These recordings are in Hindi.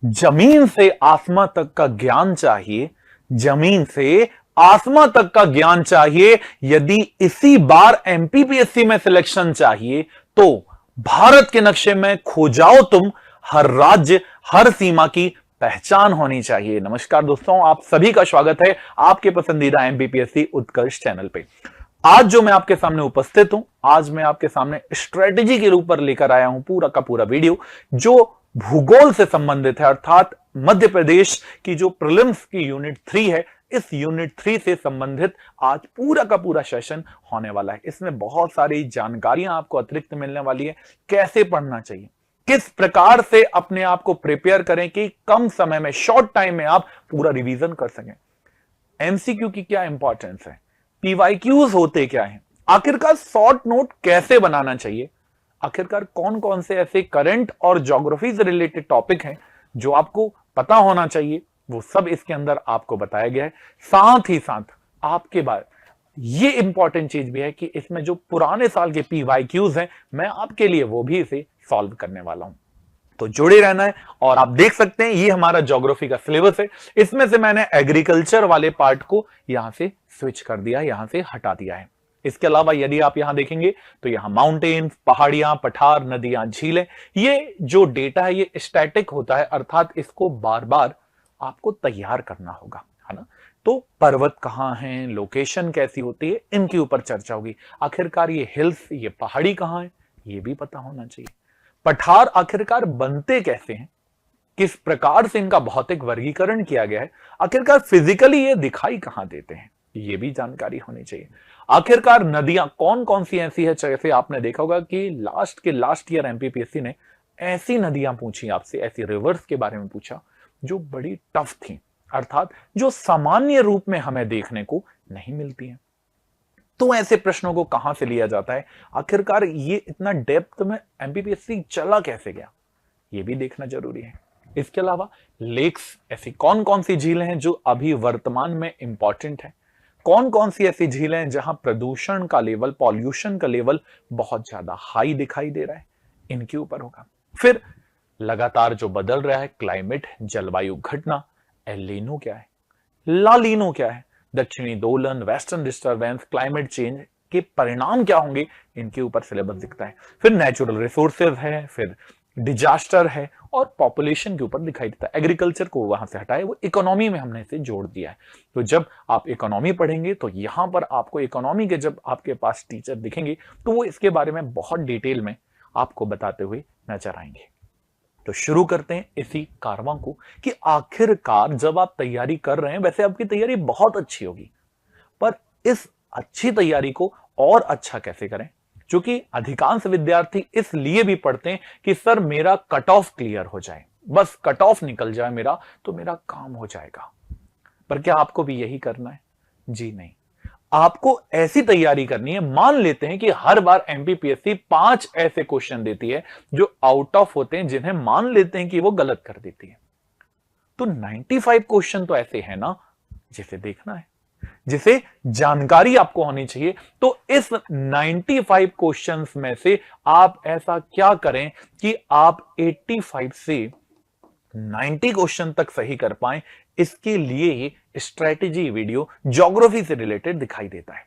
जमीन से आसमां तक का ज्ञान चाहिए। जमीन से आसमां तक का ज्ञान चाहिए। यदि इसी बार एमपीपीएससी में सिलेक्शन चाहिए तो भारत के नक्शे में खो जाओ तुम। हर राज्य, हर सीमा की पहचान होनी चाहिए। नमस्कार दोस्तों, आप सभी का स्वागत है आपके पसंदीदा एमपीपीएससी उत्कर्ष चैनल पे। आज जो मैं आपके सामने उपस्थित हूं, आज मैं आपके सामने स्ट्रेटेजी के रूप पर लेकर आया हूं पूरा का पूरा वीडियो जो भूगोल से संबंधित है, अर्थात मध्य प्रदेश की जो प्रीलिम्स की यूनिट 3 है, इस यूनिट 3 से संबंधित आज पूरा का पूरा सेशन होने वाला है। इसमें बहुत सारी जानकारियां आपको अतिरिक्त मिलने वाली है। कैसे पढ़ना चाहिए, किस प्रकार से अपने आप को प्रिपेयर करें कि कम समय में, शॉर्ट टाइम में आप पूरा रिवीजन कर सकें। एमसीक्यू की क्या इंपॉर्टेंस है, पीवाईक्यूज होते क्या है, आखिरकार शॉर्ट नोट कैसे बनाना चाहिए, आखिरकार कौन कौन से ऐसे करंट और ज्योग्राफी से रिलेटेड टॉपिक हैं जो आपको पता होना चाहिए, वो सब इसके अंदर आपको बताया गया है। साथ ही साथ आपके बाद ये इंपॉर्टेंट चीज भी है कि इसमें जो पुराने साल के पीवाईक्यूज हैं, मैं आपके लिए वो भी इसे सॉल्व करने वाला हूं। तो जुड़े रहना है। और आप देख सकते हैं ये हमारा ज्योग्राफी का सिलेबस है। इसमें से मैंने एग्रीकल्चर वाले पार्ट को यहां से स्विच कर दिया, यहां से हटा दिया है। इसके अलावा यदि आप यहां देखेंगे तो यहां माउंटेन्स, पहाड़ियां, पठार, नदियां, झीलें, ये जो डेटा है ये स्टैटिक होता है, अर्थात इसको बार बार आपको तैयार करना होगा, है ना। तो पर्वत कहां हैं, लोकेशन कैसी होती है, इनके ऊपर चर्चा होगी। आखिरकार ये हिल्स, ये पहाड़ी कहां है, ये भी पता होना चाहिए। पठार आखिरकार बनते कैसे हैं, किस प्रकार से इनका भौतिक वर्गीकरण किया गया है, आखिरकार फिजिकली ये दिखाई कहां देते हैं, ये भी जानकारी होनी चाहिए। आखिरकार नदियां कौन कौन सी ऐसी है, जैसे आपने देखा होगा कि लास्ट ईयर एमपीपीएससी ने ऐसी नदियां पूछी आपसे, ऐसी रिवर्स के बारे में पूछा जो बड़ी टफ थी, अर्थात जो सामान्य रूप में हमें देखने को नहीं मिलती हैं। तो ऐसे प्रश्नों को कहां से लिया जाता है, आखिरकार ये इतना डेप्थ में एमपीपीएससी चला कैसे गया, ये भी देखना जरूरी है। इसके अलावा लेक्स, ऐसी कौन कौन सी झीलें हैं जो अभी वर्तमान में इंपॉर्टेंट है, कौन कौन सी ऐसी झीलें हैं जहां प्रदूषण का लेवल, पॉल्यूशन का लेवल बहुत ज्यादा हाई दिखाई दे रहा है, इनके ऊपर होगा। फिर लगातार जो बदल रहा है क्लाइमेट, जलवायु घटना, एलिनो क्या है, लालिनो क्या है, दक्षिणी दोलन, वेस्टर्न डिस्टर्बेंस, क्लाइमेट चेंज के परिणाम क्या होंगे, इनके ऊपर सिलेबस दिखता है। फिर नेचुरल रिसोर्सेज है, फिर डिजास्टर है, और पॉपुलेशन के ऊपर दिखाई देता है। एग्रीकल्चर को वहां से हटाए, वो इकोनॉमी में हमने इसे जोड़ दिया है। तो जब आप इकोनॉमी पढ़ेंगे तो यहां पर आपको इकोनॉमी के जब आपके पास टीचर दिखेंगे तो वो इसके बारे में बहुत डिटेल में आपको बताते हुए नजर आएंगे। तो शुरू करते हैं इसी कारवां को कि आखिरकार जब आप तैयारी कर रहे हैं, वैसे आपकी तैयारी बहुत अच्छी होगी, पर इस अच्छी तैयारी को और अच्छा कैसे करें, क्योंकि अधिकांश विद्यार्थी इसलिए भी पढ़ते हैं कि सर मेरा कट ऑफ क्लियर हो जाए, बस कट ऑफ निकल जाए मेरा तो मेरा काम हो जाएगा। पर क्या आपको भी यही करना है? जी नहीं, आपको ऐसी तैयारी करनी है। मान लेते हैं कि हर बार एमपीपीएससी 5 ऐसे क्वेश्चन देती है जो आउट ऑफ होते हैं, जिन्हें मान लेते हैं कि वो गलत कर देती है। तो 95 क्वेश्चन तो ऐसे हैं ना जिसे देखना है, जिसे जानकारी आपको होनी चाहिए। तो इस 95 क्वेश्चंस में से आप ऐसा क्या करें कि आप 85 से 90 क्वेश्चन तक सही कर पाएं। इसके लिए ही स्ट्रेटेजी वीडियो ज्योग्राफी से रिलेटेड दिखाई देता है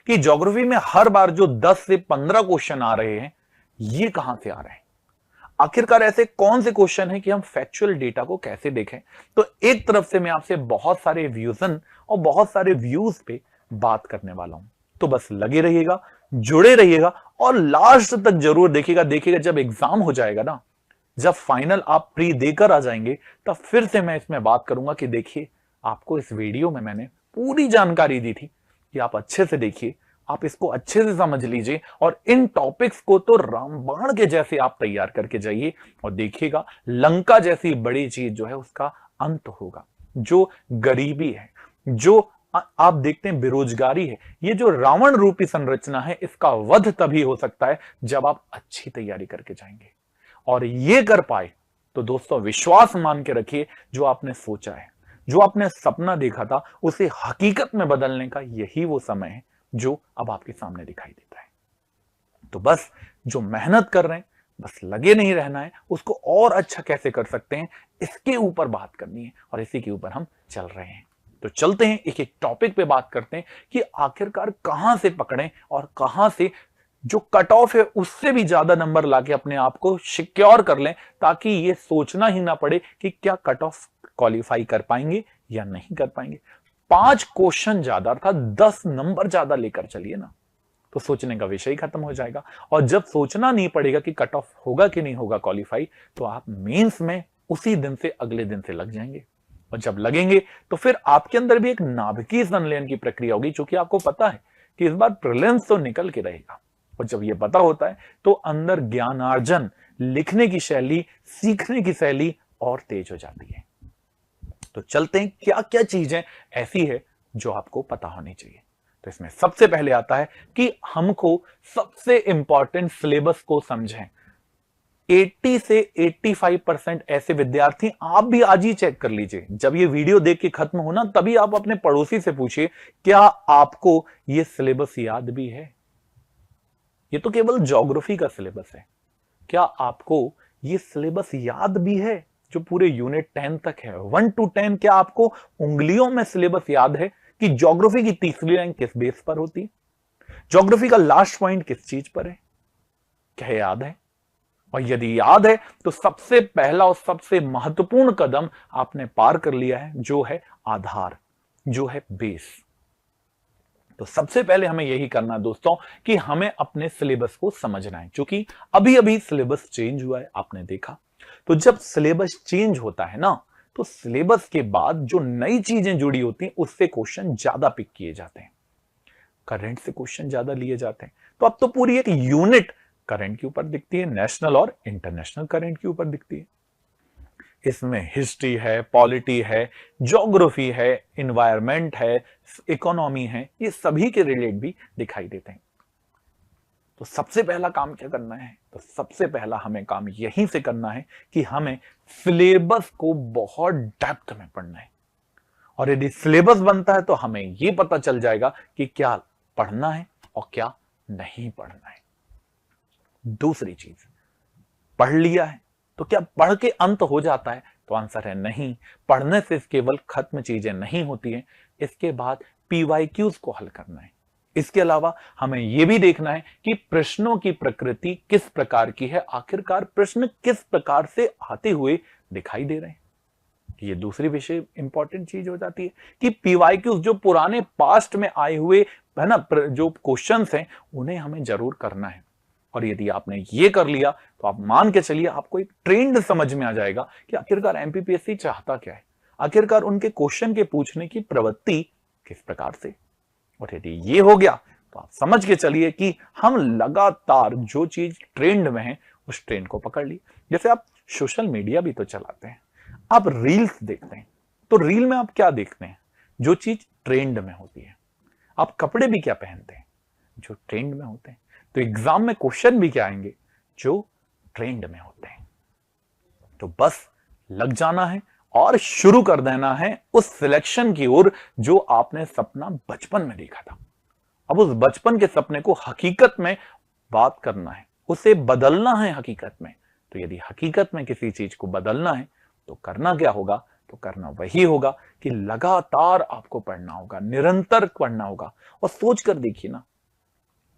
कि ज्योग्राफी में हर बार जो 10 से 15 क्वेश्चन आ रहे हैं, ये कहां से आ रहे हैं, आखिरकार ऐसे कौन से क्वेश्चन हैं कि हम फैक्चुअल डेटा को कैसे देखें। तो एक तरफ से मैं आपसे बहुत सारे व्यूजन और बहुत सारे व्यूज पे बात करने वाला हूं। तो बस लगे रहिएगा, जुड़े रहिएगा और लास्ट तक जरूर देखिएगा जब एग्जाम हो जाएगा ना, जब फाइनल आप प्री देकर आ जाएंगे, तब फिर से मैं इसमें बात करूंगा कि देखिए आपको इस वीडियो में मैंने पूरी जानकारी दी थी कि आप अच्छे से देखिए, आप इसको अच्छे से समझ लीजिए और इन टॉपिक्स को तो रामबाण के जैसे आप तैयार करके जाइए और देखिएगा लंका जैसी बड़ी चीज जो है उसका अंत होगा। जो गरीबी है, जो आप देखते हैं बेरोजगारी है, ये जो रावण रूपी संरचना है, इसका वध तभी हो सकता है जब आप अच्छी तैयारी करके जाएंगे। और ये कर पाए तो दोस्तों विश्वास मान के रखिए, जो आपने सोचा है, जो आपने सपना देखा था, उसे हकीकत में बदलने का यही वो समय है जो अब आपके सामने दिखाई देता है। तो बस जो मेहनत कर रहे हैं, बस लगे नहीं रहना है, उसको और अच्छा कैसे कर सकते हैं इसके ऊपर बात करनी है, और इसी के ऊपर हम चल रहे हैं। तो चलते हैं एक एक टॉपिक पे बात करते हैं कि आखिरकार कहां से पकड़ें और कहां से जो कट ऑफ है उससे भी ज्यादा नंबर लाके अपने आप को सिक्योर कर लें, ताकि ये सोचना ही ना पड़े कि क्या कट ऑफ क्वालिफाई कर पाएंगे या नहीं कर पाएंगे। 5 क्वेश्चन ज्यादा था, 10 नंबर ज्यादा लेकर चलिए ना, तो सोचने का विषय ही खत्म हो जाएगा। और जब सोचना नहीं पड़ेगा कि कट ऑफ होगा कि नहीं होगा क्वालिफाई, तो आप मेंस में उसी दिन से अगले दिन से लग जाएंगे। और जब लगेंगे तो फिर आपके अंदर भी एक नाभिकीय संलयन की प्रक्रिया होगी, क्योंकि आपको पता है कि इस बार प्रीलिम्स तो निकल के रहेगा। और जब ये पता होता है तो अंदर ज्ञानार्जन, लिखने की शैली, सीखने की शैली और तेज हो जाती है। तो चलते हैं क्या क्या चीजें ऐसी है जो आपको पता होनी चाहिए। तो इसमें सबसे पहले आता है कि हमको सबसे इंपॉर्टेंट सिलेबस को समझें। 80 से 85% ऐसे विद्यार्थी, आप भी आज ही चेक कर लीजिए, जब ये वीडियो देख के खत्म हो ना, तभी आप अपने पड़ोसी से पूछिए क्या आपको ये सिलेबस याद भी है। ये तो केवल ज्योग्राफी का सिलेबस है, क्या आपको ये सिलेबस याद भी है जो पूरे यूनिट 10 तक है, 1 to 10? क्या आपको उंगलियों में सिलेबस याद है कि ज्योग्राफी की तीसरी रैंक किस बेस पर होती है, ज्योग्राफी का लास्ट पॉइंट किस चीज पर है? क्या याद है? और यदि याद है तो सबसे पहला और सबसे महत्वपूर्ण कदम आपने पार कर लिया है, जो है आधार, जो है बेस। तो सबसे पहले हमें यही करना है दोस्तों कि हमें अपने सिलेबस को समझना है, क्योंकि अभी अभी सिलेबस चेंज हुआ है, आपने देखा। तो जब सिलेबस चेंज होता है ना, तो सिलेबस के बाद जो नई चीजें जुड़ी होती हैं उससे क्वेश्चन ज्यादा पिक किए जाते हैं, करंट से क्वेश्चन ज्यादा लिए जाते हैं। तो अब तो पूरी एक यूनिट करंट के ऊपर दिखती है, नेशनल और इंटरनेशनल करंट के ऊपर दिखती है। इसमें हिस्ट्री है, पॉलिटी है, ज्योग्राफी है, इन्वायरमेंट है, इकोनॉमी है, ये सभी के रिलेट भी दिखाई देते हैं। तो सबसे पहला काम क्या करना है? तो सबसे पहला हमें काम यहीं से करना है कि हमें सिलेबस को बहुत डेप्थ में पढ़ना है। और यदि सिलेबस बनता है तो हमें यह पता चल जाएगा कि क्या पढ़ना है और क्या नहीं पढ़ना है। दूसरी चीज, पढ़ लिया है तो क्या पढ़ के अंत हो जाता है? तो आंसर है नहीं। पढ़ने से केवल खत्म चीजें नहीं होती हैं, इसके बाद पीवाईक्यूज को हल करना है। इसके अलावा हमें यह भी देखना है कि प्रश्नों की प्रकृति किस प्रकार की है, आखिरकार प्रश्न किस प्रकार से आते हुए दिखाई दे रहे हैं। ये दूसरी विषय इंपॉर्टेंट चीज हो जाती है कि पीवाईक्यूज जो पुराने पास्ट में आए हुए है ना, जो क्वेश्चंस हैं उन्हें हमें जरूर करना है। और यदि आपने ये कर लिया तो आप मान के चलिए आपको एक ट्रेंड समझ में आ जाएगा कि आखिरकार एमपीपीएससी चाहता क्या है, आखिरकार उनके क्वेश्चन के पूछने की प्रवृत्ति किस प्रकार से। और यदि ये हो गया तो आप समझ के चलिए कि हम लगातार जो चीज ट्रेंड में है उस ट्रेंड को पकड़ ली। जैसे आप सोशल मीडिया भी तो चलाते हैं, आप रील्स देखते हैं, तो रील में आप क्या देखते हैं? जो चीज ट्रेंड में होती है। आप कपड़े भी क्या पहनते हैं? जो ट्रेंड में होते हैं। तो एग्जाम में क्वेश्चन भी क्या आएंगे? जो ट्रेंड में होते हैं। तो बस लग जाना है और शुरू कर देना है उस सिलेक्शन की ओर जो आपने सपना बचपन में देखा था। अब उस बचपन के सपने को हकीकत में बात करना है, उसे बदलना है हकीकत में। तो यदि हकीकत में किसी चीज को बदलना है तो करना क्या होगा? तो करना वही होगा कि लगातार आपको पढ़ना होगा, निरंतर पढ़ना होगा। और सोच कर देखिए ना,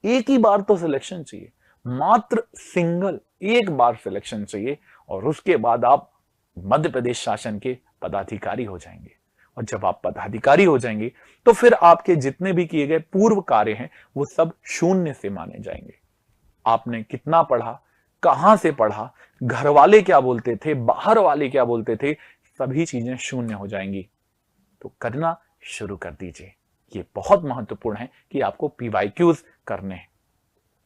एक ही बार तो सिलेक्शन चाहिए, मात्र सिंगल एक बार सिलेक्शन चाहिए, और उसके बाद आप मध्य प्रदेश शासन के पदाधिकारी हो जाएंगे। और जब आप पदाधिकारी हो जाएंगे तो फिर आपके जितने भी किए गए पूर्व कार्य हैं वो सब शून्य से माने जाएंगे। आपने कितना पढ़ा, कहां से पढ़ा, घर वाले क्या बोलते थे, बाहर वाले क्या बोलते थे, सभी चीजें शून्य हो जाएंगी। तो करना शुरू कर दीजिए। ये बहुत महत्वपूर्ण है कि आपको पीवाईक्यूज करने हैं।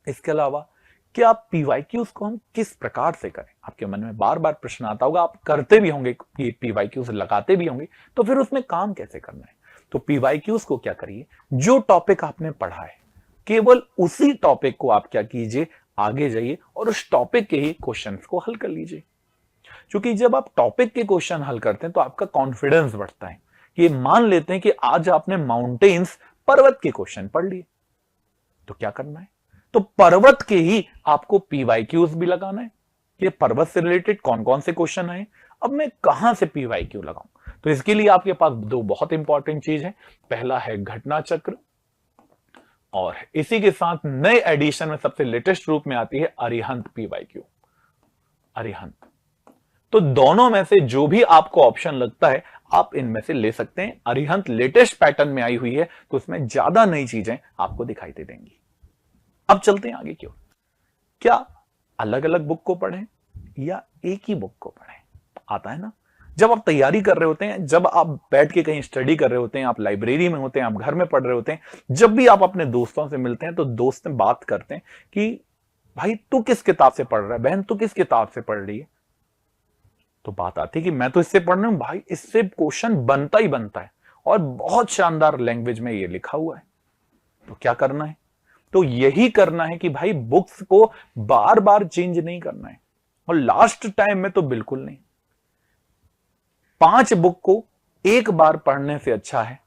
इसके अलावा क्या पीवाईक्यूज को हम किस प्रकार से करें? आपके मन में बार बार प्रश्न आता होगा, आप करते भी होंगे, पीवाईक्यूज लगाते भी होंगे, तो फिर उसमें काम कैसे करना है? तो पीवाईक्यूज को क्या करिए, जो टॉपिक आपने पढ़ा है केवल उसी टॉपिक को आप क्या कीजिए, आगे जाइए और उस टॉपिक के ही क्वेश्चंस को हल कर लीजिए। क्योंकि जब आप टॉपिक के क्वेश्चन हल करते हैं तो आपका कॉन्फिडेंस बढ़ता है। ये मान लेते हैं कि आज आपने माउंटेन्स, पर्वत के क्वेश्चन पढ़ लिए, तो क्या करना है? तो पर्वत के ही आपको पीवाईक्यूज भी लगाना है ये पर्वत से रिलेटेड कौन कौन से क्वेश्चन आए, अब मैं कहां से पीवाईक्यू लगाऊं। तो इसके लिए आपके पास दो बहुत इंपॉर्टेंट चीज है, पहला है घटना चक्र, और इसी के साथ नए एडिशन में सबसे लेटेस्ट रूप में आती है अरिहंत पीवाईक्यू, अरिहंत। तो दोनों में से जो भी आपको ऑप्शन लगता है आप इनमें से ले सकते हैं। अरिहंत लेटेस्ट पैटर्न में आई हुई है तो उसमें ज्यादा नई चीजें आपको दिखाई दे देंगी। अब चलते हैं आगे की ओर। क्या अलग अलग बुक को पढ़ें या एक ही बुक को पढ़ें? आता है ना, जब आप तैयारी कर रहे होते हैं, जब आप बैठ के कहीं स्टडी कर रहे होते हैं, आप लाइब्रेरी में होते हैं, आप घर में पढ़ रहे होते हैं, जब भी आप अपने दोस्तों से मिलते हैं तो दोस्त से बात करते हैं कि भाई तू किस किताब से पढ़ रहा है, बहन तू किस किताब से पढ़ रही है, तो बात आती है कि मैं तो इससे पढ़ रहा हूं। भाई इससे क्वेश्चन बनता ही बनता है और बहुत शानदार लैंग्वेज में ये लिखा हुआ है। तो क्या करना है? तो यही करना है कि भाई बुक्स को बार बार चेंज नहीं करना है, और लास्ट टाइम में तो बिल्कुल नहीं। 5 बुक को एक बार पढ़ने से अच्छा है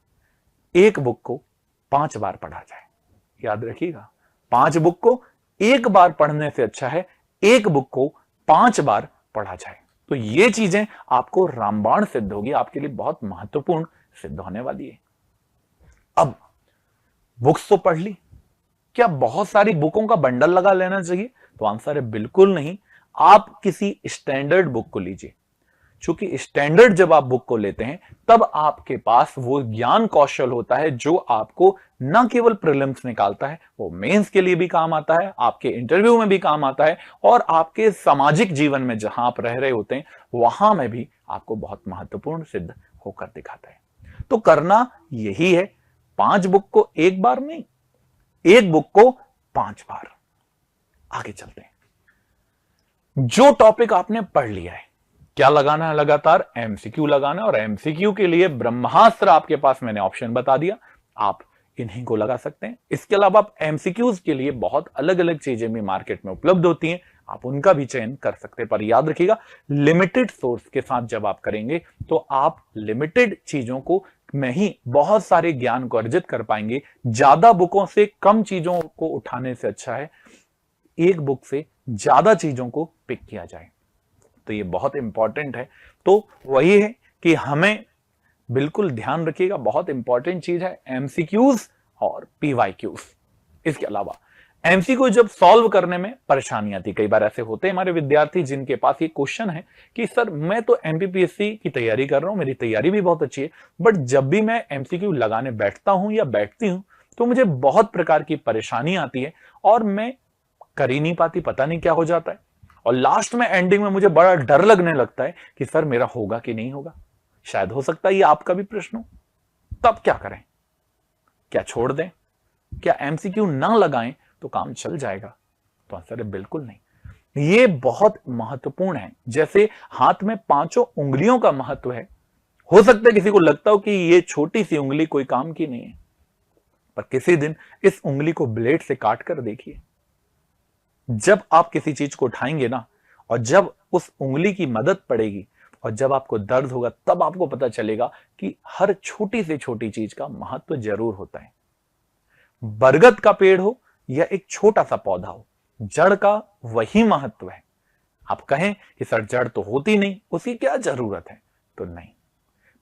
एक बुक को 5 बार पढ़ा जाए। याद रखिएगा, 5 बुक को एक बार पढ़ने से अच्छा है एक बुक को 5 बार पढ़ा जाए। तो ये चीजें आपको रामबाण सिद्ध होगी, आपके लिए बहुत महत्वपूर्ण सिद्ध होने वाली है। अब बुक्स तो पढ़ ली, क्या बहुत सारी बुकों का बंडल लगा लेना चाहिए? तो आंसर है बिल्कुल नहीं। आप किसी स्टैंडर्ड बुक को लीजिए, क्योंकि स्टैंडर्ड जब आप बुक को लेते हैं तब आपके पास वो ज्ञान कौशल होता है जो आपको न केवल प्रीलिम्स निकालता है, वो मेंस के लिए भी काम आता है, आपके इंटरव्यू में भी काम आता है, और आपके सामाजिक जीवन में जहां आप रह रहे होते हैं वहां में भी आपको बहुत महत्वपूर्ण सिद्ध होकर दिखाता है। तो करना यही है, 5 बुक को एक बार नहीं, एक बुक को 5 बार। आगे चलते हैं। जो टॉपिक आपने पढ़ लिया है, क्या लगाना है? लगातार एमसीक्यू लगाना है, और एमसीक्यू के लिए ब्रह्मास्त्र आपके पास मैंने ऑप्शन बता दिया, आप इन्हीं को लगा सकते हैं। इसके अलावा आप एमसीक्यूज के लिए बहुत अलग अलग चीजें भी मार्केट में उपलब्ध होती हैं, आप उनका भी चयन कर सकते हैं। पर याद रखिएगा, लिमिटेड सोर्स के साथ जब आप करेंगे तो आप लिमिटेड चीजों को में ही बहुत सारे ज्ञान को अर्जित कर पाएंगे। ज्यादा बुकों से कम चीजों को उठाने से अच्छा है एक बुक से ज्यादा चीजों को पिक किया जाए। तो ये बहुत इंपॉर्टेंट है। तो वही है कि हमें बिल्कुल ध्यान रखिएगा, बहुत इंपॉर्टेंट चीज है एमसीक्यूज और पीवाईक्यूज। इसके अलावा एमसीक्यू जब सॉल्व करने में परेशानी आती, कई बार ऐसे होते हैं हमारे विद्यार्थी जिनके पास ये क्वेश्चन है कि सर मैं तो एमपीपीएससी की तैयारी कर रहा हूं, मेरी तैयारी भी बहुत अच्छी है, बट जब भी मैं एमसीक्यू लगाने बैठता हूं या बैठती हूं तो मुझे बहुत प्रकार की परेशानी आती है और मैं कर ही नहीं पाती, पता नहीं क्या हो जाता है, और लास्ट में एंडिंग में मुझे बड़ा डर लगने लगता है कि सर मेरा होगा कि नहीं होगा। शायद हो सकता है ये आपका भी प्रश्न हो। तब क्या करें? क्या छोड़ दें? क्या एमसीक्यू ना लगाएं तो काम चल जाएगा? तो आंसर है बिल्कुल नहीं। ये बहुत महत्वपूर्ण है। जैसे हाथ में 5 उंगलियों का महत्व है, हो सकता है किसी को लगता हो कि ये छोटी सी उंगली कोई काम की नहीं है, पर किसी दिन इस उंगली को ब्लेड से काट कर देखिए। जब आप किसी चीज को उठाएंगे ना, और जब उस उंगली की मदद पड़ेगी और जब आपको दर्द होगा, तब आपको पता चलेगा कि हर छोटी से छोटी चीज का महत्व जरूर होता है। बरगद का पेड़ हो या एक छोटा सा पौधा हो, जड़ का वही महत्व है। आप कहें कि सर जड़ तो होती नहीं, उसकी क्या जरूरत है? तो नहीं,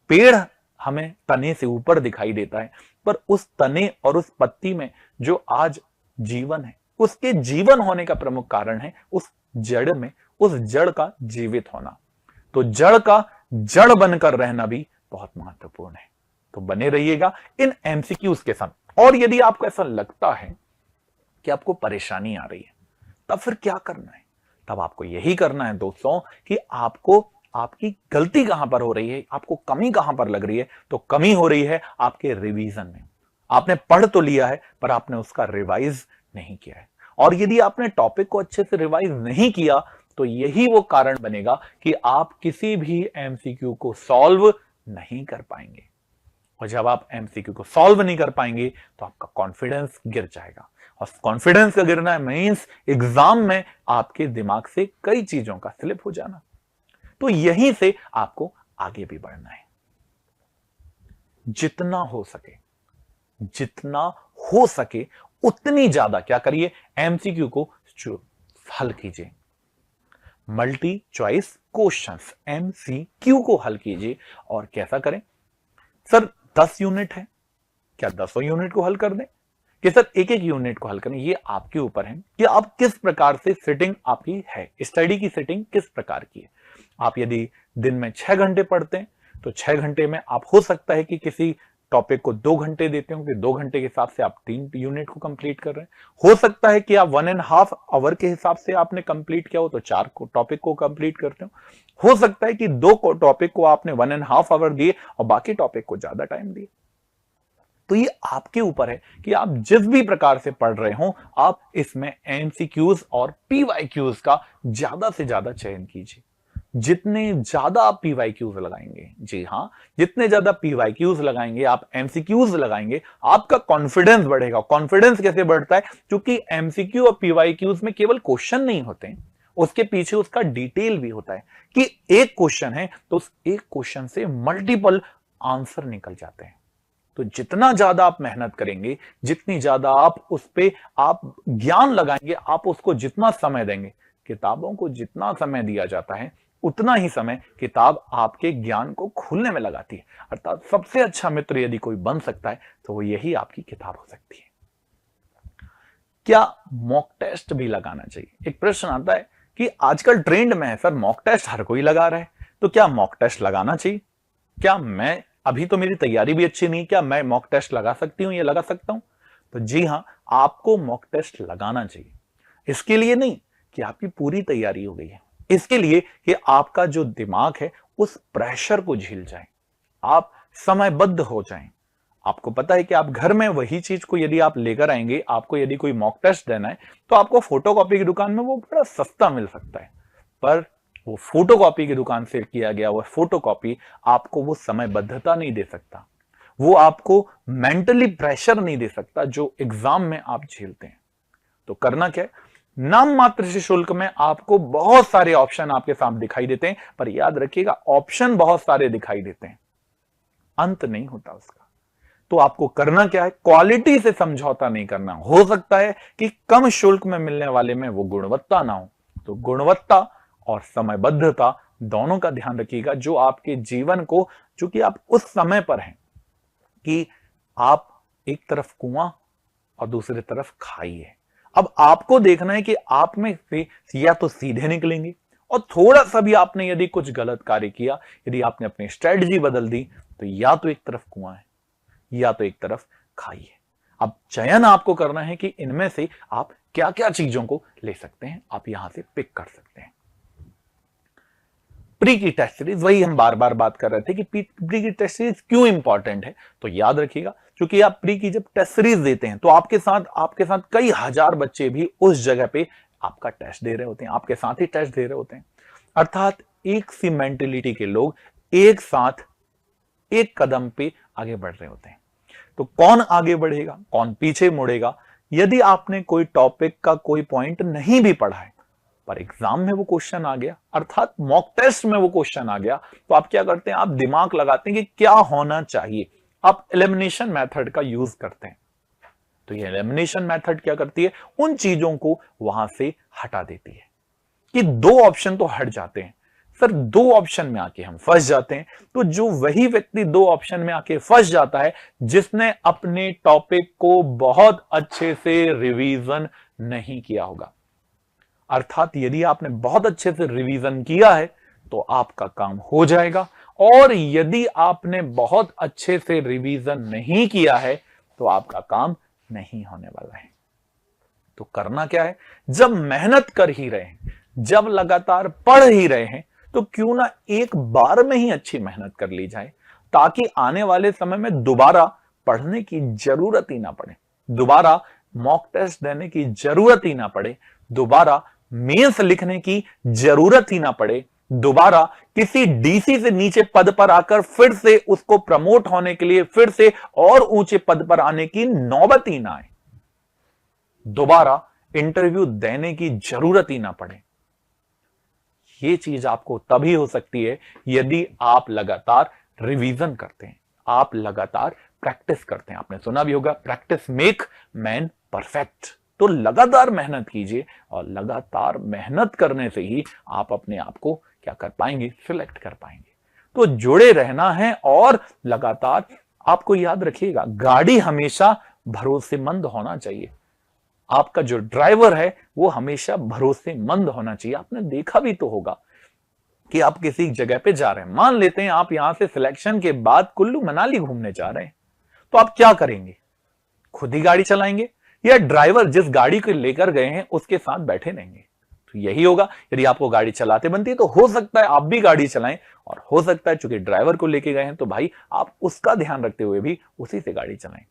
पेड़ हमें तने से ऊपर दिखाई देता है, पर उस तने और उस पत्ती में जो आज जीवन है, उसके जीवन होने का प्रमुख कारण है उस जड़ में, उस जड़ का जीवित होना। तो जड़ का जड़ बनकर रहना भी बहुत महत्वपूर्ण है। तो बने रहिएगा इन एमसीक्यूज के साथ। और यदि आपको ऐसा लगता है कि आपको परेशानी आ रही है, तब फिर क्या करना है? तब आपको यही करना है दोस्तों कि आपको आपकी गलती कहां पर हो रही है, आपको कमी कहां पर लग रही है। तो कमी हो रही है आपके रिवीजन में। आपने पढ़ तो लिया है पर आपने उसका रिवाइज नहीं किया है, और यदि आपने टॉपिक को अच्छे से रिवाइज नहीं किया तो यही वो कारण बनेगा कि आप किसी भी एमसीक्यू को सॉल्व नहीं कर पाएंगे। और जब आप एमसीक्यू को सॉल्व नहीं कर पाएंगे तो आपका कॉन्फिडेंस गिर जाएगा, और कॉन्फिडेंस का गिरना मींस एग्जाम में आपके दिमाग से कई चीजों का स्लिप हो जाना। तो यहीं से आपको आगे भी बढ़ना है। जितना हो सके उतनी ज्यादा क्या करिए, एमसीक्यू को हल कीजिए। मल्टी चॉइस क्वेश्चंस, MCQ को हल कीजिए। और कैसा करें सर? 10 यूनिट है, क्या 10 यूनिट को हल कर दें कि सर एक एक यूनिट को हल करें? ये आपके ऊपर है कि आप किस प्रकार से सेटिंग आपकी है, स्टडी की सेटिंग किस प्रकार की है। आप यदि दिन में 6 घंटे पढ़ते हैं तो 6 घंटे में आप हो सकता है कि किसी टॉपिक को 2 घंटे देते हो कि 2 घंटे के हिसाब से आप 3 यूनिट को कंप्लीट कर रहे हैं। हो सकता है कि आप 1.5 आवर के हिसाब से आपने कंप्लीट किया हो तो 4 टॉपिक को कंप्लीट करते हो सकता है कि 2 टॉपिक को आपने 1.5 आवर दिए और बाकी टॉपिक को ज्यादा टाइम दिए। तो ये आपके ऊपर है कि आप जिस भी प्रकार से पढ़ रहे हो आप इसमें MCQs और PYQs का ज्यादा से ज्यादा चयन कीजिए। जितने ज्यादा आप PYQs लगाएंगे, जी हां, जितने ज्यादा PYQs लगाएंगे, आप MCQs लगाएंगे, आपका कॉन्फिडेंस बढ़ेगा। कॉन्फिडेंस कैसे बढ़ता है? क्योंकि MCQ और PYQs में केवल क्वेश्चन नहीं होते हैं, उसके पीछे उसका डिटेल भी होता है कि एक क्वेश्चन है तो उस एक क्वेश्चन से मल्टीपल आंसर निकल जाते हैं। तो जितना ज्यादा आप मेहनत करेंगे, जितनी ज्यादा आप उस पे आप ज्ञान लगाएंगे, आप उसको जितना समय देंगे, किताबों को जितना समय दिया जाता है उतना ही समय किताब आपके ज्ञान को खोलने में लगाती है। अर्थात सबसे अच्छा मित्र यदि कोई बन सकता है तो वो यही आपकी किताब हो सकती है। क्या मॉक टेस्ट भी लगाना चाहिए? एक प्रश्न आता है कि आजकल ट्रेंड में है सर मॉक टेस्ट हर कोई लगा रहा है, तो क्या मॉक टेस्ट लगाना चाहिए? क्या मैं, अभी तो मेरी तैयारी भी अच्छी नहीं, क्या मैं मॉक टेस्ट लगा सकती हूं या लगा सकता हूं? तो जी हां, आपको मॉक टेस्ट लगाना चाहिए। इसके लिए नहीं कि आपकी पूरी तैयारी हो गई है, इसके लिए कि आपका जो दिमाग है उस प्रेशर को झेल जाए, आप समयबद्ध हो जाएं। आपको पता है कि आप घर में वही चीज को यदि आप लेकर आएंगे, आपको यदि कोई मॉक टेस्ट देना है तो आपको फोटोकॉपी की दुकान में वो बड़ा सस्ता मिल सकता है, पर वो फोटोकॉपी की दुकान से किया गया वो फोटोकॉपी आपको वो समयबद्धता नहीं दे सकता, वो आपको मेंटली प्रेशर नहीं दे सकता जो एग्जाम में आप झेलते हैं। तो करना क्या है? नाम मात्र से शुल्क में आपको बहुत सारे ऑप्शन आपके सामने दिखाई देते हैं, पर याद रखिएगा ऑप्शन बहुत सारे दिखाई देते हैं, अंत नहीं होता उसका। तो आपको करना क्या है? क्वालिटी से समझौता नहीं करना। हो सकता है कि कम शुल्क में मिलने वाले में वो गुणवत्ता ना हो, तो गुणवत्ता और समयबद्धता दोनों का ध्यान रखिएगा, जो आपके जीवन को, चूंकि आप उस समय पर हैं कि आप एक तरफ कुआं और दूसरी तरफ खाई है। अब आपको देखना है कि आप में से या तो सीधे निकलेंगे, और थोड़ा सा भी आपने यदि कुछ गलत कार्य किया, यदि आपने अपनी स्ट्रेटजी बदल दी, तो या तो एक तरफ कुआं है या तो एक तरफ खाई है। अब चयन आपको करना है कि इनमें से आप क्या क्या चीजों को ले सकते हैं, आप यहां से पिक कर सकते हैं। प्री की टेस्ट सीरीज, वही हम बार बार बात कर रहे थे कि प्री की टेस्ट सीरीज क्यों इंपॉर्टेंट है। तो याद रखिएगा, क्योंकि आप प्री की जब टेस्ट सीरीज देते हैं तो आपके साथ कई हजार बच्चे भी उस जगह पे आपका टेस्ट दे रहे होते हैं, आपके साथ ही टेस्ट दे रहे होते हैं। अर्थात एक सी मेंटेलिटी के लोग एक साथ एक कदम पे आगे बढ़ रहे होते हैं। तो कौन आगे बढ़ेगा, कौन पीछे मुड़ेगा? यदि आपने कोई टॉपिक का कोई पॉइंट नहीं भी पढ़ा है पर एग्जाम में वो क्वेश्चन आ गया, अर्थात मॉक टेस्ट में वो क्वेश्चन आ गया, तो आप क्या करते हैं? आप दिमाग लगाते हैं कि क्या होना चाहिए, आप एलिमिनेशन मेथड का यूज करते हैं। तो ये एलिमिनेशन मेथड क्या करती है? उन चीजों को वहां से हटा देती है कि 2 ऑप्शन तो हट जाते हैं। सर 2 ऑप्शन में आके हम फंस जाते हैं, तो जो वही व्यक्ति 2 ऑप्शन में आके फंस जाता है जिसने अपने टॉपिक को बहुत अच्छे से रिवीजन नहीं किया होगा। अर्थात यदि आपने बहुत अच्छे से रिवीजन किया है तो आपका काम हो जाएगा, और यदि आपने बहुत अच्छे से रिवीजन नहीं किया है तो आपका काम नहीं होने वाला है। तो करना क्या है? जब मेहनत कर ही रहे हैं, जब लगातार पढ़ ही रहे हैं, तो क्यों ना एक बार में ही अच्छी मेहनत कर ली जाए, ताकि आने वाले समय में दोबारा पढ़ने की जरूरत ही ना पड़े, दोबारा मॉक टेस्ट देने की जरूरत ही ना पड़े, दोबारा मेंस लिखने की जरूरत ही ना पड़े, दोबारा किसी डीसी से नीचे पद पर आकर फिर से उसको प्रमोट होने के लिए फिर से और ऊंचे पद पर आने की नौबत ही ना आए, दोबारा इंटरव्यू देने की जरूरत ही ना पड़े। ये चीज आपको तभी हो सकती है यदि आप लगातार रिवीजन करते हैं, आप लगातार प्रैक्टिस करते हैं। आपने सुना भी होगा, प्रैक्टिस मेक मैन परफेक्ट। तो लगातार मेहनत कीजिए और लगातार मेहनत करने से ही आप अपने आप को क्या कर पाएंगे, सिलेक्ट कर पाएंगे। तो जुड़े रहना है और लगातार आपको याद रखिएगा, गाड़ी हमेशा भरोसेमंद होना चाहिए। आपका जो ड्राइवर है वो हमेशा भरोसेमंद होना चाहिए। आपने देखा भी तो होगा कि आप किसी जगह पे जा रहे हैं, मान लेते हैं आप यहां से सिलेक्शन के बाद कुल्लू मनाली घूमने जा रहे हैं, तो आप क्या करेंगे? खुद ही गाड़ी चलाएंगे या ड्राइवर जिस गाड़ी को लेकर गए हैं उसके साथ बैठे रहेंगे? तो यही होगा। यदि आपको गाड़ी चलाते बनती है तो हो सकता है आप भी गाड़ी चलाएं, और हो सकता है चूंकि ड्राइवर को लेके गए हैं तो भाई आप उसका ध्यान रखते हुए भी उसी से गाड़ी चलाएं।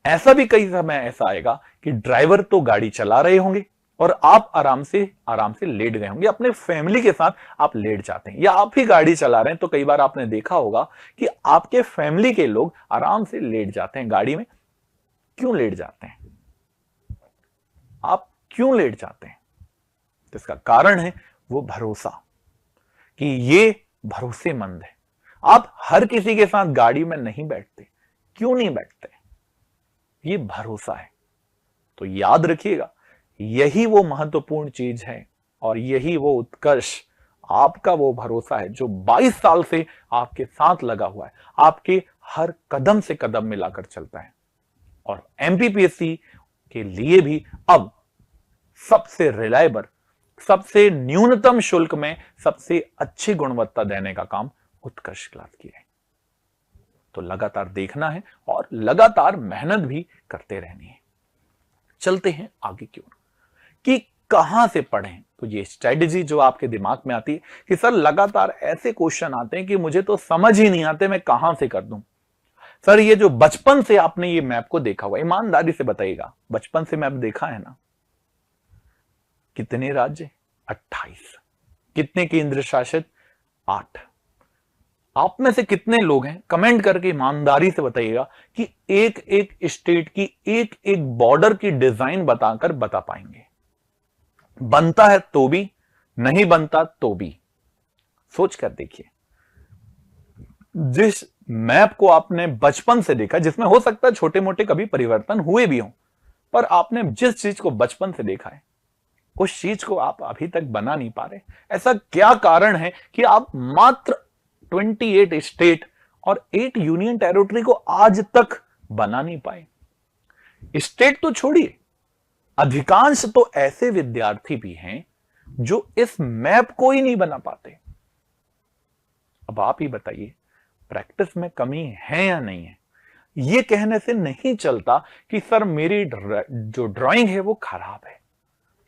ऐसा भी कई समय ऐसा आएगा कि ड्राइवर तो गाड़ी चला रहे होंगे और आप आराम से लेट गए होंगे, अपने फैमिली के साथ आप लेट जाते हैं, या आप ही गाड़ी चला रहे हैं तो कई बार आपने देखा होगा कि आपके फैमिली के लोग आराम से लेट जाते हैं गाड़ी में। क्यों लेट जाते हैं? आप क्यों लेट जाते हैं? तो इसका कारण है वो भरोसा, कि ये भरोसेमंद है। आप हर किसी के साथ गाड़ी में नहीं बैठते। क्यों नहीं बैठते? ये भरोसा है। तो याद रखिएगा, यही वो महत्वपूर्ण चीज है और यही वो उत्कर्ष, आपका वो भरोसा है जो 22 साल से आपके साथ लगा हुआ है, आपके हर कदम से कदम मिलाकर चलता है। और एमपीपीएससी के लिए भी अब सबसे रिलायबल, सबसे न्यूनतम शुल्क में सबसे अच्छी गुणवत्ता देने का काम उत्कर्ष क्लास की है। तो लगातार देखना है और लगातार मेहनत भी करते रहनी है। चलते हैं आगे की ओर कि कहां से पढ़ें। तो ये स्ट्रेटेजी जो आपके दिमाग में आती है कि सर लगातार ऐसे क्वेश्चन आते हैं कि मुझे तो समझ ही नहीं आते, मैं कहां से कर दूं। सर ये जो बचपन से आपने ये मैप को देखा हुआ, ईमानदारी से बताइएगा, बचपन से मैप देखा है ना? कितने राज्य? 28। कितने केंद्र शासित? 8। आप में से कितने लोग हैं, कमेंट करके ईमानदारी से बताइएगा कि एक एक स्टेट की एक एक बॉर्डर की डिजाइन बताकर बता पाएंगे? बनता है तो भी, नहीं बनता तो भी। सोच कर देखिए, जिस मैप को आपने बचपन से देखा, जिसमें हो सकता है छोटे मोटे कभी परिवर्तन हुए भी हों, पर आपने जिस चीज को बचपन से देखा है उस चीज को आप अभी तक बना नहीं पा रहे। ऐसा क्या कारण है कि आप मात्र 28 स्टेट और 8 यूनियन टेरिटरी को आज तक बना नहीं पाए? स्टेट तो छोड़िए, अधिकांश तो ऐसे विद्यार्थी भी हैं जो इस मैप को ही नहीं बना पाते। अब आप ही बताइए, प्रैक्टिस में कमी है या नहीं है? यह कहने से नहीं चलता कि सर मेरी जो ड्राइंग है वो खराब है,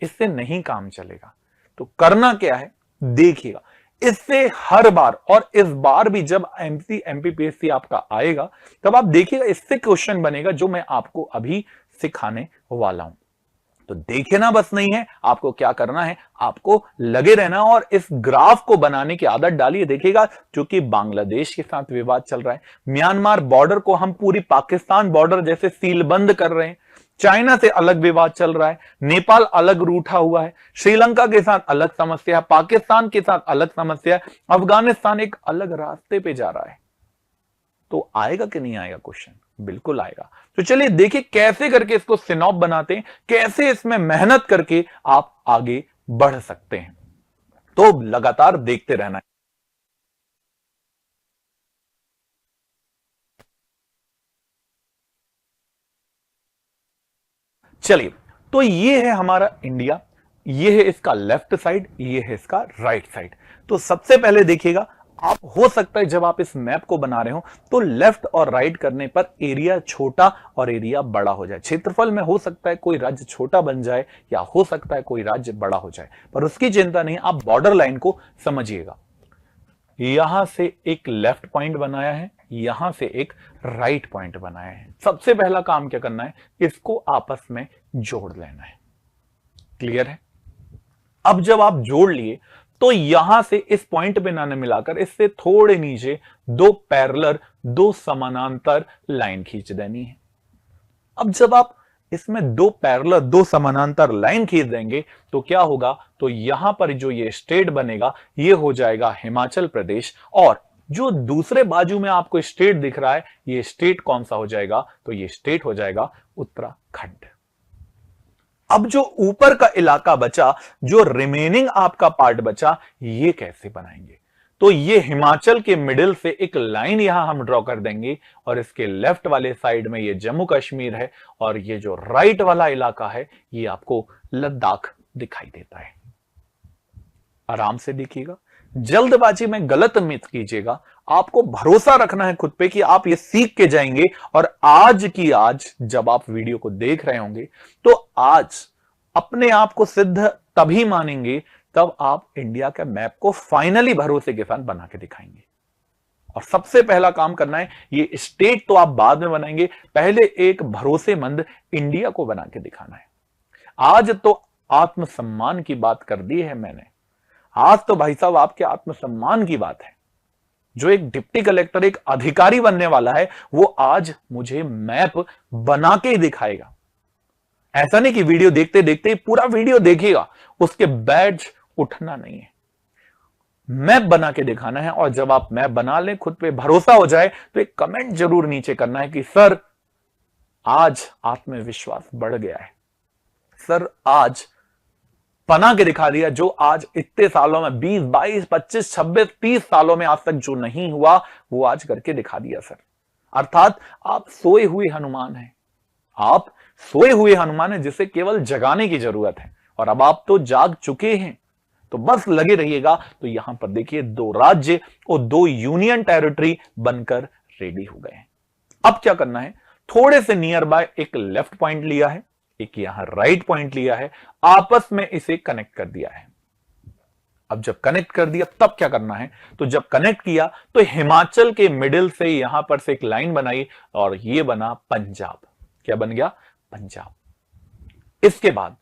इससे नहीं काम चलेगा। तो करना क्या है, देखिएगा, इससे हर बार, और इस बार भी जब एमपीपीएससी आपका आएगा तब आप देखिएगा इससे क्वेश्चन बनेगा जो मैं आपको अभी सिखाने वाला हूं। तो देखे ना बस नहीं है, आपको क्या करना है, आपको लगे रहना और इस ग्राफ को बनाने की आदत डालिए। देखिएगा, क्योंकि बांग्लादेश के साथ विवाद चल रहा है, म्यांमार बॉर्डर को हम पूरी पाकिस्तान बॉर्डर जैसे सीलबंद कर रहे हैं, चाइना से अलग विवाद चल रहा है, नेपाल अलग रूठा हुआ है, श्रीलंका के साथ अलग समस्या है, पाकिस्तान के साथ अलग समस्या है, अफगानिस्तान एक अलग रास्ते पे जा रहा है। तो आएगा कि नहीं आएगा क्वेश्चन? बिल्कुल आएगा। तो चलिए देखिए कैसे करके इसको सिनॉप बनाते हैं, कैसे इसमें मेहनत करके आप आगे बढ़ सकते हैं। तो लगातार देखते रहना है। चलिए, तो ये है हमारा इंडिया, ये है इसका लेफ्ट साइड, ये है इसका राइट साइड। तो सबसे पहले देखिएगा, आप हो सकता है जब आप इस मैप को बना रहे हो तो लेफ्ट और राइट करने पर एरिया छोटा और एरिया बड़ा हो जाए। क्षेत्रफल में हो सकता है कोई राज्य छोटा बन जाए या हो सकता है कोई राज्य बड़ा हो जाए, पर उसकी चिंता नहीं, आप बॉर्डर लाइन को समझिएगा। यहां से एक लेफ्ट पॉइंट बनाया है, यहां से एक राइट पॉइंट बनाया है। सबसे पहला काम क्या करना है, इसको आपस में जोड़ लेना है। क्लियर है? अब जब आप जोड़ लिए तो यहां से इस पॉइंट पे ना मिलाकर इससे थोड़े नीचे दो पैरेलल, दो समानांतर लाइन खींच देनी है। अब जब आप इसमें दो पैरेलल, दो समानांतर लाइन खींच देंगे तो क्या होगा, तो यहां पर जो ये स्टेट बनेगा ये हो जाएगा हिमाचल प्रदेश, और जो दूसरे बाजू में आपको स्टेट दिख रहा है ये स्टेट कौन सा हो जाएगा, तो ये स्टेट हो जाएगा उत्तराखंड। अब जो ऊपर का इलाका बचा, जो रिमेनिंग आपका पार्ट बचा, ये कैसे बनाएंगे? तो ये हिमाचल के मिडिल से एक लाइन यहां हम ड्रॉ कर देंगे और इसके लेफ्ट वाले साइड में ये जम्मू कश्मीर है और ये जो राइट वाला इलाका है ये आपको लद्दाख दिखाई देता है। आराम से देखिएगा, जल्दबाजी में गलत मत कीजिएगा। आपको भरोसा रखना है खुद पे कि आप ये सीख के जाएंगे और आज की आज जब आप वीडियो को देख रहे होंगे तो आज अपने आप को सिद्ध तभी मानेंगे तब आप इंडिया के मैप को फाइनली भरोसे के साथ बना के दिखाएंगे। और सबसे पहला काम करना है, ये स्टेट तो आप बाद में बनाएंगे, पहले एक भरोसेमंद इंडिया को बना के दिखाना है। आज तो आत्मसम्मान की बात कर दी है मैंने, आज तो भाई साहब आपके आत्मसम्मान की बात है। जो एक डिप्टी कलेक्टर, एक अधिकारी बनने वाला है, वो आज मुझे मैप बना के ही दिखाएगा। ऐसा नहीं कि वीडियो देखते देखते पूरा वीडियो देखिएगा, उसके बैच उठना नहीं है, मैप बना के दिखाना है। और जब आप मैप बना लें, खुद पे भरोसा हो जाए, तो एक कमेंट जरूर नीचे करना है कि सर आज आत्मविश्वास बढ़ गया है, सर आज बना के दिखा दिया जो आज इतने सालों में 20, 22, 25, 26, 30 सालों में आज तक जो नहीं हुआ वो आज करके दिखा दिया सर। अर्थात आप सोए हुए हनुमान हैं, आप सोए हुए हनुमान हैं जिसे केवल जगाने की जरूरत है। और अब आप तो जाग चुके हैं, तो बस लगे रहिएगा। तो यहां पर देखिए 2 राज्य और 2 यूनियन टेरिटरी बनकर रेडी हो गए हैं। अब क्या करना है, थोड़े से नियर बाय एक लेफ्ट पॉइंट लिया है, एक यहां राइट पॉइंट लिया है, आपस में इसे कनेक्ट कर दिया है। अब जब कनेक्ट कर दिया तब क्या करना है, तो जब कनेक्ट किया तो हिमाचल के मिडिल से यहां पर से एक लाइन बनाई और ये बना पंजाब। क्या बन गया? पंजाब। इसके बाद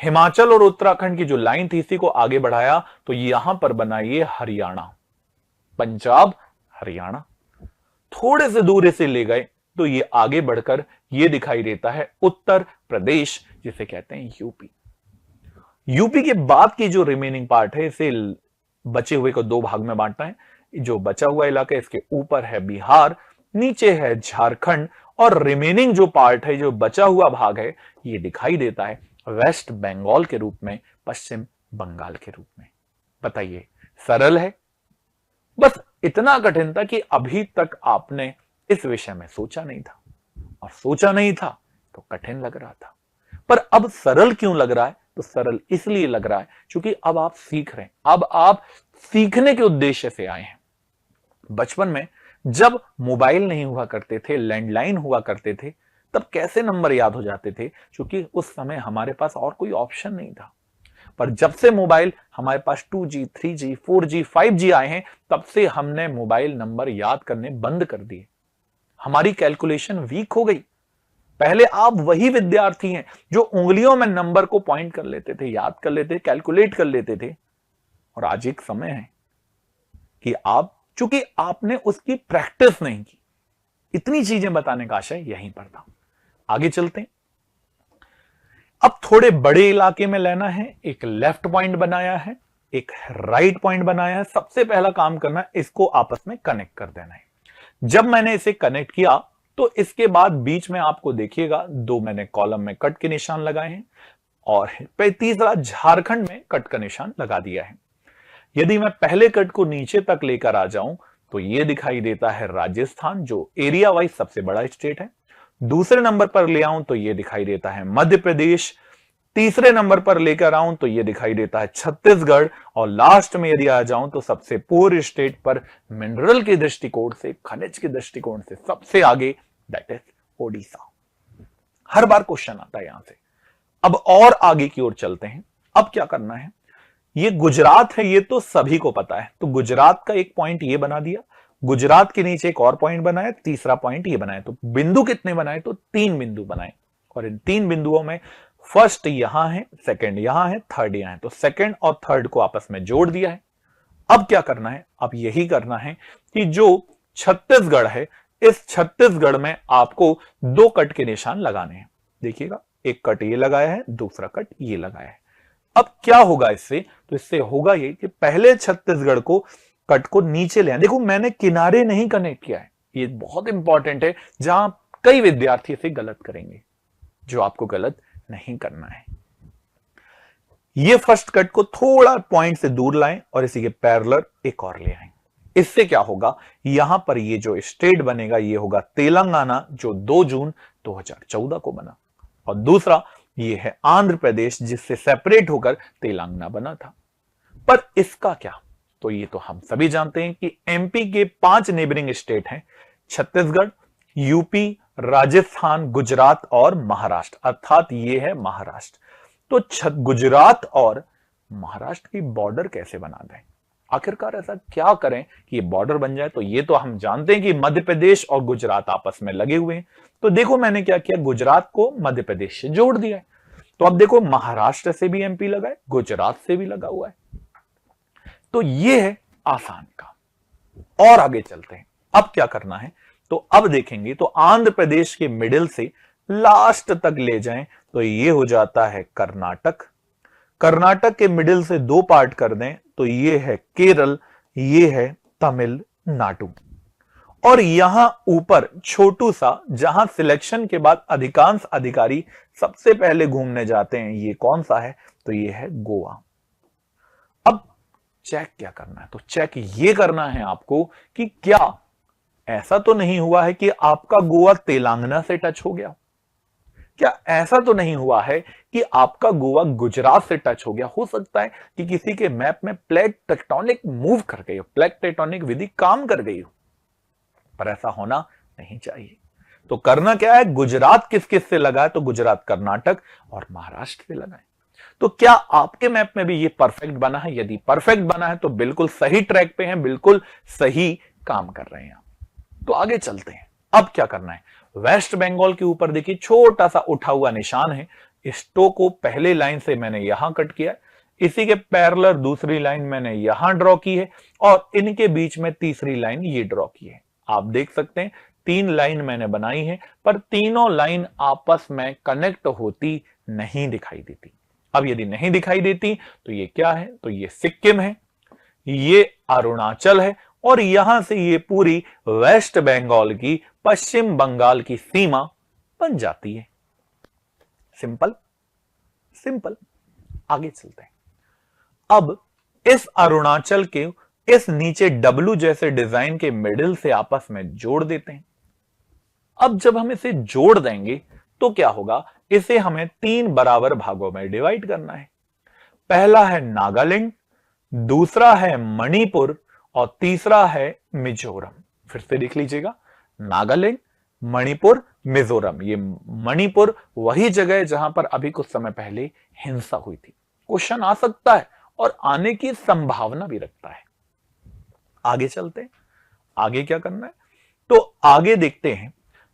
हिमाचल और उत्तराखंड की जो लाइन थी इसी को आगे बढ़ाया तो यहां पर बना ये हरियाणा। पंजाब, हरियाणा। थोड़े से दूर इसे ले गए तो ये आगे बढ़कर ये दिखाई देता है उत्तर प्रदेश, जिसे कहते हैं यूपी। यूपी के बाद की जो रिमेनिंग पार्ट है इसे बचे हुए को 2 भाग में बांटना है। जो बचा हुआ इलाका इसके ऊपर है बिहार, नीचे है झारखंड और रिमेनिंग जो पार्ट है, जो बचा हुआ भाग है, ये दिखाई देता है वेस्ट बंगाल के रूप में, पश्चिम बंगाल के रूप में। बताइए, सरल है? बस इतना कठिन था कि अभी तक आपने इस विषय में सोचा नहीं था, और सोचा नहीं था तो कठिन लग रहा था। पर अब सरल क्यों लग रहा है? तो सरल इसलिए लग रहा है क्योंकि अब आप सीख रहे हैं, अब आप सीखने के उद्देश्य से आए हैं। बचपन में जब मोबाइल नहीं हुआ करते थे, लैंडलाइन हुआ करते थे, तब कैसे नंबर याद हो जाते थे? क्योंकि उस समय हमारे पास और कोई ऑप्शन नहीं था। पर जब से मोबाइल हमारे पास 2G, 3G, 4G, 5G आए हैं, तब से हमने मोबाइल नंबर याद करने बंद कर दिए। हमारी कैलकुलेशन वीक हो गई। पहले आप वही विद्यार्थी हैं जो उंगलियों में नंबर को पॉइंट कर लेते थे, याद कर लेते, कैलकुलेट कर लेते थे। और आज एक समय है कि आप, चूंकि आपने उसकी प्रैक्टिस नहीं की, इतनी चीजें बताने का आशय यहीं पर था। आगे चलते हैं। अब थोड़े बड़े इलाके में लेना है, एक लेफ्ट पॉइंट बनाया है, एक राइट पॉइंट बनाया है। सबसे पहला काम करना है, इसको आपस में कनेक्ट कर देना है। जब मैंने इसे कनेक्ट किया तो इसके बाद बीच में आपको देखिएगा 2 मैंने कॉलम में कट के निशान लगाए हैं और तीसरा झारखंड में कट का निशान लगा दिया है। यदि मैं पहले कट को नीचे तक लेकर आ जाऊं तो यह दिखाई देता है राजस्थान, जो एरिया वाइज सबसे बड़ा स्टेट है। दूसरे नंबर पर ले आऊं तो यह दिखाई देता है मध्य प्रदेश। तीसरे नंबर पर लेकर आऊं तो यह दिखाई देता है छत्तीसगढ़। और लास्ट में यदि आ जाऊं तो सबसे पुअर स्टेट पर मिनरल के दृष्टिकोण से, खनिज के दृष्टिकोण से सबसे आगे, that is Odisha. Her bar question आता है यहां से। अब और आगे की ओर चलते हैं। अब क्या करना है, ये गुजरात है, ये तो सभी को पता है, तो गुजरात का एक पॉइंट ये बना दिया, गुजरात के नीचे एक और पॉइंट बनाया, तीसरा पॉइंट ये बनाया। तो बिंदु कितने बनाए? तो 3 बिंदु बनाए। और इन 3 बिंदुओं में फर्स्ट यहां है, सेकंड यहां है, थर्ड यहां है, तो सेकंड और थर्ड को आपस में जोड़ दिया है। अब क्या करना है? अब यही करना है कि जो छत्तीसगढ़ है, इस छत्तीसगढ़ में आपको 2 कट के निशान लगाने हैं। देखिएगा, एक कट ये लगाया है, दूसरा कट ये लगाया है। अब क्या होगा इससे? तो इससे होगा ये कि पहले छत्तीसगढ़ को कट को नीचे ले आए। देखो, मैंने किनारे नहीं कनेक्ट किया है, ये बहुत इंपॉर्टेंट है, जहां कई विद्यार्थी इसे गलत करेंगे, जो आपको गलत नहीं करना है। ये फर्स्ट कट को थोड़ा पॉइंट से दूर लाएं और इसी के पैरेलल एक और ले आएं। इससे क्या होगा, यहां पर ये जो स्टेट बनेगा ये होगा तेलंगाना, जो 2 जून 2014 को बना, और दूसरा ये है आंध्र प्रदेश, जिससे सेपरेट होकर तेलंगाना बना था। पर इसका क्या, तो ये तो हम सभी जानते हैं कि एमपी के 5 नेबरिंग स्टेट हैं, छत्तीसगढ़, यूपी, राजस्थान, गुजरात और महाराष्ट्र, अर्थात ये है महाराष्ट्र। तो गुजरात और महाराष्ट्र की बॉर्डर कैसे बना दें, आखिरकार ऐसा क्या करें कि ये बॉर्डर बन जाए। तो ये तो हम जानते हैं कि मध्य प्रदेश और गुजरात आपस में लगे हुए हैं। तो देखो मैंने क्या किया, गुजरात को मध्य प्रदेश से जोड़ दिया है। तो अब देखो महाराष्ट्र से भी एमपी लगा है, गुजरात से भी लगा हुआ है। तो ये है आसान काम। और आगे चलते हैं, अब क्या करना है, तो अब देखेंगे तो आंध्र प्रदेश के मिडिल से लास्ट तक ले जाएं तो ये हो जाता है कर्नाटक। कर्नाटक के मिडिल से 2 पार्ट कर दें तो ये है केरल, ये है तमिलनाडु। और यहां ऊपर छोटू सा, जहां सिलेक्शन के बाद अधिकांश अधिकारी सबसे पहले घूमने जाते हैं, ये कौन सा है, तो ये है गोवा। अब चेक क्या करना है, तो चेक ये करना है आपको कि क्या ऐसा तो नहीं हुआ है कि आपका गोवा तेलंगाना से टच हो गया, क्या ऐसा तो नहीं हुआ है कि आपका गोवा गुजरात से टच हो गया। हो सकता है कि किसी के मैप में प्लेट टेक्टोनिक मूव कर गई हो, प्लेट टेक्टोनिक विधि काम कर गई हो, पर ऐसा होना नहीं चाहिए। तो करना क्या है, गुजरात किस किस से लगा है, तो गुजरात कर्नाटक और महाराष्ट्र से लगा है। तो क्या आपके मैप में भी ये परफेक्ट बना है? यदि परफेक्ट बना है तो बिल्कुल सही ट्रैक पे हैं, बिल्कुल सही काम कर रहे हैं आप। तो आगे चलते हैं, अब क्या करना है, वेस्ट बंगाल के ऊपर देखिए छोटा सा उठा हुआ निशान है, इस टो को पहले लाइन से मैंने यहां कट किया है, इसी के पैरेलल दूसरी लाइन मैंने यहां ड्रॉ की है, और इनके बीच में तीसरी लाइन ये ड्रॉ की है। आप देख सकते हैं 3 लाइन मैंने बनाई है, पर तीनों लाइन आपस में कनेक्ट होती नहीं दिखाई देती। अब यदि नहीं दिखाई देती तो ये क्या है, तो ये सिक्किम है, ये अरुणाचल है, और यहां से ये पूरी वेस्ट बंगाल की पश्चिम बंगाल की सीमा बन जाती है। Simple simple. आगे चलते हैं, अब इस अरुणाचल के इस नीचे डब्लू जैसे डिजाइन के मिडिल से आपस में जोड़ देते हैं। अब जब हम इसे जोड़ देंगे तो क्या होगा, इसे हमें 3 बराबर भागों में डिवाइड करना है। पहला है नागालैंड, दूसरा है मणिपुर, और तीसरा है मिजोरम। फिर से देख लीजिएगा, नागालैंड, मणिपुर, मिजोरम। ये मणिपुर वही जगह है जहां पर अभी कुछ समय पहले हिंसा हुई थी। क्वेश्चन आ सकता है और आने की संभावना भी रखता है। आगे चलते हैं, आगे क्या करना है, तो आगे देखते हैं,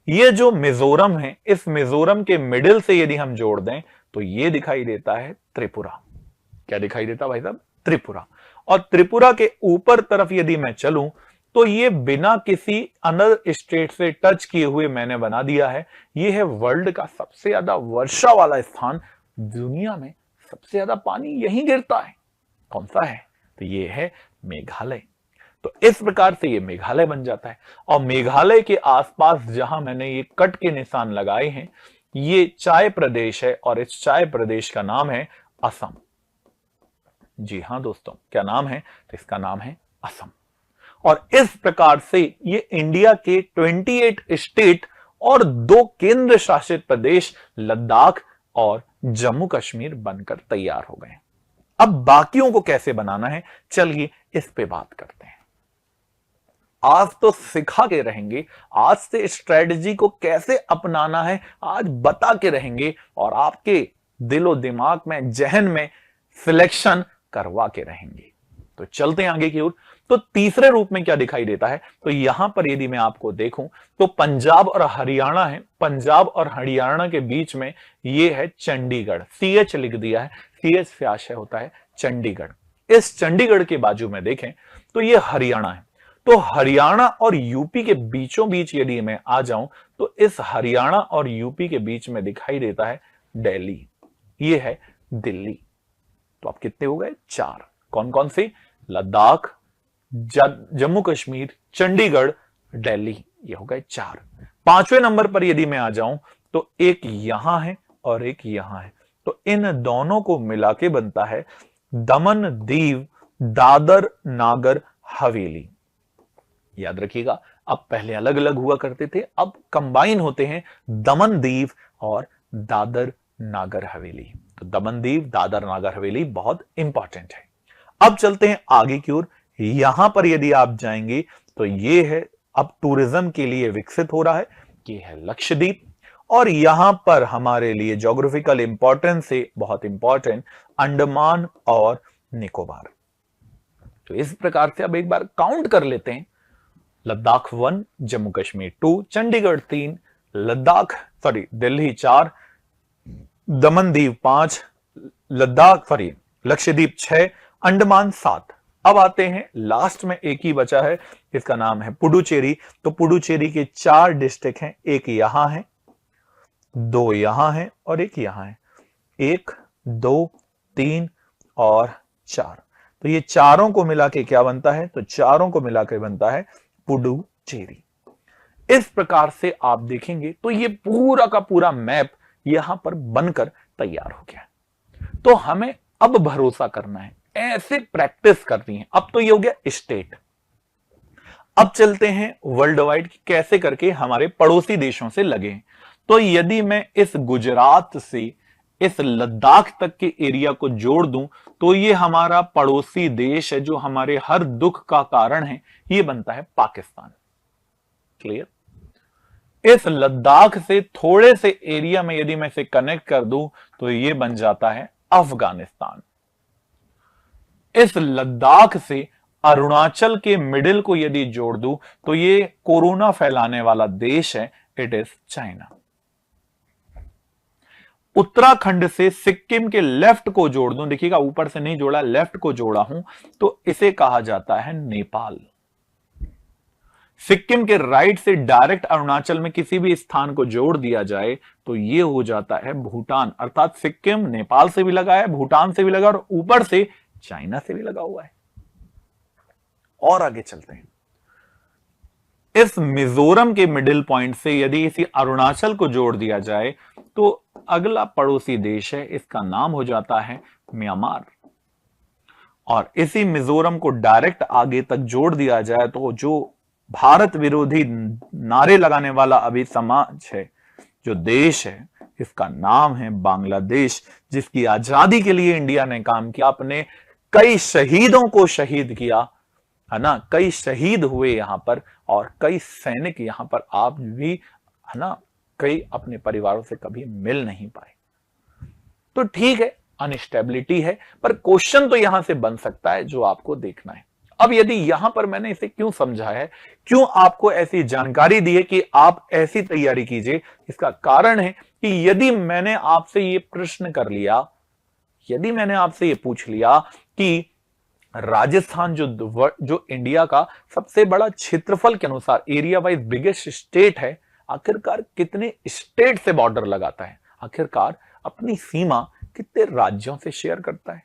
ये जो मिजोरम है, इस मिजोरम के मिडिल से यदि हम जोड़ दें तो ये दिखाई देता है त्रिपुरा। क्या दिखाई देता भाई साहब, त्रिपुरा। और त्रिपुरा के ऊपर तरफ यदि मैं चलूं तो ये बिना किसी अनदर स्टेट से टच किए हुए मैंने बना दिया है। ये है वर्ल्ड का सबसे ज्यादा वर्षा वाला स्थान, दुनिया में सबसे ज्यादा पानी यहीं गिरता है। कौन सा है, तो ये है मेघालय। तो इस प्रकार से ये मेघालय बन जाता है। और मेघालय के आसपास जहां मैंने ये कट के निशान लगाए हैं, ये चाय प्रदेश है, और इस चाय प्रदेश का नाम है असम। जी हां दोस्तों, क्या नाम है, तो इसका नाम है असम। और इस प्रकार से ये इंडिया के 28 स्टेट और 2 केंद्र शासित प्रदेश लद्दाख और जम्मू कश्मीर बनकर तैयार हो गए। अब बाकियों को कैसे बनाना है, चलिए इस पे बात करते हैं। आज तो सिखा के रहेंगे, आज से स्ट्रेटजी को कैसे अपनाना है आज बता के रहेंगे, और आपके दिलो दिमाग में, जहन में सिलेक्शन करवा के रहेंगे। तो चलते हैं आगे की ओर। तो तीसरे रूप में क्या दिखाई देता है, तो यहां पर यदि मैं आपको देखूं तो पंजाब और हरियाणा है, पंजाब और हरियाणा के बीच में ये है चंडीगढ़। CH लिख दिया है, CH से आशय होता है चंडीगढ़। इस चंडीगढ़ के बाजू में देखें तो ये हरियाणा है। तो हरियाणा और यूपी के बीचों बीच यदि मैं आ जाऊं तो इस हरियाणा और यूपी के बीच में दिखाई देता है दिल्ली, ये है दिल्ली। तो आप कितने हो गए, 4। कौन कौन से, लद्दाख, जम्मू कश्मीर, चंडीगढ़, दिल्ली, ये हो गए 4। 5वें नंबर पर यदि मैं आ जाऊं तो एक यहां है और एक यहां है, तो इन दोनों को मिला के बनता है दमन, दीव, दादर, नागर हवेली। याद रखिएगा, अब पहले अलग अलग हुआ करते थे, अब कंबाइन होते हैं दमन दीव और दादर नागर हवेली। तो दमन दीव, दादर, नागर हवेली बहुत इंपॉर्टेंट है। अब चलते हैं आगे की ओर। यहां पर यदि आप जाएंगे तो ये है, अब टूरिज्म के लिए विकसित हो रहा है, ये है लक्षद्वीप। और यहां पर हमारे लिए ज्योग्राफिकल इंपॉर्टेंस से बहुत इंपॉर्टेंट अंडमान और निकोबार। तो इस प्रकार से अब एक बार काउंट कर लेते हैं। लद्दाख 1, जम्मू कश्मीर 2, चंडीगढ़ 3, दिल्ली 4, दमन दीव 5, लक्षद्वीप 6, अंडमान 7। अब आते हैं लास्ट में, एक ही बचा है, इसका नाम है पुडुचेरी। तो पुडुचेरी के 4 डिस्ट्रिक्ट हैं, एक यहां है, 2 यहां है और एक यहां है। 1, 2, 3 और 4। तो ये चारों को मिला के क्या बनता है? तो चारों को मिला के बनता है पुडुचेरी। इस प्रकार से आप देखेंगे तो ये पूरा का पूरा मैप यहां पर बनकर तैयार हो गया। तो हमें अब भरोसा करना है, ऐसे प्रैक्टिस करनी है। अब तो ये हो गया स्टेट। अब चलते हैं वर्ल्ड वाइड, कैसे करके हमारे पड़ोसी देशों से लगे। तो यदि मैं इस गुजरात से इस लद्दाख तक के एरिया को जोड़ दूं तो ये हमारा पड़ोसी देश है, जो हमारे हर दुख का कारण है, ये बनता है पाकिस्तान। क्लियर? इस लद्दाख से थोड़े से एरिया में यदि मैं इसे कनेक्ट कर दूं तो ये बन जाता है अफगानिस्तान। इस लद्दाख से अरुणाचल के मिडिल को यदि जोड़ दूं तो ये कोरोना फैलाने वाला देश है, इट इज चाइना। उत्तराखंड से सिक्किम के लेफ्ट को जोड़ दूं, देखिएगा ऊपर से नहीं जोड़ा, लेफ्ट को जोड़ा हूं, तो इसे कहा जाता है नेपाल। सिक्किम के राइट से डायरेक्ट अरुणाचल में किसी भी स्थान को जोड़ दिया जाए तो यह हो जाता है भूटान। अर्थात सिक्किम नेपाल से भी लगा है, भूटान से भी लगा और ऊपर से चाइना से भी लगा हुआ है। और आगे चलते हैं। इस मिजोरम के मिडिल पॉइंट से यदि इसी अरुणाचल को जोड़ दिया जाए तो अगला पड़ोसी देश है, इसका नाम हो जाता है म्यांमार। और इसी मिजोरम को डायरेक्ट आगे तक जोड़ दिया जाए तो जो भारत विरोधी नारे लगाने वाला अभी समाज है, जो देश है, इसका नाम है बांग्लादेश, जिसकी आजादी के लिए इंडिया ने काम किया, अपने कई शहीदों को शहीद किया, है ना, कई शहीद हुए यहां पर और कई सैनिक यहां पर आप भी, है ना, कई अपने परिवारों से कभी मिल नहीं पाए। तो ठीक है, अनस्टेबिलिटी है, पर क्वेश्चन तो यहां से बन सकता है जो आपको देखना है। अब यदि यहां पर मैंने इसे क्यों समझा है, क्यों आपको ऐसी जानकारी दी है कि आप ऐसी तैयारी कीजिए, इसका कारण है कि यदि मैंने आपसे ये प्रश्न कर लिया, यदि मैंने आपसे ये पूछ लिया कि राजस्थान जो इंडिया का सबसे बड़ा क्षेत्रफल के अनुसार एरिया वाइज बिगेस्ट स्टेट है, आखिरकार कितने स्टेट से बॉर्डर लगाता है, आखिरकार अपनी सीमा कितने राज्यों से शेयर करता है,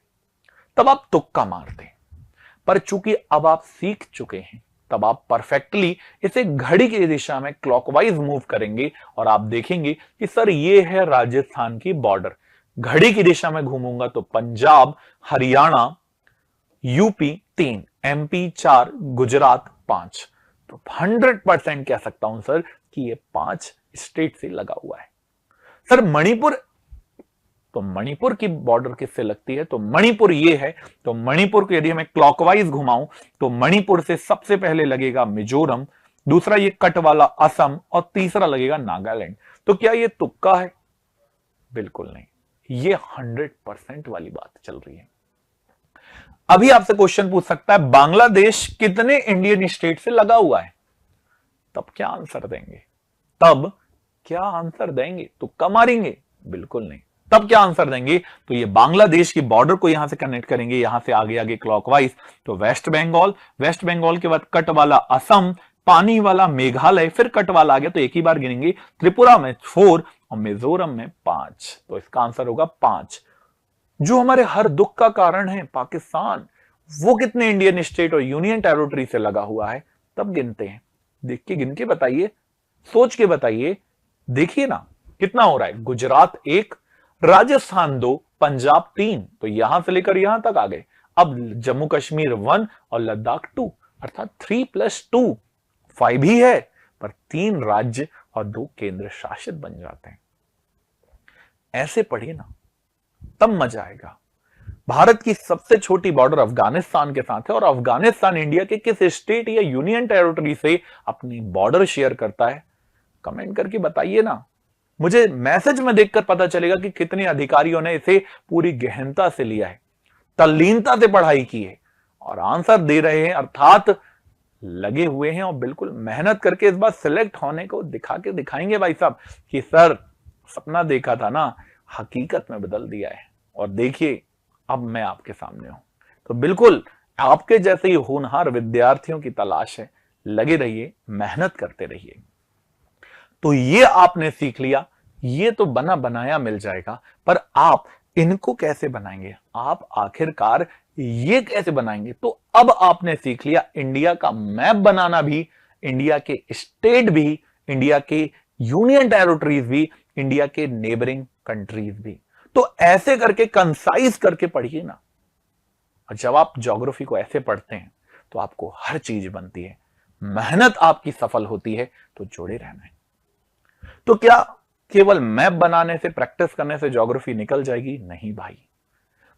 तब आप तुक्का मारते हैं। पर चूंकि अब आप सीख चुके हैं, तब आप परफेक्टली इसे घड़ी की दिशा में क्लॉकवाइज मूव करेंगे और आप देखेंगे कि सर ये है राजस्थान की बॉर्डर। घड़ी की दिशा में घूमूंगा तो पंजाब, हरियाणा, यूपी 3, एमपी 4, गुजरात 5। तो 100% कह सकता हूं सर कि ये 5 स्टेट से लगा हुआ है। सर मणिपुर, तो मणिपुर की बॉर्डर किससे लगती है? तो मणिपुर ये है। तो मणिपुर को यदि मैं क्लॉकवाइज घुमाऊं तो मणिपुर से सबसे पहले लगेगा मिजोरम, दूसरा ये कट वाला असम और तीसरा लगेगा नागालैंड। तो क्या ये तुक्का है? बिल्कुल नहीं, ये 100% वाली बात चल रही है। अभी आपसे क्वेश्चन पूछ सकता है बांग्लादेश कितने इंडियन स्टेट से लगा हुआ है? तब क्या आंसर देंगे? तब क्या आंसर देंगे? तुक्का मारेंगे? बिल्कुल नहीं। तब क्या आंसर देंगे? तो ये बांग्लादेश की बॉर्डर को यहां से कनेक्ट करेंगे, यहां से आगे आगे क्लॉकवाइज, तो वेस्ट बंगाल, वेस्ट बंगाल के बाद कट वाला असम, पानी वाला मेघालय, फिर कट वाला आ गया तो एक ही बार गिनेंगे, त्रिपुरा में 4 और मिजोरम में 5। तो इसका आंसर होगा 5। जो हमारे हर दुख का कारण है पाकिस्तान, वो कितने इंडियन स्टेट और यूनियन टेरिटरी से लगा हुआ है, तब गिनते हैं। देख के गिन के बताइए, सोच के बताइए, देखिए ना कितना हो रहा है। गुजरात 1, राजस्थान 2, पंजाब 3, तो यहां से लेकर यहां तक आ गए। अब जम्मू कश्मीर 1 और लद्दाख 2, अर्थात 3 + 2 5 ही है, पर 3 राज्य और 2 केंद्र शासित बन जाते हैं। ऐसे पढ़िए ना, तब मजा आएगा। भारत की सबसे छोटी बॉर्डर अफगानिस्तान के साथ है, और अफगानिस्तान इंडिया के किस स्टेट या यूनियन टेरिटरी से अपनी बॉर्डर शेयर करता है? कमेंट करके बताइए ना, मुझे मैसेज में देखकर पता चलेगा कि कितने अधिकारियों ने इसे पूरी गहनता से लिया है, तल्लीनता से पढ़ाई की है और आंसर दे रहे हैं, अर्थात लगे हुए हैं और बिल्कुल मेहनत करके इस बार सिलेक्ट होने को दिखाएंगे भाई साहब कि सर सपना देखा था ना, हकीकत में बदल दिया है। और देखिए अब मैं आपके सामने हूं, तो बिल्कुल आपके जैसे ही होनहार विद्यार्थियों की तलाश है। लगे रहिए, मेहनत करते रहिए। तो ये आपने सीख लिया, ये तो बना बनाया मिल जाएगा, पर आप इनको कैसे बनाएंगे, आप आखिरकार ये कैसे बनाएंगे? तो अब आपने सीख लिया इंडिया का मैप बनाना भी, इंडिया के स्टेट भी, इंडिया के यूनियन टेरिटरीज भी, इंडिया के नेबरिंग कंट्रीज भी। तो ऐसे करके कंसाइज करके पढ़िए ना। और जब आप ज्योग्राफी को ऐसे पढ़ते हैं तो आपको हर चीज बनती है, मेहनत आपकी सफल होती है। तो जुड़े रहना है। तो क्या केवल मैप बनाने से, प्रैक्टिस करने से ज्योग्राफी निकल जाएगी? नहीं भाई,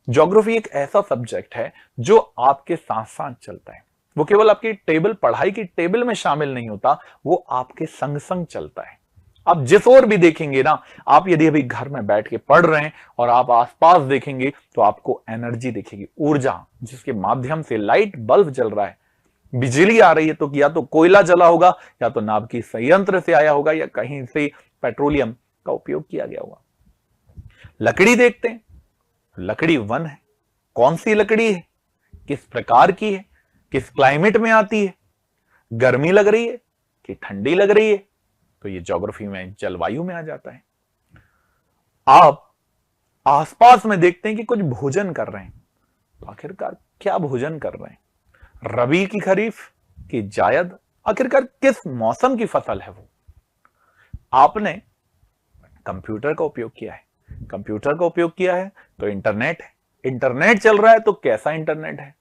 ज्योग्राफी एक ऐसा सब्जेक्ट है जो आपके साथ साथ चलता है। वो केवल आपकी पढ़ाई की टेबल में शामिल नहीं होता, वो आपके संग संग चलता है। आप जिस ओर भी देखेंगे ना, आप यदि अभी घर में बैठ के पढ़ रहे हैं और आप आसपास देखेंगे तो आपको एनर्जी दिखेगी, ऊर्जा, जिसके माध्यम से लाइट बल्ब जल रहा है, बिजली आ रही है। तो या तो कोयला जला होगा, या तो नाभिकीय संयंत्र से आया होगा, या कहीं से पेट्रोलियम का उपयोग किया गया होगा। लकड़ी देखते हैं, लकड़ी वन है। कौन सी लकड़ी है, किस प्रकार की है, किस क्लाइमेट में आती है, गर्मी लग रही है कि ठंडी लग रही है? तो ये ज्योग्राफी में जलवायु में आ जाता है। आप आसपास में देखते हैं कि कुछ भोजन कर रहे हैं, तो आखिरकार क्या भोजन कर रहे हैं? रबी की, खरीफ की, जायद, आखिरकार किस मौसम की फसल है वो? आपने कंप्यूटर का उपयोग किया है, कंप्यूटर का उपयोग किया है तो इंटरनेट है, इंटरनेट चल रहा है तो कैसा इंटरनेट है?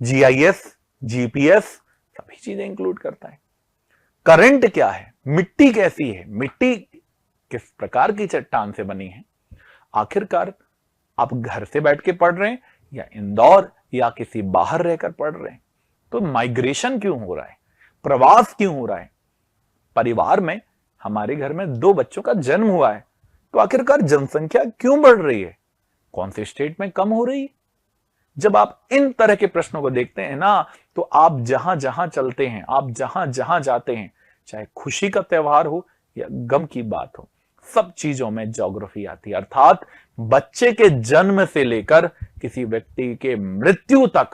जीआईएस, जीपीएस, सभी चीजें इंक्लूड करता है। करंट क्या है, मिट्टी कैसी है, मिट्टी किस प्रकार की चट्टान से बनी है? आखिरकार आप घर से बैठ के पढ़ रहे हैं या इंदौर या किसी बाहर रहकर पढ़ रहे हैं? तो माइग्रेशन क्यों हो रहा है, प्रवास क्यों हो रहा है? परिवार में, हमारे घर में 2 बच्चों का जन्म हुआ है, तो आखिरकार जनसंख्या क्यों बढ़ रही है, कौन से स्टेट में कम हो रही है? जब आप इन तरह के प्रश्नों को देखते हैं ना, तो आप जहां जहां चलते हैं, आप जहां जहां जाते हैं, चाहे खुशी का त्यौहार हो या गम की बात हो, सब चीजों में ज्योग्राफी आती है। अर्थात बच्चे के जन्म से लेकर किसी व्यक्ति के मृत्यु तक,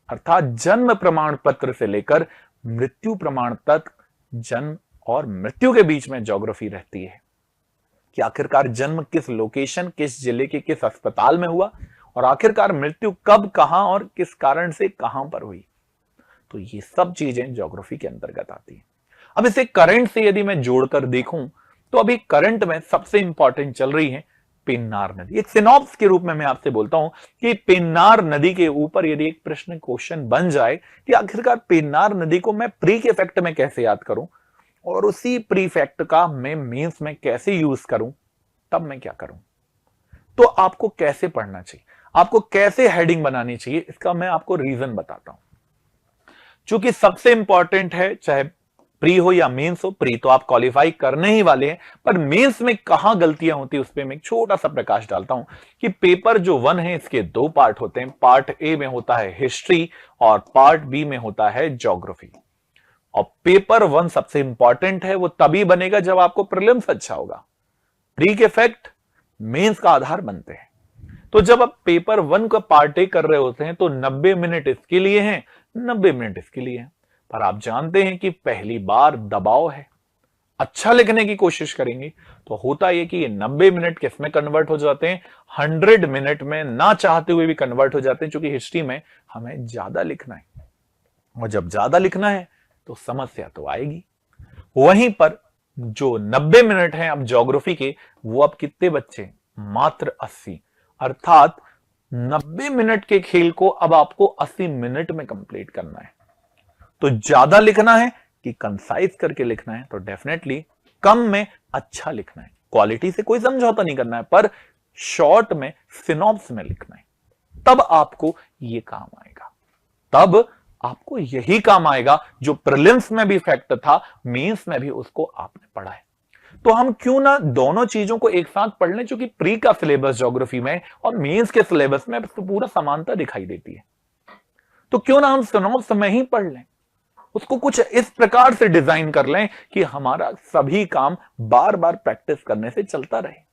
अर्थात जन्म प्रमाण पत्र से लेकर मृत्यु प्रमाण तक, जन्म और मृत्यु के बीच में ज्योग्राफी रहती है कि आखिरकार जन्म किस लोकेशन, किस जिले के किस अस्पताल में हुआ, और आखिरकार मृत्यु कब, कहां और किस कारण से कहां पर हुई। तो ये सब चीजें ज्योग्राफी के अंतर्गत आती है। अब इसे करंट से यदि मैं जोड़कर देखूं, तो अभी करंट में सबसे इंपॉर्टेंट चल रही है पेन्नार नदी। एक सिनॉप्स के रूप में मैं आपसे बोलता हूं कि पेन्नार नदी के ऊपर यदि एक प्रश्न क्वेश्चन बन जाए कि आखिरकार पेन्नार नदी को मैं प्री के फैक्ट में कैसे याद करूं, और उसी प्री फैक्ट का मैं मेंस में कैसे यूज करूं, तब मैं क्या करूं? तो आपको कैसे पढ़ना चाहिए, आपको कैसे हेडिंग बनानी चाहिए, इसका मैं आपको रीजन बताता हूं। चूंकि सबसे इंपॉर्टेंट है, चाहे प्री हो या मेंस हो, प्री तो आप क्वालिफाई करने ही वाले हैं, पर मेंस में कहां गलतियां होती है उस पर मैं एक छोटा सा प्रकाश डालता हूं कि पेपर जो 1 है इसके 2 पार्ट होते हैं। पार्ट ए में होता है हिस्ट्री और पार्ट बी में होता है ज्योग्राफी। और पेपर 1 सबसे इंपॉर्टेंट है, वो तभी बनेगा जब आपको प्रीलिम्स अच्छा होगा। प्री के फैक्ट मेंस का आधार बनते हैं। तो जब आप पेपर 1 का पार्ट ए कर रहे होते हैं तो 90 मिनट इसके लिए हैं, 90 मिनट इसके लिए हैं। पर आप जानते हैं कि पहली बार दबाव है, अच्छा लिखने की कोशिश करेंगे तो होता यह कि ये 90 मिनट किस में कन्वर्ट हो जाते हैं, 100 मिनट में, ना चाहते हुए भी कन्वर्ट हो जाते हैं, क्योंकि हिस्ट्री में हमें ज्यादा लिखना है। और जब ज्यादा लिखना है तो समस्या तो आएगी। वहीं पर जो 90 मिनट हैं अब ज्योग्राफी के, वो अब कितने बच्चे मात्र 80, अर्थात 90 मिनट के खेल को अब आपको 80 मिनट में कंप्लीट करना है। तो ज्यादा लिखना है कि कंसाइज करके लिखना है, तो डेफिनेटली कम में अच्छा लिखना है। क्वालिटी से कोई समझौता नहीं करना है, पर शॉर्ट में, सिनॉप्स में लिखना है। तब आपको ये काम आएगा, तब आपको यही काम आएगा जो प्रीलिम्स में भी फैक्ट था, मेंस में भी उसको आपने पढ़ा है। तो हम क्यों ना दोनों चीजों को एक साथ पढ़ लें, क्योंकि प्री का सिलेबस ज्योग्राफी में और मेंस के सिलेबस में तो पूरा समानता दिखाई देती है। तो क्यों ना हम सिनॉप्स में ही पढ़ लें, उसको कुछ इस प्रकार से डिजाइन कर लें कि हमारा सभी काम बार बार प्रैक्टिस करने से चलता रहे।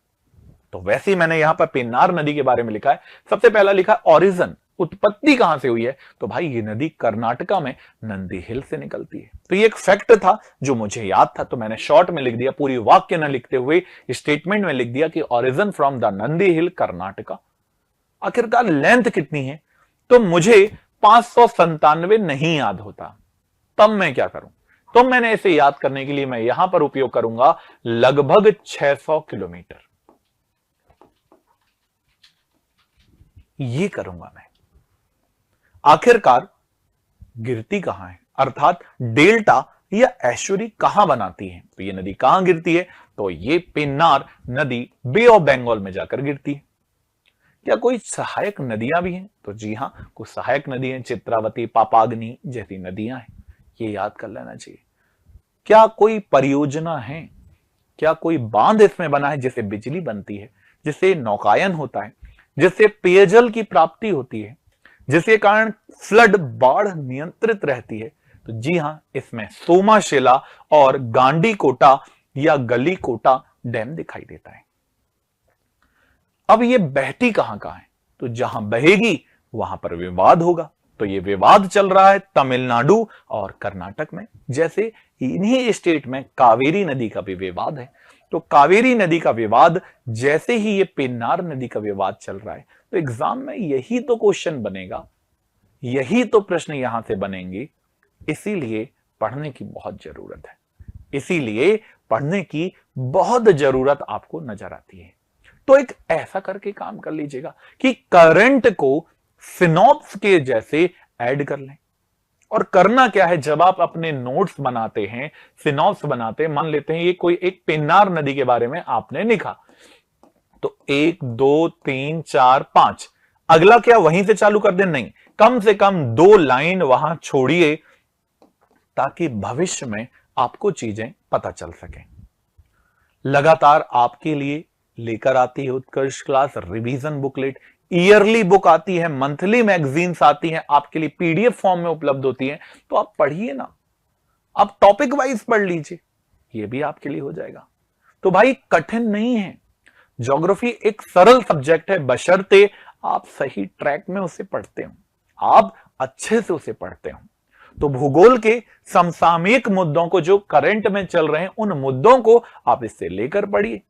तो वैसे ही मैंने यहां पर पेन्नार नदी के बारे में लिखा है। सबसे पहला लिखा ओरिजिन, उत्पत्ति कहां से हुई है, तो भाई ये नदी कर्नाटका में नंदी हिल से निकलती है। तो ये एक फैक्ट था जो मुझे याद था, तो मैंने शॉर्ट में लिख दिया, पूरी वाक्य न लिखते हुए स्टेटमेंट में लिख दिया कि ओरिजिन फ्रॉम द नंदी हिल कर्नाटका। आखिरकार लेंथ कितनी है, तो मुझे 597 नहीं याद होता। तब मैं क्या करूं, तो मैंने इसे याद करने के लिए मैं यहां पर उपयोग करूंगा लगभग 600 किलोमीटर। ये करूंगा मैं। आखिरकार गिरती कहां है, अर्थात डेल्टा या एस्चुरी कहां बनाती है, तो ये नदी कहां गिरती है, तो ये पेन्नार नदी बे ऑफ बंगाल में जाकर गिरती है। क्या कोई सहायक नदियां भी हैं, तो जी हां, कुछ सहायक नदी हैं, चित्रावती, पापाग्नि जैसी नदियां हैं, ये याद कर लेना चाहिए। क्या कोई परियोजना है, क्या कोई बांध इसमें बना है जिससे बिजली बनती है, जिससे नौकायन होता है, जिससे पेयजल की प्राप्ति होती है, जिसके कारण फ्लड, बाढ़ नियंत्रित रहती है, तो जी हां, इसमें सोमाशिला और गांडीकोटा या गलीकोटा डैम दिखाई देता है। अब ये बहती कहां कहां है, तो जहां बहेगी वहां पर विवाद होगा। तो ये विवाद चल रहा है तमिलनाडु और कर्नाटक में, जैसे इन्हीं स्टेट में कावेरी नदी का भी विवाद है। तो कावेरी नदी का विवाद जैसे ही ये पेन्नार नदी का विवाद चल रहा है, तो एग्जाम में यही तो क्वेश्चन बनेगा, यही तो प्रश्न यहां से बनेंगे। इसीलिए पढ़ने की बहुत जरूरत है, इसीलिए पढ़ने की बहुत जरूरत आपको नजर आती है। तो एक ऐसा करके काम कर लीजिएगा कि करंट को सिनॉप्स के जैसे ऐड कर लें। और करना क्या है, जब आप अपने नोट्स बनाते हैं, सिनॉप्स बनाते हैं, मान लेते हैं ये कोई एक पेन्नार नदी के बारे में आपने लिखा, तो 1 2 3 4 5, अगला क्या वहीं से चालू कर दें, नहीं, कम से कम 2 लाइन वहां छोड़िए, ताकि भविष्य में आपको चीजें पता चल सके। लगातार आपके लिए लेकर आती है Utkarsh class revision booklet, yearly book आती है, मंथली मैगजीन्स आती हैं, आपके लिए पीडीएफ फॉर्म में उपलब्ध होती हैं। तो आप पढ़िए ना, आप टॉपिक वाइज पढ़ लीजिए, ये भी आपके लिए हो जाएगा। तो भाई कठिन नहीं है, ज्योग्राफी एक सरल सब्जेक्ट है, बशर्ते आप सही ट्रैक में उसे पढ़ते हो, आप अच्छे से उसे पढ़ते हो। तो भूगोल के समसामयिक मुद्दों को, जो करंट में चल रहे हैं, उन मुद्दों को आप इससे लेकर पढ़िए,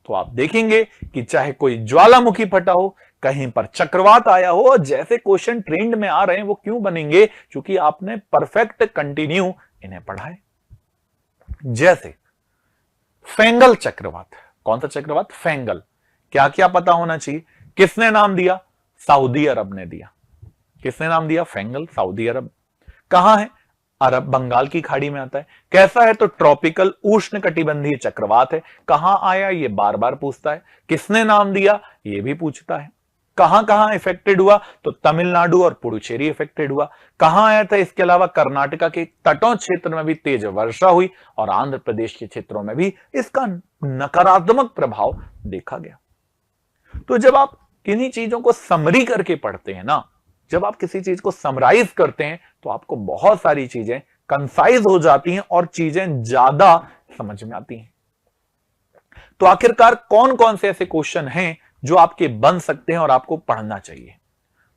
तो आप देखेंगे कि चाहे कोई ज्वालामुखी फटा हो, कहीं पर चक्रवात आया हो, जैसे क्वेश्चन ट्रेंड में आ रहे हैं वो क्यों बनेंगे, क्योंकि आपने परफेक्ट कंटिन्यू इन्हें पढ़ा है। जैसे फेंगल चक्रवात, कौन सा चक्रवात, फेंगल, क्या क्या पता होना चाहिए, किसने नाम दिया, सऊदी अरब ने दिया। किसने नाम दिया, फेंगल, सऊदी अरब। कहां है, अरब बंगाल की खाड़ी में आता है। कैसा है, तो ट्रॉपिकल उष्ण कटिबंधीय चक्रवात है। कहां आया, ये बार बार पूछता है। किसने नाम दिया, ये भी पूछता है। कहां कहां इफेक्टेड हुआ, तो तमिलनाडु और पुडुचेरी इफेक्टेड हुआ। कहां आया था, इसके अलावा कर्नाटका के तटों क्षेत्र में भी तेज वर्षा हुई और आंध्र प्रदेश के क्षेत्रों में भी इसका नकारात्मक प्रभाव देखा गया। तो जब आप किन्हीं चीजों को समरी करके पढ़ते हैं ना, जब आप किसी चीज को समराइज करते हैं, तो आपको बहुत सारी चीजें कंसाइज हो जाती हैं और चीजें ज्यादा समझ में आती हैं। तो आखिरकार कौन कौन से ऐसे क्वेश्चन हैं जो आपके बन सकते हैं और आपको पढ़ना चाहिए,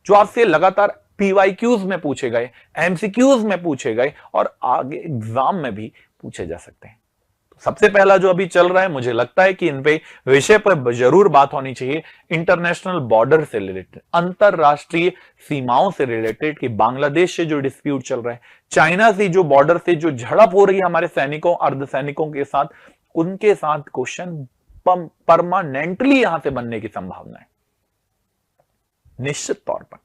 जो आपसे लगातार पीवाईक्यूज में पूछे गए, एमसीक्यूज में पूछे गए और आगे एग्जाम में भी पूछे जा सकते हैं। सबसे पहला जो अभी चल रहा है, मुझे लगता है कि इन पे विषय पर जरूर बात होनी चाहिए, इंटरनेशनल बॉर्डर से रिलेटेड, अंतरराष्ट्रीय सीमाओं से रिलेटेड, कि बांग्लादेश से जो डिस्प्यूट चल रहा है, चाइना से जो बॉर्डर से जो झड़प हो रही है हमारे सैनिकों, अर्धसैनिकों के साथ, उनके साथ क्वेश्चन परमानेंटली यहां से बनने की संभावना है निश्चित तौर पर।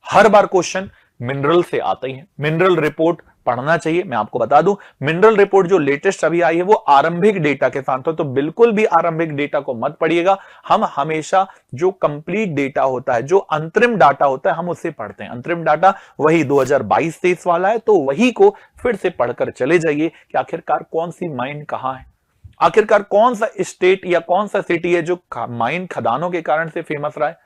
हर बार क्वेश्चन मिनरल से आता ही है। मिनरल रिपोर्ट पढ़ना चाहिए। मैं आपको बता दूं, मिनरल रिपोर्ट जो लेटेस्ट अभी आई है वो आरंभिक डेटा के साथ हो, तो बिल्कुल भी आरंभिक डेटा को मत पढ़िएगा। हम हमेशा जो कंप्लीट डेटा होता है, जो अंतरिम डाटा होता है, हम उसे पढ़ते हैं। अंतरिम डाटा वही 2022-23 वाला है, तो वही को फिर से पढ़कर चले जाइए कि आखिरकार कौन सी माइन कहां है, आखिरकार कौन सा स्टेट या कौन सा सिटी है जो माइन खदानों के कारण से फेमस रहा है,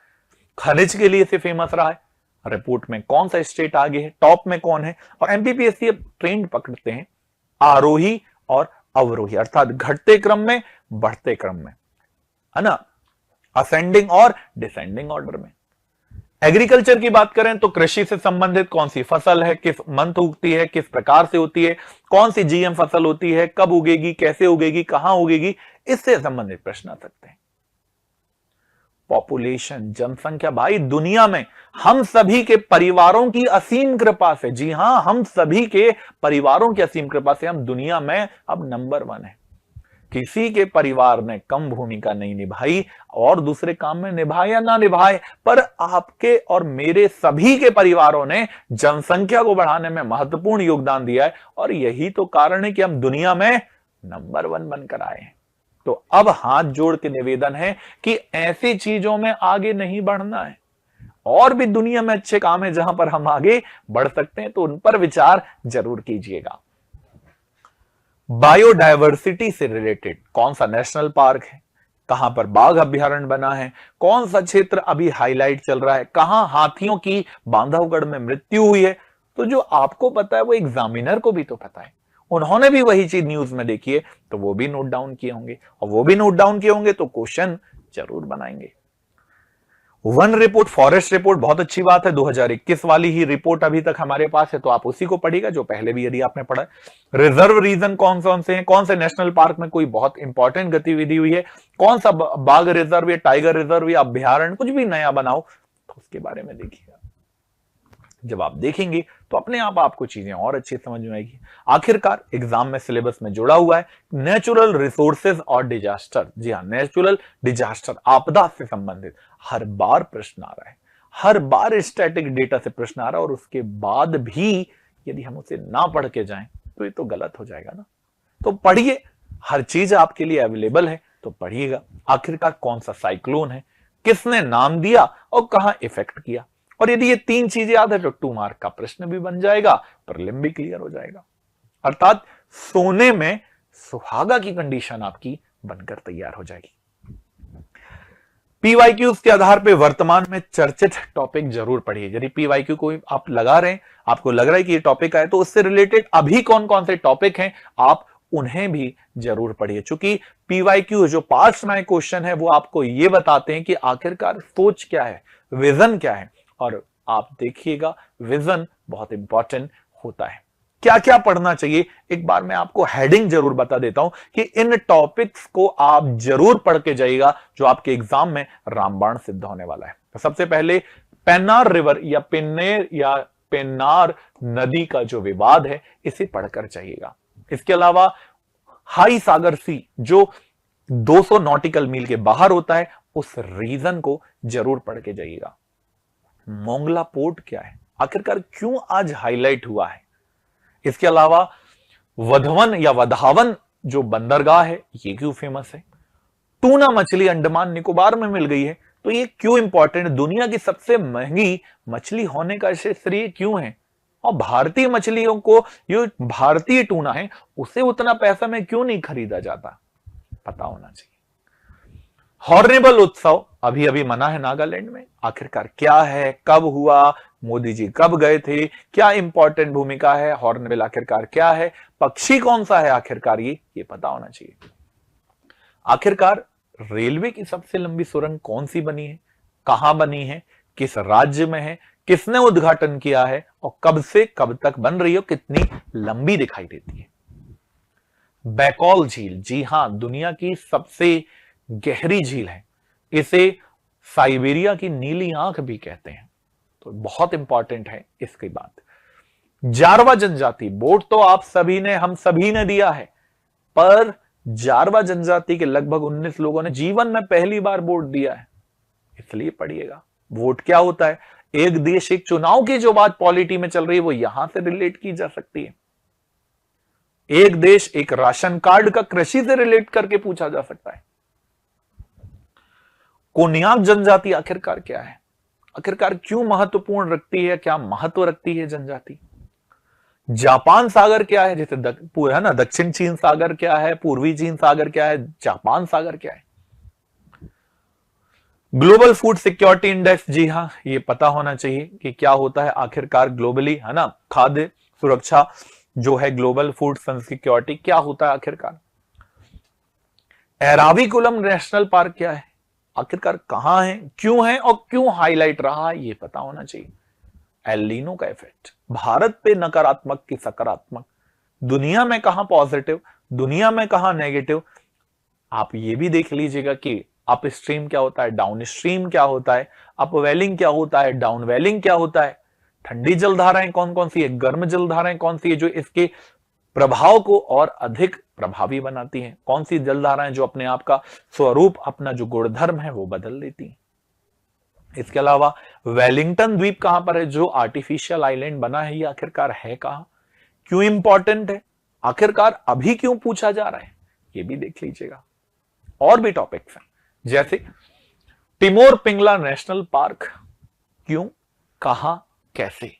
खनिज के लिए से फेमस रहा है। रिपोर्ट में कौन सा स्टेट आगे है, टॉप में कौन है। और एमपीपीएससी अब ट्रेंड पकड़ते हैं आरोही और अवरोही, अर्थात घटते क्रम में, बढ़ते क्रम में, है ना, असेंडिंग और डिसेंडिंग ऑर्डर में। एग्रीकल्चर की बात करें तो कृषि से संबंधित कौन सी फसल है, किस मंथ उगती है, किस प्रकार से होती है, कौन सी जीएम फसल होती है, कब उगेगी, कैसे उगेगी, कहां उगेगी, इससे संबंधित प्रश्न आ सकते हैं। पॉपुलेशन, जनसंख्या, भाई दुनिया में हम सभी के परिवारों की असीम कृपा से, जी हां, हम सभी के परिवारों की असीम कृपा से हम दुनिया में अब नंबर 1 है। किसी के परिवार ने कम भूमिका नहीं निभाई, और दूसरे काम में निभाए या ना निभाए, पर आपके और मेरे सभी के परिवारों ने जनसंख्या को बढ़ाने में महत्वपूर्ण योगदान दिया है, और यही तो कारण है कि हम दुनिया में नंबर 1 बनकर आए हैं। तो अब हाथ जोड़ के निवेदन है कि ऐसी चीजों में आगे नहीं बढ़ना है। और भी दुनिया में अच्छे काम है जहां पर हम आगे बढ़ सकते हैं, तो उन पर विचार जरूर कीजिएगा। बायोडायवर्सिटी से रिलेटेड कौन सा नेशनल पार्क है, कहां पर बाघ अभ्यारण्य बना है, कौन सा क्षेत्र अभी हाईलाइट चल रहा है, कहां हाथियों की बांधवगढ़ में मृत्यु हुई है, तो जो आपको पता है वो एग्जामिनर को भी तो पता है। उन्होंने भी वही चीज न्यूज में देखी है, तो वो भी नोट डाउन किए होंगे, और वो भी नोट डाउन किए होंगे तो क्वेश्चन जरूर बनाएंगे। वन रिपोर्ट, फॉरेस्ट रिपोर्ट, बहुत अच्छी बात है। 2021 वाली ही रिपोर्ट अभी तक हमारे पास है, तो आप उसी को पढ़िएगा जो पहले भी यदि आपने पढ़ा है। रिजर्व रीजन कौन से हैं, कौन से नेशनल पार्क में कोई बहुत इंपॉर्टेंट गतिविधि हुई है, कौन सा बाघ रिजर्व या टाइगर रिजर्व या अभ्यारण्य कुछ भी नया बनाओ, तो उसके बारे में देखिएगा। जब आप देखेंगे तो अपने आप आपको चीजें और अच्छी समझ में आएगी। आखिरकार एग्जाम में सिलेबस में जुड़ा हुआ है नेचुरल रिसोर्सेज और डिजास्टर। जी हाँ, नेचुरल डिजास्टर, आपदा से संबंधित हर बार प्रश्न आ रहा है, हर बार स्टैटिक डेटा से प्रश्न आ रहा है, और उसके बाद भी यदि हम उसे ना पढ़ के जाएं तो ये तो गलत हो जाएगा ना। तो पढ़िए, हर चीज आपके लिए अवेलेबल है, तो पढ़िएगा। आखिरकार कौन सा साइक्लोन है, किसने नाम दिया और कहां इफेक्ट किया, और यदि ये 3 चीजें याद है तो 2 मार्क का प्रश्न भी बन जाएगा, प्रीलिम भी क्लियर हो जाएगा। अर्थात सोने में सुहागा की कंडीशन आपकी बनकर तैयार हो जाएगी। पीवाईक्यूज के आधार पे वर्तमान में चर्चित टॉपिक जरूर पढ़िए। यदि पीवाईक्यू को आप लगा रहे हैं, आपको लग रहा है कि ये टॉपिक आए, तो उससे रिलेटेड अभी कौन कौन से टॉपिक हैं आप उन्हें भी जरूर पढ़िए। चूंकि पीवाईक्यू जो पास्ट में क्वेश्चन है वो आपको ये बताते हैं कि आखिरकार सोच क्या है, विजन क्या है, और आप देखिएगा विजन बहुत इंपॉर्टेंट होता है। क्या क्या पढ़ना चाहिए, एक बार मैं आपको हेडिंग जरूर बता देता हूं कि इन टॉपिक्स को आप जरूर पढ़ के जाइएगा जो आपके एग्जाम में रामबाण सिद्ध होने वाला है। तो सबसे पहले पेन्नार रिवर या पेन्नार नदी का जो विवाद है, इसे पढ़कर जाइएगा। इसके अलावा हाई सागर सी जो 200 नॉटिकल मील के बाहर होता है, उस रीजन को जरूर पढ़ के जाइएगा। मोंगला पोर्ट क्या है, आखिरकार क्यों आज हाईलाइट हुआ है। इसके अलावा वधवन या वधावन जो बंदरगाह है, ये क्यों फेमस है। टूना मछली अंडमान निकोबार में मिल गई है, तो ये क्यों इंपॉर्टेंट, दुनिया की सबसे महंगी मछली होने का श्रेय क्यों है, और भारतीय मछलियों को, जो भारतीय टूना है उसे उतना पैसा में क्यों नहीं खरीदा जाता, पता होना चाहिए। हॉर्नेबल उत्सव अभी अभी मना है नागालैंड में, आखिरकार क्या है, कब हुआ, मोदी जी कब गए थे, क्या इंपॉर्टेंट भूमिका है, हॉर्नेबल आखिरकार क्या है, पक्षी कौन सा है आखिरकार, ये पता होना चाहिए। आखिरकार रेलवे की सबसे लंबी सुरंग कौन सी बनी है, कहां बनी है, किस राज्य में है, किसने उद्घाटन किया है, और कब से कब तक बन रही है, कितनी लंबी दिखाई देती है। बैकॉल झील, जी हां, दुनिया की सबसे गहरी झील है, इसे साइबेरिया की नीली आंख भी कहते हैं, तो बहुत इंपॉर्टेंट है इसकी बात। जारवा जनजाति, वोट तो आप सभी ने, हम सभी ने दिया है, पर जारवा जनजाति के लगभग 19 लोगों ने जीवन में पहली बार वोट दिया है, इसलिए पढ़िएगा। वोट क्या होता है? एक देश एक चुनाव की जो बात पॉलिटी में चल रही है वो यहां से रिलेट की जा सकती है। एक देश एक राशन कार्ड का कृषि से रिलेट करके पूछा जा सकता है। कोन्याक जनजाति आखिरकार क्या है? आखिरकार क्यों महत्वपूर्ण रखती है, क्या महत्व रखती है जनजाति? जापान सागर क्या है? जैसे पूरा है ना, दक्षिण चीन सागर क्या है, पूर्वी चीन सागर क्या है, जापान सागर क्या है? ग्लोबल फूड सिक्योरिटी इंडेक्स, जी हां, ये पता होना चाहिए कि क्या होता है आखिरकार ग्लोबली, है ना, खाद्य सुरक्षा जो है, ग्लोबल फूड सिक्योरिटी क्या होता है आखिरकार? एराविकुलम नेशनल पार्क क्या है? आखिरकार कहां है, क्यों है और क्यों हाईलाइट रहा है, ये पता होना चाहिए। एल नीनो का इफेक्ट, भारत पे नकारात्मक की सकारात्मक, दुनिया में कहां पॉजिटिव, दुनिया में कहां नेगेटिव, आप ये भी देख लीजिएगा कि अप स्ट्रीम क्या होता है, डाउन स्ट्रीम क्या होता है, अप वेलिंग क्या होता है, डाउन वेलिंग क्या होता है, ठंडी जलधाराएं कौन कौन सी है, गर्म जलधाराएं कौन सी है जो इसके प्रभाव को और अधिक प्रभावी बनाती हैं, कौन सी जलधाराएं जो अपने आप का स्वरूप, अपना जो गुणधर्म है वो बदल देती हैं। इसके अलावा वेलिंगटन द्वीप कहां पर है, जो आर्टिफिशियल आइलैंड बना है, ये आखिरकार है कहां, क्यों इंपॉर्टेंट है, आखिरकार अभी क्यों पूछा जा रहा है, ये भी देख लीजिएगा। और भी टॉपिक्स हैं, जैसे टिमोर पिंगला नेशनल पार्क, क्यों, कहां, कैसे।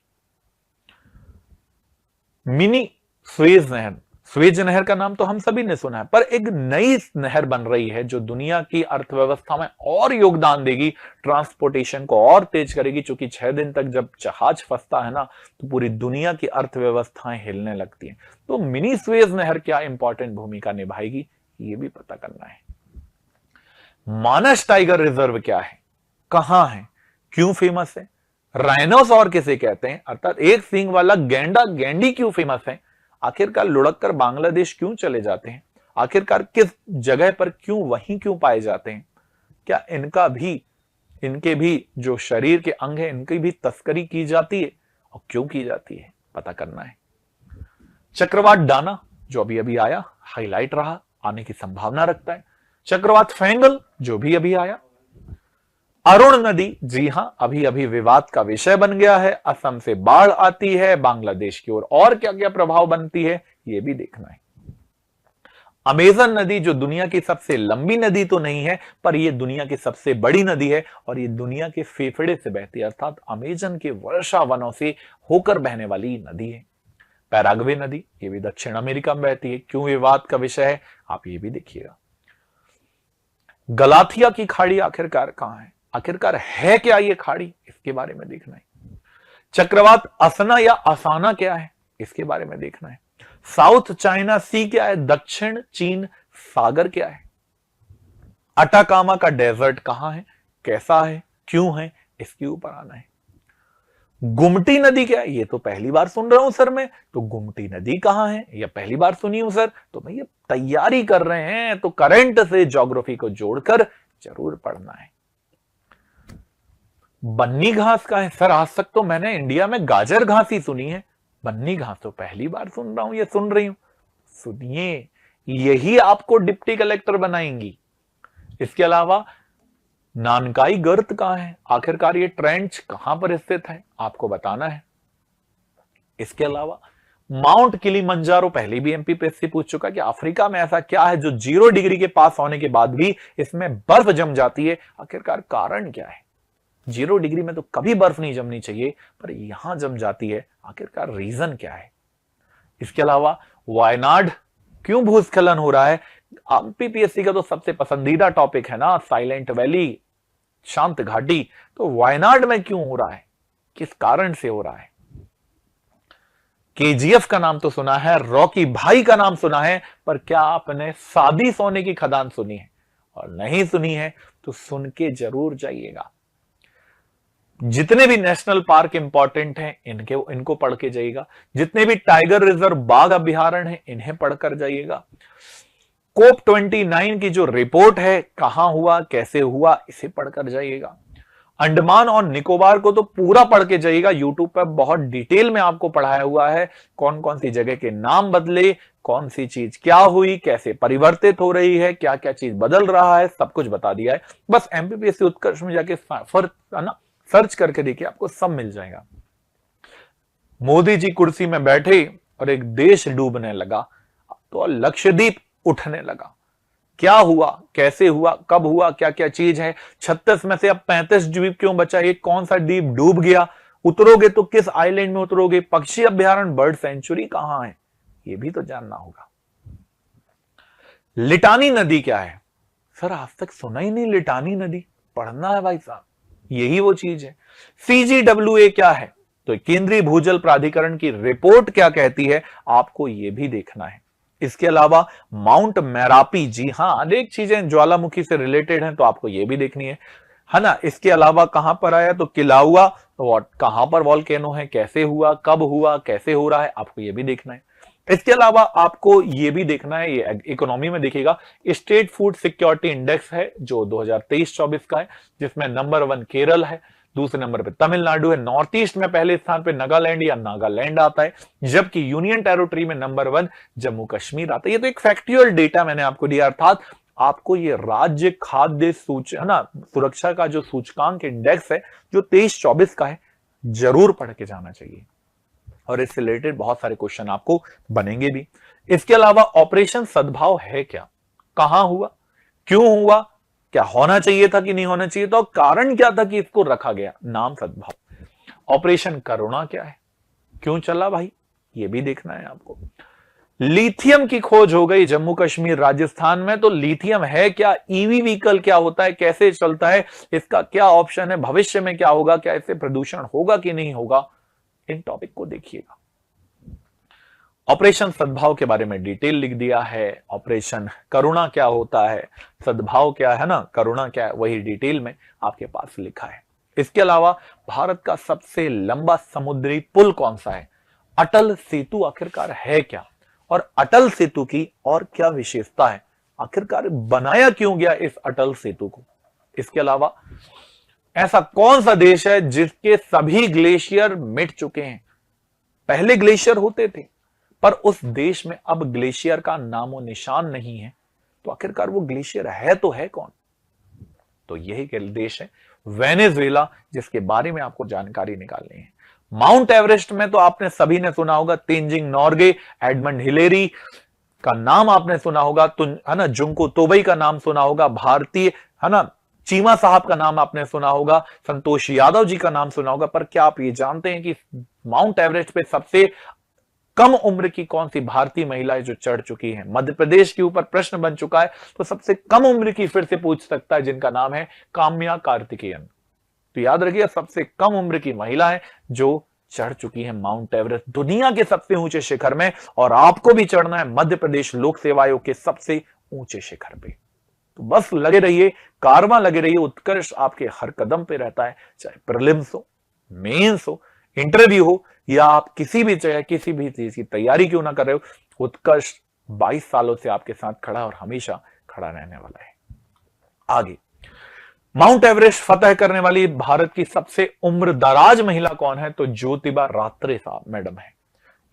मिनी स्वेज नहर, स्वेज नहर का नाम तो हम सभी ने सुना है, पर एक नई नहर बन रही है जो दुनिया की अर्थव्यवस्था में और योगदान देगी, ट्रांसपोर्टेशन को और तेज करेगी, क्योंकि 6 दिन तक जब जहाज फंसता है ना तो पूरी दुनिया की अर्थव्यवस्थाएं हिलने लगती हैं। तो मिनी स्वेज नहर क्या इंपॉर्टेंट भूमिका निभाएगी, ये भी पता करना है। मानस टाइगर रिजर्व क्या है, कहां है, क्यों फेमस है, राइनोसॉर किसे कहते हैं, अर्थात एक सींग वाला गैंडा गैंडी क्यों फेमस है, आखिरकार लुढ़क कर बांग्लादेश क्यों चले जाते हैं, आखिरकार किस जगह पर क्यों वहीं क्यों पाए जाते हैं, क्या इनके भी जो शरीर के अंग है इनकी भी तस्करी की जाती है और क्यों की जाती है, पता करना है। चक्रवात डाना जो अभी अभी आया, हाईलाइट रहा, आने की संभावना रखता है। चक्रवात फेंगल जो भी अभी आया। अरुण नदी, जी हां, अभी अभी विवाद का विषय बन गया है, असम से बाढ़ आती है, बांग्लादेश की ओर और क्या क्या प्रभाव बनती है, यह भी देखना है। अमेजन नदी जो दुनिया की सबसे लंबी नदी तो नहीं है, पर यह दुनिया की सबसे बड़ी नदी है और यह दुनिया के फेफड़े से बहती है, अर्थात अमेजन के वर्षा वनों से होकर बहने वाली नदी है। पैराग्वे नदी, ये भी दक्षिण अमेरिका में बहती है, क्यों विवाद का विषय है, आप ये भी देखिएगा। गलाथिया की खाड़ी आखिरकार कहां है, आखिरकार है क्या ये खाड़ी, इसके बारे में देखना है। चक्रवात असना या असाना क्या है, इसके बारे में देखना है। साउथ चाइना सी क्या है, दक्षिण चीन सागर क्या है। अटाकामा का डेजर्ट कहां है, कैसा है, क्यों है, इसके ऊपर आना है। गुमटी नदी क्या है, ये तो पहली बार सुन रहा हूं सर मैं, तो गुमटी नदी कहां है, या पहली बार सुनी हूं सर, तो भैया तैयारी कर रहे हैं तो करंट से ज्योग्राफी को जोड़कर जरूर पढ़ना है। बन्नी घास का है सर, आज तक तो मैंने इंडिया में गाजर घास ही सुनी है, बन्नी घास तो पहली बार सुन रहा हूं या सुन रही हूं। सुनिए, यही आपको डिप्टी कलेक्टर बनाएंगी। इसके अलावा नानकाई गर्त कहां है, आखिरकार ये ट्रेंच कहां पर स्थित है, आपको बताना है। इसके अलावा माउंट किलिमंजारो, पहले भी एमपीपीएससी पूछ चुका कि अफ्रीका में ऐसा क्या है जो 0 डिग्री के पास होने के बाद भी इसमें बर्फ जम जाती है, आखिरकार कारण क्या है। 0 डिग्री में तो कभी बर्फ नहीं जमनी चाहिए, पर यहां जम जाती है, आखिरकार रीजन क्या है। इसके अलावा वायनाड, क्यों भूस्खलन हो रहा है, एमपीपीएससी का तो सबसे पसंदीदा टॉपिक है ना, साइलेंट वैली, शांत घाटी, तो वायनाड में क्यों हो रहा है, किस कारण से हो रहा है। केजीएफ का नाम तो सुना है, रॉकी भाई का नाम सुना है, पर क्या आपने सादी सोने की खदान सुनी है, और नहीं सुनी है तो सुन के जरूर जाइएगा। जितने भी नेशनल पार्क इंपॉर्टेंट हैं इनको पढ़ के जाइएगा, जितने भी टाइगर रिजर्व बाघ अभ्यारण्य हैं इन्हें पढ़कर जाइएगा। COP29 की जो रिपोर्ट है, कहां हुआ कैसे हुआ, इसे पढ़कर जाइएगा। अंडमान और निकोबार को तो पूरा पढ़ के जाइएगा, यूट्यूब पर बहुत डिटेल में आपको पढ़ाया हुआ है, कौन कौन सी जगह के नाम बदले, कौन सी चीज क्या हुई, कैसे परिवर्तित हो रही है, क्या क्या चीज बदल रहा है, सब कुछ बता दिया है। बस एमपीपीएससी उत्कर्ष में जाके सर्च करके देखिए, आपको सब मिल जाएगा। मोदी जी कुर्सी में बैठे और एक देश डूबने लगा, तो लक्षद्वीप उठने लगा। क्या हुआ, कैसे हुआ, कब हुआ, क्या क्या चीज है, 36 में से अब 35 द्वीप क्यों बचा, एक कौन सा द्वीप डूब गया, उतरोगे तो किस आइलैंड में उतरोगे, पक्षी अभ्यारण्य बर्ड सेंचुरी कहां है, ये भी तो जानना होगा। लिटानी नदी क्या है, सर आज तक सुना ही नहीं लिटानी नदी, पढ़ना है भाई साहब, यही वो चीज है। सीजीडब्ल्यूए क्या है, तो केंद्रीय भूजल प्राधिकरण की रिपोर्ट क्या कहती है, आपको यह भी देखना है। इसके अलावा माउंट मैरापी, जी हां, अनेक चीजें ज्वालामुखी से रिलेटेड हैं, तो आपको यह भी देखनी है ना। इसके अलावा कहां पर आया, तो किलाउआ, तो कहां पर वॉल्केनो है, कैसे हुआ, कब हुआ, कैसे हो रहा है, आपको यह भी देखना है। इसके अलावा आपको यह भी देखना है, ये इकोनॉमी में देखिएगा, स्टेट फूड सिक्योरिटी इंडेक्स है जो 2023-24 का है, जिसमें नंबर 1 केरल है, दूसरे नंबर पे तमिलनाडु है, नॉर्थ ईस्ट में पहले स्थान पे नागालैंड या नागालैंड आता है, जबकि यूनियन टेरिटरी में नंबर 1 जम्मू कश्मीर आता है। ये तो एक फैक्चुअल डेटा मैंने आपको दिया, अर्थात आपको ये राज्य खाद्य सुरक्षा का जो सूचकांक इंडेक्स है जो 23-24 का है, जरूर पढ़ के जाना चाहिए, और इससे रिलेटेड बहुत सारे क्वेश्चन आपको बनेंगे भी। इसके अलावा ऑपरेशन सद्भाव है क्या, कहां हुआ, क्यों हुआ, क्या होना चाहिए था कि नहीं होना चाहिए, तो कारण क्या था कि इसको रखा गया नाम सद्भाव। ऑपरेशन करुणा क्या है, क्यों चला भाई, ये भी देखना है आपको। लिथियम की खोज हो गई जम्मू कश्मीर राजस्थान में, तो लिथियम है क्या, ईवी व्हीकल क्या होता है, कैसे चलता है, इसका क्या ऑप्शन है, भविष्य में क्या होगा, क्या इससे प्रदूषण होगा कि नहीं होगा, इन टॉपिक को देखिएगा। ऑपरेशन सद्भाव के बारे में डिटेल लिख दिया है, ऑपरेशन करुणा क्या होता है, सद्भाव क्या है ना, करुणा क्या है, वही डिटेल में आपके पास लिखा है। इसके अलावा भारत का सबसे लंबा समुद्री पुल कौन सा है, अटल सेतु आखिरकार है क्या, और अटल सेतु की और क्या विशेषता है, आखिरकार बनाया क्यों गया इस अटल सेतु को। इसके अलावा ऐसा कौन सा देश है जिसके सभी ग्लेशियर मिट चुके हैं, पहले ग्लेशियर होते थे पर उस देश में अब ग्लेशियर का नामो निशान नहीं है, तो आखिरकार वो ग्लेशियर है तो है कौन, तो यही देश है वेनेजुएला, जिसके बारे में आपको जानकारी निकालनी है। माउंट एवरेस्ट में तो आपने सभी ने सुना होगा, तेंजिंग नोर्गे, एडमंड हिलेरी का नाम आपने सुना होगा, है ना, जुंको तोबई का नाम सुना होगा, भारतीय है ना चीमा साहब का नाम आपने सुना होगा, संतोष यादव जी का नाम सुना होगा, पर क्या आप ये जानते हैं कि माउंट एवरेस्ट पे सबसे कम उम्र की कौन सी भारतीय महिला है जो चढ़ चुकी है। मध्य प्रदेश के ऊपर प्रश्न बन चुका है, तो सबसे कम उम्र की फिर से पूछ सकता है, जिनका नाम है काम्या कार्तिकेयन। तो याद रखिए, सबसे कम उम्र की महिला है जो चढ़ चुकी है माउंट एवरेस्ट, दुनिया के सबसे ऊंचे शिखर में, और आपको भी चढ़ना है मध्य प्रदेश लोक सेवा आयोग के सबसे ऊंचे शिखर पे। तो बस लगे रहिए, कारवां लगे रहिए, उत्कर्ष आपके हर कदम पे रहता है, चाहे प्रीलिम्स हो, मेंस हो, इंटरव्यू हो, या आप किसी भी चीज की तैयारी क्यों ना कर रहे हो, उत्कर्ष 22 सालों से आपके साथ खड़ा और हमेशा खड़ा रहने वाला है। आगे, माउंट एवरेस्ट फतह करने वाली भारत की सबसे उम्र दराज महिला कौन है, तो ज्योतिबा रात्रे साहब मैडम है।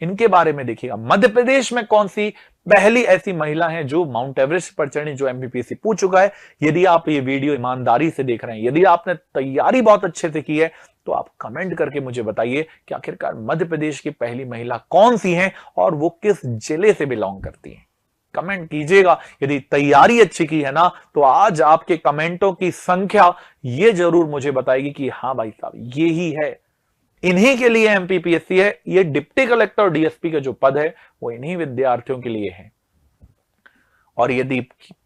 इनके बारे में देखिएगा, मध्य प्रदेश में कौन सी पहली ऐसी महिला है जो माउंट एवरेस्ट पर चढ़ी, जो एमपीपीएससी पूछ चुका है। यदि आप ये वीडियो ईमानदारी से देख रहे हैं, यदि आपने तैयारी बहुत अच्छे से की है, तो आप कमेंट करके मुझे बताइए कि आखिरकार मध्य प्रदेश की पहली महिला कौन सी है और वो किस जिले से बिलोंग करती है। कमेंट कीजिएगा। यदि तैयारी अच्छी की है ना, तो आज आपके कमेंटों की संख्या ये जरूर मुझे बताएगी कि हाँ भाई साहब, ये ही है, इन्हीं के लिए एमपीपीएससी है। ये डिप्टी कलेक्टर और डीएसपी का जो पद है वो इन्हीं विद्यार्थियों के लिए है, और यदि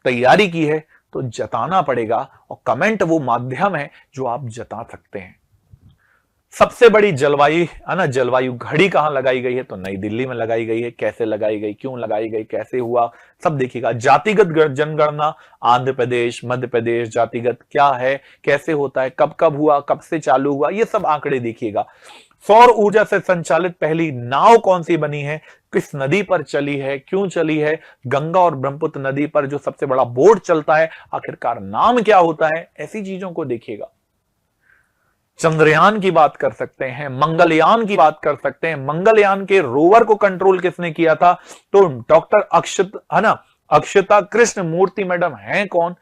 तैयारी की है तो जताना पड़ेगा, और कमेंट वो माध्यम है जो आप जता सकते हैं। सबसे बड़ी जलवायु है ना, जलवायु घड़ी कहां लगाई गई है, तो नई दिल्ली में लगाई गई है। कैसे लगाई गई, क्यों लगाई गई, कैसे हुआ, सब देखिएगा। जातिगत जनगणना आंध्र प्रदेश, मध्य प्रदेश, जातिगत क्या है, कैसे होता है, कब कब हुआ, कब से चालू हुआ, ये सब आंकड़े देखिएगा। सौर ऊर्जा से संचालित पहली नाव कौन सी बनी है, किस नदी पर चली है, क्यों चली है। गंगा और ब्रह्मपुत्र नदी पर जो सबसे बड़ा बोट चलता है, आखिरकार नाम क्या होता है, ऐसी चीजों को देखिएगा। चंद्रयान की बात कर सकते हैं, मंगलयान की बात कर सकते हैं। मंगलयान के रोवर को कंट्रोल किसने किया था? तो डॉक्टर अक्षता कृष्ण मूर्ति मैडम हैं कौन?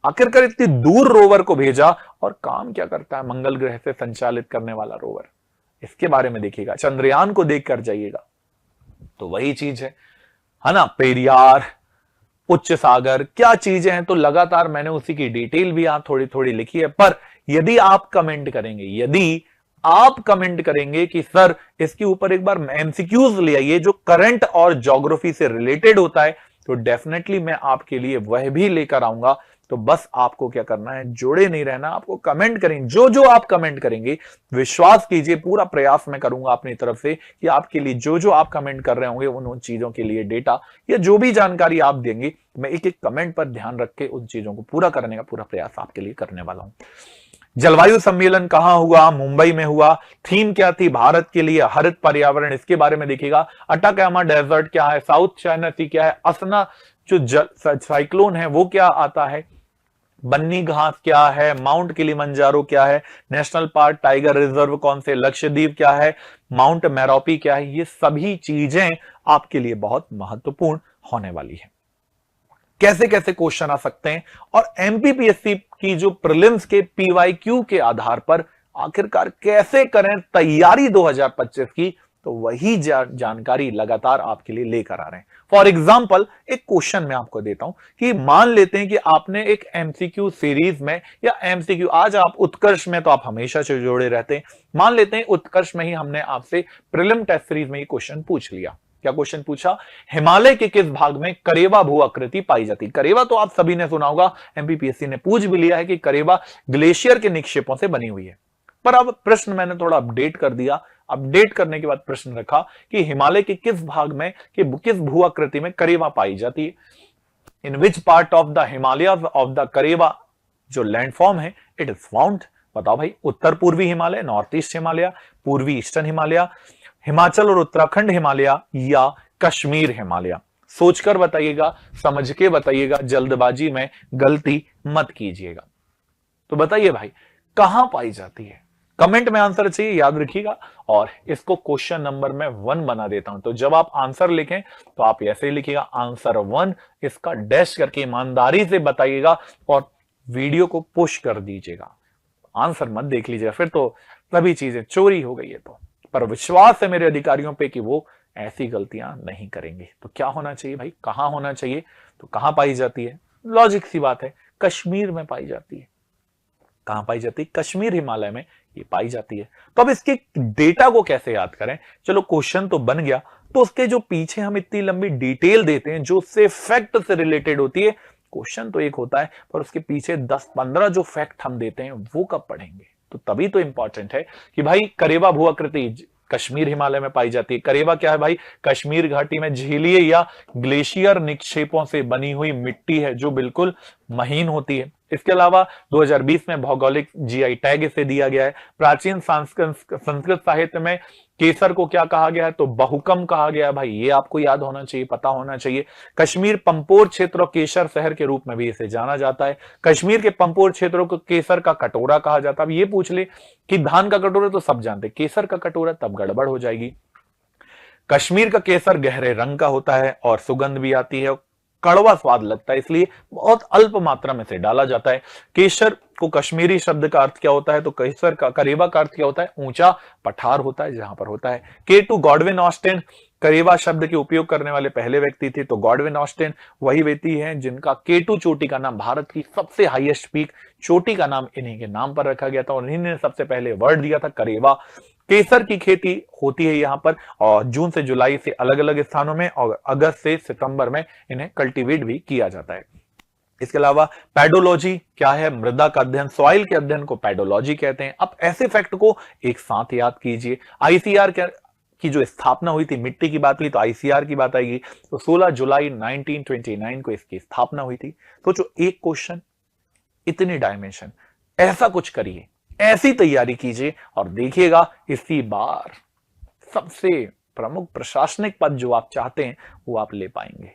आखिरकार इतनी दूर रोवर को भेजा और काम क्या करता है मंगल ग्रह से संचालित करने वाला रोवर, इसके बारे में देखिएगा, चंद्रयान को देखकर जाइएगा। तो वही चीज है ना, पेरियार, उच्च सागर, क्या चीजें हैं। तो लगातार मैंने उसी की डिटेल भी यहां थोड़ी थोड़ी लिखी है। पर यदि आप कमेंट करेंगे कि सर इसके ऊपर एक बार एमसीक्यूज ले आइए जो करंट और ज्योग्राफी से रिलेटेड होता है, तो डेफिनेटली मैं आपके लिए वह भी लेकर आऊंगा। तो बस आपको क्या करना है, जोड़े नहीं रहना, आपको कमेंट करेंगे, जो जो आप कमेंट करेंगे विश्वास कीजिए पूरा प्रयास मैं करूंगा अपनी तरफ से कि आपके लिए जो जो आप कमेंट कर रहे होंगे उन चीजों के लिए डेटा या जो भी जानकारी आप देंगे, मैं एक एक कमेंट पर ध्यान रख के उन चीजों को पूरा करने का पूरा प्रयास आपके लिए करने वाला हूं। जलवायु सम्मेलन कहां हुआ? मुंबई में हुआ। थीम क्या थी? भारत के लिए हरित पर्यावरण, इसके बारे में देखिएगा। अटाकामा डेजर्ट क्या है? साउथ चाइना सी क्या है? असना जो साइक्लोन है वो क्या आता है? बन्नी घास क्या है? माउंट किलिमंजारो क्या है? नेशनल पार्क टाइगर रिजर्व कौन से? लक्षद्वीप क्या है? माउंट मैरोपी क्या है? ये सभी चीजें आपके लिए बहुत महत्वपूर्ण होने वाली है। कैसे कैसे क्वेश्चन आ सकते हैं और एमपीपीएससी की जो प्रीलिम्स के पीवाईक्यू के आधार पर आखिरकार कैसे करें तैयारी 2025 की, तो वही जानकारी लगातार आपके लिए लेकर आ रहे हैं। फॉर एग्जाम्पल एक क्वेश्चन मैं आपको देता हूं कि मान लेते हैं कि आपने एक एमसीक्यू सीरीज में या एमसीक्यू, आज आप उत्कर्ष में तो आप हमेशा से जुड़े रहते हैं, मान लेते हैं उत्कर्ष में ही हमने आपसे प्रीलिम टेस्ट सीरीज में ये क्वेश्चन पूछ लिया। क्या क्वेश्चन पूछा? हिमालय के किस भाग में करेवा भू आकृति पाई जाती? करेवा तो आप सभी ने सुना होगा, एमपीपीएससी ने पूछ भी लिया है कि करेवा ग्लेशियर के निक्षेपों से बनी हुई है। पर अब प्रश्न मैंने थोड़ा अपडेट कर दिया। अपडेट करने के बाद प्रश्न रखा कि हिमालय के किस भाग में किस भू आकृति में करेवा पाई जाती है? In which part of the Himalaya of the karewa जो लैंडफॉर्म है इट इज फाउंड? बताओ भाई, उत्तर पूर्वी हिमालय, नॉर्थ ईस्ट हिमालय, पूर्वी ईस्टर्न हिमालय, हिमाचल और उत्तराखंड हिमालय या कश्मीर हिमालय? सोचकर बताइएगा, समझ के बताइएगा, जल्दबाजी में गलती मत कीजिएगा। तो बताइए भाई कहां पाई जाती है? कमेंट में आंसर चाहिए, याद रखिएगा। और इसको क्वेश्चन नंबर में 1 बना देता हूं, तो जब आप आंसर लिखें तो आप ऐसे ही लिखिएगा आंसर 1, इसका डैश करके ईमानदारी से बताइएगा और वीडियो को पुश कर दीजिएगा। आंसर मत देख लीजिएगा, फिर तो सभी चीजें चोरी हो गई है। तो पर विश्वास है मेरे अधिकारियों पे कि वो ऐसी गलतियां नहीं करेंगे। तो क्या होना चाहिए भाई, कहां होना चाहिए? तो कहां पाई जाती है? लॉजिक सी बात है, कश्मीर में पाई जाती है। कहां पाई जाती है? कश्मीर हिमालय में ये पाई जाती है। तो अब इसके डेटा को कैसे याद करें? चलो क्वेश्चन तो बन गया, तो उसके जो पीछे हम इतनी लंबी डिटेल देते हैं जो उससे फैक्ट से रिलेटेड होती है, क्वेश्चन तो एक होता है पर उसके पीछे 10-15 जो फैक्ट हम देते हैं वो कब पढ़ेंगे? तो तभी तो इंपॉर्टेंट है कि भाई करेवा भू आकृति कश्मीर हिमालय में पाई जाती है। करेवा क्या है भाई? कश्मीर घाटी में झीलीय या ग्लेशियर निक्षेपों से बनी हुई मिट्टी है जो बिल्कुल महीन होती है। इसके अलावा 2020 में भौगोलिक जीआई टैग इसे दिया गया है। प्राचीन संस्कृत साहित्य में केसर को क्या कहा गया है? तो बहुकम कहा गया है। भाई ये आपको याद होना चाहिए, पता होना चाहिए। कश्मीर पंपोर क्षेत्र और केसर शहर के रूप में भी इसे जाना जाता है। कश्मीर के पंपोर क्षेत्रों को केसर का कटोरा कहा जाता है। अब ये पूछ ले कि धान का कटोरा तो सब जानते, केसर का कटोरा तब गड़बड़ हो जाएगी। कश्मीर का केसर गहरे रंग का होता है और सुगंध भी आती है, कड़वा स्वाद लगता है, इसलिए बहुत अल्प मात्रा में से डाला जाता है। केसर को कश्मीरी शब्द का अर्थ क्या होता है? तो केसर का करेवा का अर्थ क्या होता है? ऊंचा पठार होता है जहां पर होता है। K2 गॉडविन ऑस्टिन करेवा शब्द के उपयोग करने वाले पहले व्यक्ति थे। तो गॉडविन ऑस्टिन वही व्यक्ति हैं जिनका K2 चोटी का नाम, भारत की सबसे हाईएस्ट पीक चोटी का नाम इन्हीं के नाम पर रखा गया था और इन्हीं ने सबसे पहले वर्ड दिया था करेवा। केसर की खेती होती है यहां पर और जून से जुलाई से अलग अलग स्थानों में और अगस्त से सितंबर में इन्हें कल्टीवेट भी किया जाता है। इसके अलावा पैडोलॉजी क्या है? मृदा का अध्ययन, सॉइल के अध्ययन को पैडोलॉजी कहते हैं। अब ऐसे फैक्ट को एक साथ याद कीजिए। आईसीआर की जो स्थापना हुई थी, मिट्टी की बात हुई तो आईसीआर की बात आएगी। तो 16 जुलाई 1929 को इसकी स्थापना हुई थी। तो जो एक क्वेश्चन, इतनी डायमेंशन, ऐसा कुछ करिए, ऐसी तैयारी कीजिए और देखिएगा इसी बार सबसे प्रमुख प्रशासनिक पद जो आप चाहते हैं वो आप ले पाएंगे।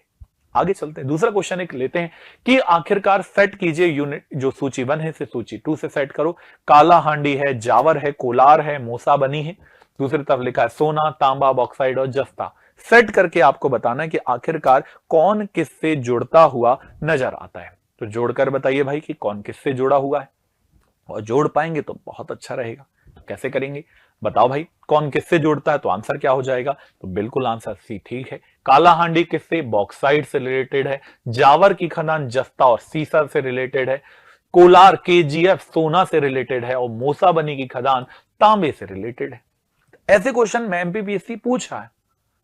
आगे चलते हैं, दूसरा क्वेश्चन एक लेते हैं कि आखिरकार सेट कीजिए यूनिट जो सूची 1 है से सूची 2 से सेट करो। काला हांडी है, जावर है, कोलार है, मूसा बनी है, दूसरी तरफ लिखा है सोना, तांबा, बॉक्साइड और जस्ता। सेट करके आपको बताना है कि आखिरकार कौन किससे जुड़ता हुआ नजर आता है। तो जोड़कर बताइए भाई कि कौन किससे जुड़ा हुआ है, और जोड़ पाएंगे तो बहुत अच्छा रहेगा। तो कैसे करेंगे बताओ भाई, कौन किससे जोड़ता है, तो आंसर क्या हो जाएगा, तो बिल्कुल आंसर सी ठीक है। काला हांडी किससे, बॉक्साइड से रिलेटेड है। जावर की खदान जस्ता और सीसर से रिलेटेड है। कोलार केजीएफ सोना से रिलेटेड है, और मूसा बनी की खदान तांबे से रिलेटेड है। ऐसे क्वेश्चन में एमपीपीएससी पूछ रहा है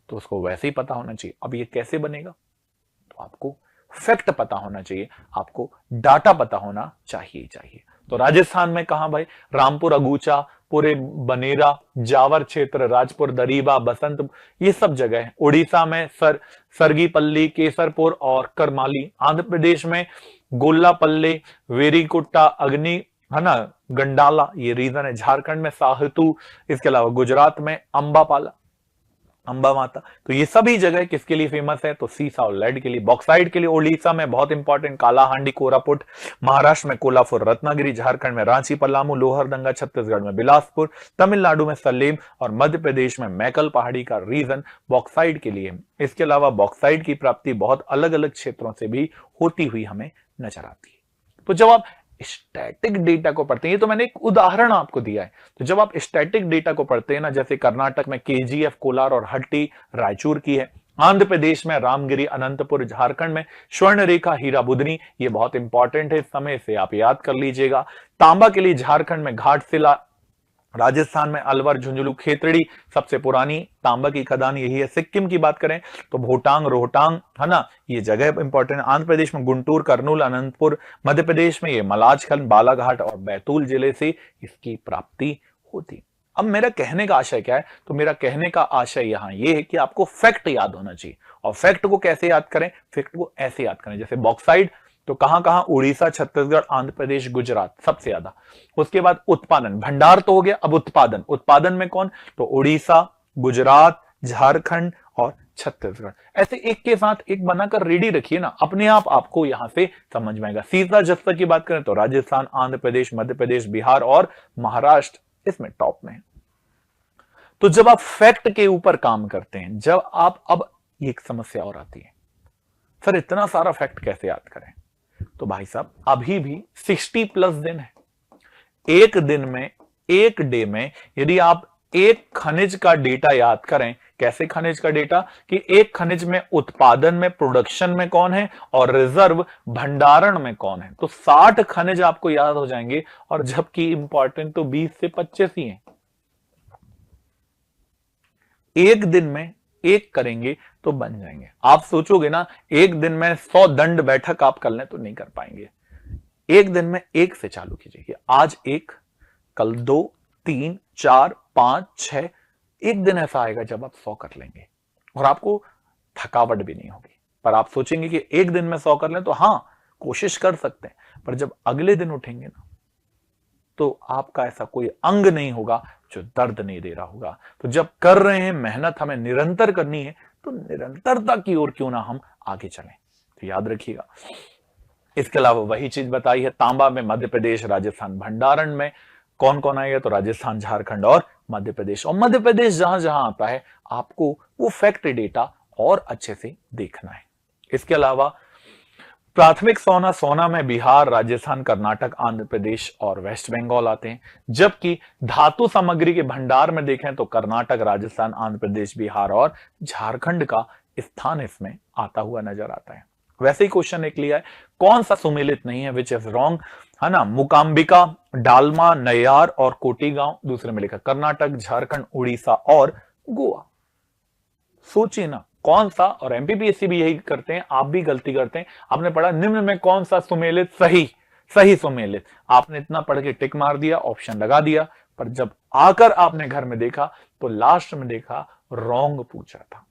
तो उसको वैसे ही पता होना चाहिए। अब ये कैसे बनेगा, तो आपको फैक्ट पता होना चाहिए, आपको डाटा पता होना चाहिए। तो राजस्थान में कहां भाई, रामपुर अगूचा, पूरे बनेरा, जावर क्षेत्र, राजपुर दरीबा, बसंत, ये सब जगह है। उड़ीसा में सरगीपल्ली, केसरपुर और करमाली। आंध्र प्रदेश में गोल्लापल्ले, वेरीकुट्टा, अग्नि, है ना, गंडाला, ये रीजन है। झारखंड में साहतू, इसके अलावा गुजरात में अंबापाला, अंबा माता। तो ये सभी जगह किसके लिए फेमस है, तो सीसा और लेड के लिए। बॉक्साइड के लिए उड़ीसा में बहुत इंपॉर्टेंट कालाहांडी, कोरापुट, महाराष्ट्र में कोल्हापुर, रत्नागिरी, झारखंड में रांची, पलामू, लोहरदंगा, छत्तीसगढ़ में बिलासपुर, तमिलनाडु में सलेम और मध्य प्रदेश में मैकल पहाड़ी का रीजन बॉक्साइड के लिए। इसके अलावा बॉक्साइड की प्राप्ति बहुत अलग अलग क्षेत्रों से भी होती हुई हमें नजर आती है। तो जब आप स्टैटिक डेटा को पढ़ते हैं, ये तो मैंने एक उदाहरण आपको दिया है, तो जब आप स्टैटिक डेटा को पढ़ते हैं ना, जैसे कर्नाटक में केजीएफ कोलार और हट्टी रायचूर की है, आंध्र प्रदेश में रामगिरी, अनंतपुर, झारखंड में स्वर्ण रेखा, हीरा बुधनी, ये बहुत इंपॉर्टेंट है, इस समय से आप याद कर लीजिएगा। तांबा के लिए झारखंड में घाटशिला, राजस्थान में अलवर, झुंझुनू, खेतड़ी सबसे पुरानी तांबा की खदान यही है। सिक्किम की बात करें तो भोटांग, रोहतांग, है ना, ये जगह इंपॉर्टेंट है। आंध्र प्रदेश में गुंटूर, कर्नूल, अनंतपुर, मध्य प्रदेश में ये मलाजखंड, बालाघाट और बैतूल जिले से इसकी प्राप्ति होती। अब मेरा कहने का आशय क्या है, तो मेरा कहने का आशय यहां ये है कि आपको फैक्ट याद होना चाहिए। और फैक्ट को कैसे याद करें, फैक्ट को ऐसे याद करें, जैसे बॉक्साइड तो कहां कहां, उड़ीसा, छत्तीसगढ़, आंध्र प्रदेश, गुजरात सबसे ज्यादा। उसके बाद उत्पादन, भंडार तो हो गया, अब उत्पादन, उत्पादन में कौन, तो उड़ीसा, गुजरात, झारखंड और छत्तीसगढ़। ऐसे एक के साथ एक बनाकर रेडी रखिए ना, अपने आप आपको यहां से समझ में आएगा। सीसा जस्ता की बात करें तो राजस्थान, आंध्र प्रदेश, मध्य प्रदेश, बिहार और महाराष्ट्र इसमें टॉप में है। तो जब आप फैक्ट के ऊपर काम करते हैं, जब आप, अब एक समस्या और आती है, सर इतना सारा फैक्ट कैसे याद करें, तो भाई साहब अभी भी 60+ दिन है। एक दिन में, एक डे में यदि आप एक खनिज का डेटा याद करें, कैसे खनिज का डेटा, कि एक खनिज में उत्पादन में, प्रोडक्शन में कौन है और रिजर्व भंडारण में कौन है, तो 60 खनिज आपको याद हो जाएंगे। और जबकि इंपॉर्टेंट तो 20 से 25 ही हैं। एक दिन में एक करेंगे तो बन जाएंगे। आप सोचोगे ना एक दिन में 100 दंड बैठक आप कर लें तो नहीं कर पाएंगे। एक दिन में एक से चालू कीजिए, आज एक, कल 2, 3, 4, 5, 6, एक दिन ऐसा आएगा जब आप 100 कर लेंगे और आपको थकावट भी नहीं होगी। पर आप सोचेंगे कि एक दिन में 100 कर लें, तो हां कोशिश कर सकते हैं, पर जब अगले दिन उठेंगे ना, तो आपका ऐसा कोई अंग नहीं होगा जो दर्द नहीं दे रहा होगा। तो जब कर रहे हैं मेहनत, हमें निरंतर करनी है, तो निरंतरता की ओर क्यों ना हम आगे चलें, तो याद रखिएगा। इसके अलावा वही चीज बताई है, तांबा में मध्य प्रदेश, राजस्थान, भंडारण में कौन कौन आएगा, तो राजस्थान, झारखंड और मध्य प्रदेश। और मध्य प्रदेश जहां जहां आता है आपको वो फैक्ट डेटा और अच्छे से देखना है। इसके अलावा प्राथमिक सोना, सोना में बिहार, राजस्थान, कर्नाटक, आंध्र प्रदेश और वेस्ट बंगाल आते हैं। जबकि धातु सामग्री के भंडार में देखें तो कर्नाटक, राजस्थान, आंध्र प्रदेश, बिहार और झारखंड का स्थान इसमें आता हुआ नजर आता है। वैसे ही क्वेश्चन एक लिया है, कौन सा सुमेलित नहीं है, विच इज रॉन्ग, है ना, मुकाम्बिका, डालमा, नैयार और कोटीगांव। दूसरे में लिखा कर्नाटक, झारखंड, उड़ीसा और गोवा। सोचिए ना कौन सा, और एमपीपीएससी भी यही करते हैं, आप भी गलती करते हैं। आपने पढ़ा निम्न में कौन सा सुमेलित सही सुमेलित, आपने इतना पढ़ के टिक मार दिया, ऑप्शन लगा दिया, पर जब आकर आपने घर में देखा तो लास्ट में देखा रॉन्ग पूछा था,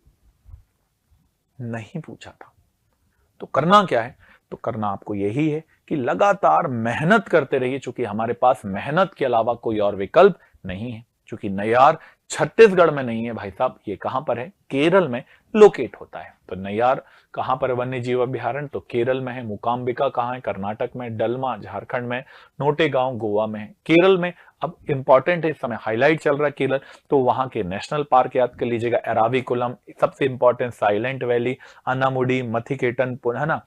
नहीं पूछा था। तो करना क्या है, तो करना आपको यही है कि लगातार मेहनत करते रहिए, क्योंकि हमारे पास मेहनत के अलावा कोई और विकल्प नहीं है। क्योंकि नैयार छत्तीसगढ़ में नहीं है भाई साहब, ये कहां पर है, केरल में लोकेट होता है। तो नैयार कहां पर वन्य जीव अभ्यारण्य, तो केरल में है। मुकाम्बिका कहां है, कर्नाटक में। डलमा झारखंड में। नोटेगांव गोवा में है। केरल में अब इंपॉर्टेंट है, इस समय हाईलाइट चल रहा है केरल, तो वहां के नेशनल पार्क याद कर लीजिएगा, एराविकुलम सबसे इंपॉर्टेंट, साइलेंट वैली, अनामुडी, मथिकेटन, है ना,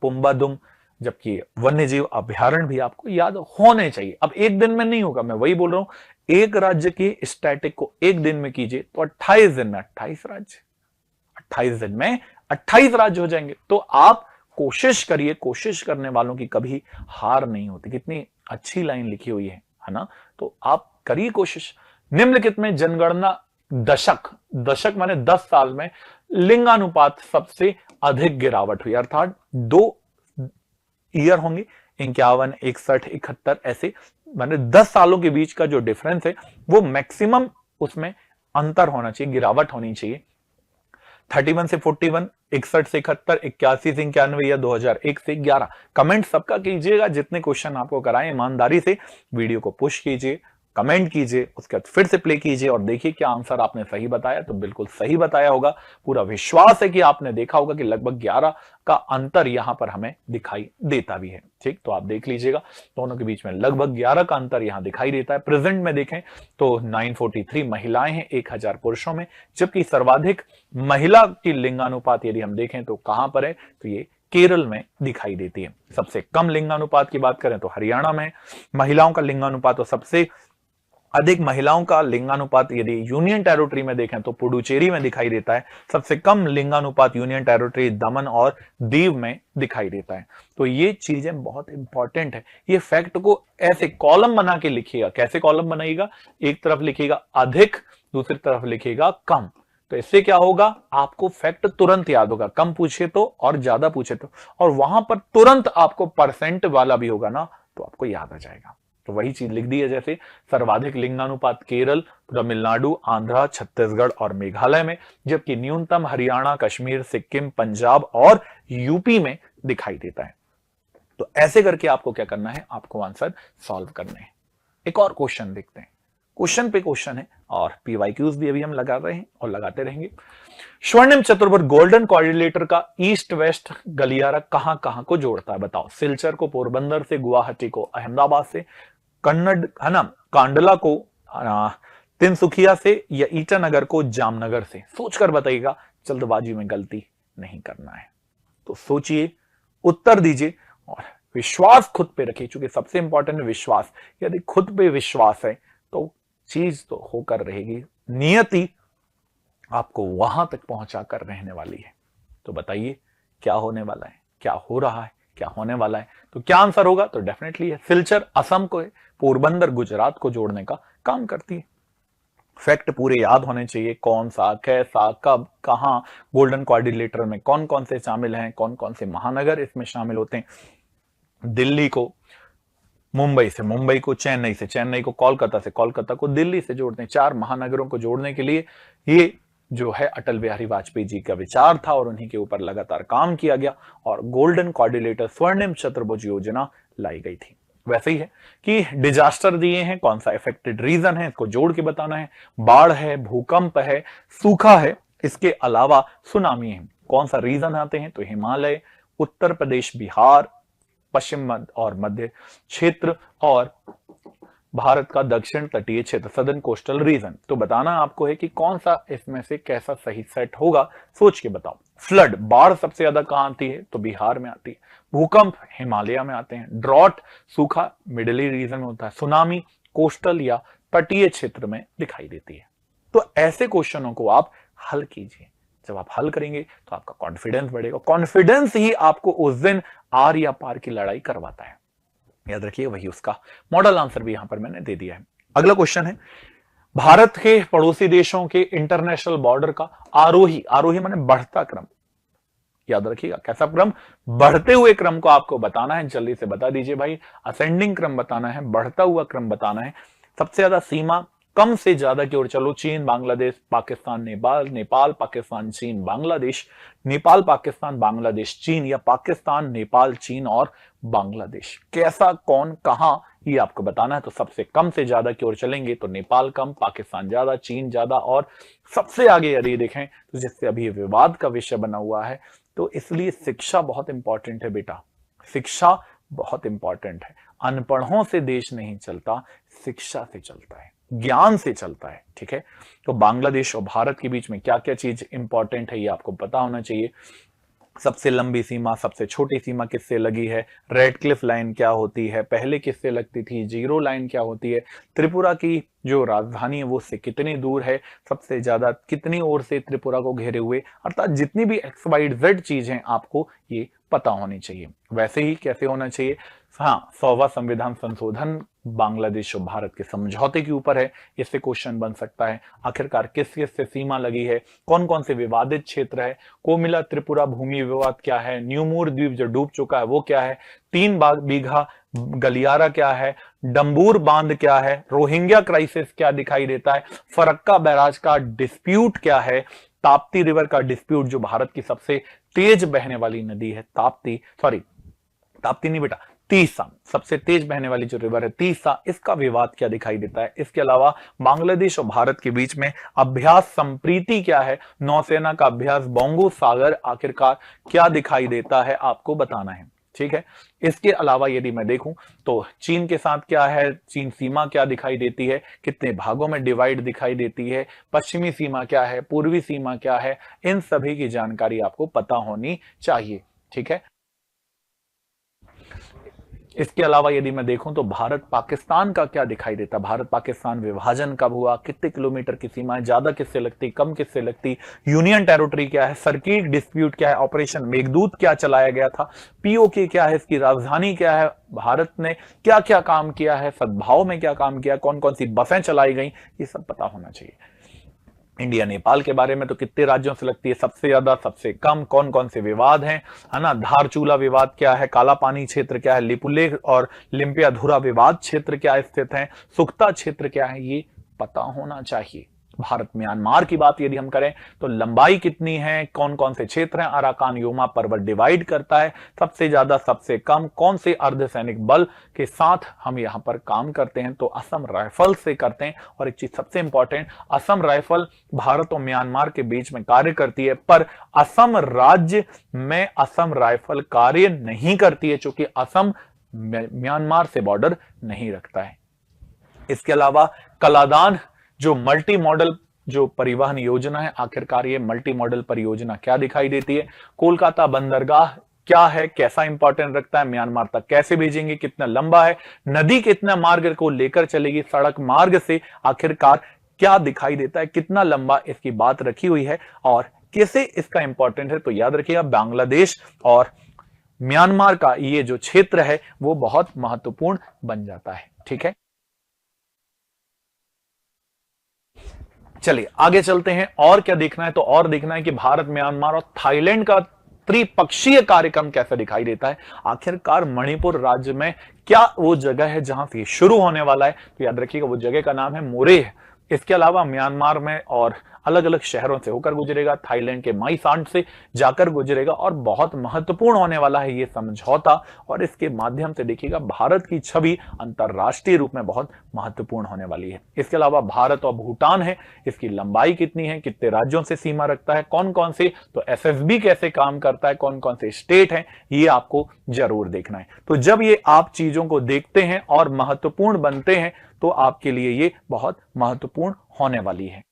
पुम्बादुम। जबकि वन्यजीव अभ्यारण्य भी आपको याद होने चाहिए। अब एक दिन में नहीं होगा, मैं वही बोल रहा हूं, एक राज्य की स्टैटिक को एक दिन में कीजिए तो 28 दिन में 28 राज्य, 28 दिन में 28 राज्य हो जाएंगे। तो आप कोशिश करिए, कोशिश करने वालों की कभी हार नहीं होती। कितनी अच्छी लाइन लिखी हुई है ना, तो आप करिए कोशिश। निम्नलिखित में जनगणना दशक, दशक माने 10 साल में लिंगानुपात सबसे अधिक गिरावट हुई, अर्थात 2 ईयर होंगे, 51, 61, 71, ऐसे माने 10 सालों के बीच का जो डिफरेंस है वो मैक्सिमम उसमें अंतर होना चाहिए, गिरावट होनी चाहिए। 31 से 41, 61 से 71, 81 से 91 या 2001 से 11। कमेंट सबका कीजिएगा, जितने क्वेश्चन आपको कराएं ईमानदारी से वीडियो को पुश कीजिए, कमेंट कीजिए, उसके बाद फिर से प्ले कीजिए और देखिए क्या आंसर आपने सही बताया। तो बिल्कुल सही बताया होगा, पूरा विश्वास है कि आपने देखा होगा कि लगभग 11 का अंतर यहां पर हमें दिखाई देता भी है। ठीक, तो आप देख लीजिएगा दोनों के बीच में लगभग 11 का अंतर यहां दिखाई देता है। प्रेजेंट में देखें तो 943 महिलाएं हैं 1000 पुरुषों में, जबकि सर्वाधिक महिला की लिंगानुपात यदि हम देखें तो कहां पर है, तो ये केरल में दिखाई देती है। सबसे कम लिंगानुपात की बात करें तो हरियाणा में महिलाओं का लिंगानुपात, तो सबसे अधिक महिलाओं का लिंगानुपात यदि यूनियन टेरिटरी में देखें तो पुडुचेरी में दिखाई देता है। सबसे कम लिंगानुपात यूनियन टेरिटरी दमन और दीव में दिखाई देता है। तो ये चीजें बहुत इंपॉर्टेंट है, ये फैक्ट को ऐसे कॉलम बना के लिखिएगा। कैसे कॉलम बनाइएगा, एक तरफ लिखिएगा अधिक, दूसरी तरफ लिखिएगा कम। तो इससे क्या होगा, आपको फैक्ट तुरंत याद होगा, कम पूछे तो और ज्यादा पूछे तो, और वहां पर तुरंत आपको परसेंट वाला भी होगा ना, तो आपको याद आ जाएगा। तो वही चीज लिख दी है, जैसे सर्वाधिक लिंगानुपात केरल, तमिलनाडु, आंध्र, छत्तीसगढ़ और मेघालय में, जबकि न्यूनतम हरियाणा, कश्मीर, सिक्किम, पंजाब और यूपी में दिखाई देता है। तो ऐसे करके आपको क्या करना है, आपको आंसर सॉल्व करने हैं। एक और क्वेश्चन देखते हैं, क्वेश्चन पे क्वेश्चन है और पीवाईक्यूज भी अभी हम लगा रहे हैं और लगाते रहेंगे। स्वर्णिम चतुर्भुज गोल्डन क्वाड्रिलेटर का ईस्ट वेस्ट गलियारा कहां कहां को जोड़ता है, बताओ। सिलचर को पोरबंदर से, गुवाहाटी को अहमदाबाद से, कन्नड़ है ना, कांडला को तिनसुखिया से, या ईटानगर को जामनगर से। सोचकर बताइएगा, जल्दबाजी में गलती नहीं करना है। तो सोचिए, उत्तर दीजिए और विश्वास खुद पे रखिए, क्योंकि सबसे इंपॉर्टेंट है विश्वास। यदि खुद पे विश्वास है तो चीज तो होकर रहेगी, नियति आपको वहां तक पहुंचा कर रहने वाली है। तो बताइए क्या होने वाला है, क्या हो रहा है, क्या होने वाला है। तो क्या आंसर होगा, तो डेफिनेटली है सिलचर असम को है, पोरबंदर गुजरात को जोड़ने का काम करती है। फैक्ट पूरे याद होने चाहिए, कौन सा, कैसा, कब, कहां, गोल्डन क्वाड्रिलेटर में कौन कौन से शामिल हैं, कौन कौन से महानगर इसमें शामिल होते हैं। दिल्ली को मुंबई से, मुंबई को चेन्नई से, चेन्नई को कोलकाता से, कोलकाता को दिल्ली से जोड़ते हैं। 4 महानगरों को जोड़ने के लिए ये जो है अटल बिहारी वाजपेयी जी का विचार था और उन्हीं के ऊपर लगातार काम किया गया और गोल्डन क्वाड्रिलेटर स्वर्णिम चतुर्भुज योजना लाई गई थी। वैसे ही है कि डिजास्टर दिए हैं, कौन सा इफेक्टेड रीजन है इसको जोड़ के बताना है। बाढ़ है, भूकंप है, सूखा है, इसके अलावा सुनामी है। कौन सा रीजन आते हैं, तो हिमालय, उत्तर प्रदेश, बिहार, पश्चिम और मध्य क्षेत्र और भारत का दक्षिण तटीय क्षेत्र, सदर्न कोस्टल रीजन। तो बताना आपको है कि कौन सा इसमें से कैसा सही सेट होगा, सोच के बताओ। फ्लड, बाढ़ सबसे ज्यादा कहां आती है, तो बिहार में आती है। भूकंप हिमालय में आते हैं। ड्रॉट, सूखा मिडिल रीजन में होता है। सुनामी कोस्टल या तटीय क्षेत्र में दिखाई देती है। तो ऐसे क्वेश्चनों को आप हल कीजिए। जब आप हल करेंगे तो आपका कॉन्फिडेंस बढ़ेगा। कॉन्फिडेंस ही आपको उस दिन आर या पार की लड़ाई करवाता है। याद रखिए, वही उसका मॉडल आंसर भी यहां पर मैंने दे दिया है। अगला क्वेश्चन है, भारत के पड़ोसी देशों के इंटरनेशनल बॉर्डर का आरोही, आरोही माने बढ़ता क्रम, याद रखिएगा कैसा क्रम, बढ़ते हुए क्रम को आपको बताना है। जल्दी से बता दीजिए भाई, असेंडिंग क्रम बताना है, बढ़ता हुआ क्रम बताना है। सबसे ज्यादा सीमा कम से ज्यादा की ओर चलो, चीन, बांग्लादेश, पाकिस्तान, नेपाल, नेपाल, पाकिस्तान, चीन, बांग्लादेश, नेपाल, पाकिस्तान, बांग्लादेश, चीन, या पाकिस्तान, नेपाल, चीन और बांग्लादेश। कैसा, कौन, कहां, ये आपको बताना है। तो सबसे कम से ज्यादा की ओर चलेंगे तो नेपाल कम, पाकिस्तान ज्यादा, चीन ज्यादा, और सबसे आगे यदि देखें तो जिससे अभी विवाद का विषय बना हुआ है। तो इसलिए शिक्षा बहुत इंपॉर्टेंट है बेटा, शिक्षा बहुत इंपॉर्टेंट है। अनपढ़ों से देश नहीं चलता, शिक्षा से चलता है, ज्ञान से चलता है। ठीक है, तो बांग्लादेश और भारत के बीच में क्या क्या चीज इंपॉर्टेंट है ये आपको पता होना चाहिए। सबसे लंबी सीमा, सबसे छोटी सीमा किससे लगी है, रेड क्लिफ लाइन क्या होती है, पहले किससे लगती थी, जीरो लाइन क्या होती है, त्रिपुरा की जो राजधानी है वो उससे कितनी दूर है, सबसे ज्यादा कितनी ओर से त्रिपुरा को घेरे हुए, अर्थात जितनी भी एक्स वाई जेड चीज हैं आपको ये पता होनी चाहिए। वैसे ही कैसे होना चाहिए, हाँ, 100वां संविधान संशोधन बांग्लादेश और भारत के समझौते के ऊपर है, इससे क्वेश्चन बन सकता है। आखिरकार किस किस से सीमा लगी है, कौन कौन से विवादित क्षेत्र है, कोमिला त्रिपुरा भूमि विवाद क्या है, न्यूमूर द्वीप जो डूब चुका है वो क्या है, 3 बीघा गलियारा क्या है, डंबूर बांध क्या है, रोहिंग्या क्राइसिस क्या दिखाई देता है, फरक्का बैराज का डिस्प्यूट क्या है, ताप्ती रिवर का डिस्प्यूट जो भारत की सबसे तेज बहने वाली नदी है, ताप्ती नहीं बेटा, तीसा, सबसे तेज बहने वाली जो रिवर है तीसा, इसका विवाद क्या दिखाई देता है। इसके अलावा बांग्लादेश और भारत के बीच में अभ्यास संप्रीति क्या है, नौसेना का अभ्यास बोंगो सागर आखिरकार क्या दिखाई देता है आपको बताना है। ठीक है, इसके अलावा यदि मैं देखूं तो चीन के साथ क्या है, चीन सीमा क्या दिखाई देती है, कितने भागों में डिवाइड दिखाई देती है, पश्चिमी सीमा क्या है, पूर्वी सीमा क्या है, इन सभी की जानकारी आपको पता होनी चाहिए। ठीक है, इसके अलावा यदि मैं देखूं तो भारत पाकिस्तान का क्या दिखाई देता, भारत पाकिस्तान विभाजन कब हुआ, कितने किलोमीटर की सीमा है, ज्यादा किससे लगती, कम किससे लगती, यूनियन टेरिटरी क्या है, सर्किट डिस्प्यूट क्या है, ऑपरेशन मेघदूत क्या चलाया गया था, पीओके क्या है, इसकी राजधानी क्या है, भारत ने क्या क्या काम किया है, सद्भाव में क्या काम किया, कौन कौन सी बसें चलाई गई, ये सब पता होना चाहिए। इंडिया नेपाल के बारे में तो कितने राज्यों से लगती है, सबसे ज्यादा, सबसे कम, कौन कौन से विवाद हैं, है ना, धारचूला विवाद क्या है, काला पानी क्षेत्र क्या है, लिपुलेख और लिम्पियाधुरा विवाद क्षेत्र क्या स्थित है, सुख्ता क्षेत्र क्या है, ये पता होना चाहिए। भारत म्यांमार की बात यदि हम करें तो लंबाई कितनी है, कौन कौन से क्षेत्र हैं, अराकान योमा पर्वत डिवाइड करता है, सबसे ज्यादा सबसे कम, कौन से अर्धसैनिक बल के साथ हम यहां पर काम करते हैं, तो असम राइफल से करते हैं। और एक चीज सबसे इंपॉर्टेंट, असम राइफल भारत और म्यांमार के बीच में कार्य करती है, पर असम राज्य में असम राइफल कार्य नहीं करती है, क्योंकि असम म्यांमार से बॉर्डर नहीं रखता है। इसके अलावा कलादान जो मल्टी मॉडल जो परिवहन योजना है, आखिरकार ये मल्टी मॉडल परियोजना क्या दिखाई देती है, कोलकाता बंदरगाह क्या है, कैसा इंपॉर्टेंट रखता है, म्यांमार तक कैसे भेजेंगे, कितना लंबा है, नदी कितना मार्ग को लेकर चलेगी, सड़क मार्ग से आखिरकार क्या दिखाई देता है, कितना लंबा, इसकी बात रखी हुई है। और कैसे इसका इंपॉर्टेंट है, तो याद रखिएगा बांग्लादेश और म्यांमार का ये जो क्षेत्र है वो बहुत महत्वपूर्ण बन जाता है। ठीक है, चलिए आगे चलते हैं। और क्या देखना है, तो और देखना है कि भारत, म्यांमार और थाईलैंड का त्रिपक्षीय कार्यक्रम कैसा दिखाई देता है। आखिरकार मणिपुर राज्य में क्या वो जगह है जहां से शुरू होने वाला है, तो याद रखिएगा वो जगह का नाम है मोरेह। इसके अलावा म्यांमार में और अलग अलग शहरों से होकर गुजरेगा, थाईलैंड के माईसांड से जाकर गुजरेगा, और बहुत महत्वपूर्ण होने वाला है ये समझौता। और इसके माध्यम से देखिएगा भारत की छवि अंतरराष्ट्रीय रूप में बहुत महत्वपूर्ण होने वाली है। इसके अलावा भारत और भूटान है, इसकी लंबाई कितनी है, कितने राज्यों से सीमा रखता है, कौन कौन से, तो एसएसबी कैसे काम करता है, कौन कौन से स्टेट हैं, ये आपको जरूर देखना है। तो जब ये आप चीजों को देखते हैं और महत्वपूर्ण बनते हैं तो आपके लिए ये बहुत महत्वपूर्ण होने वाली है।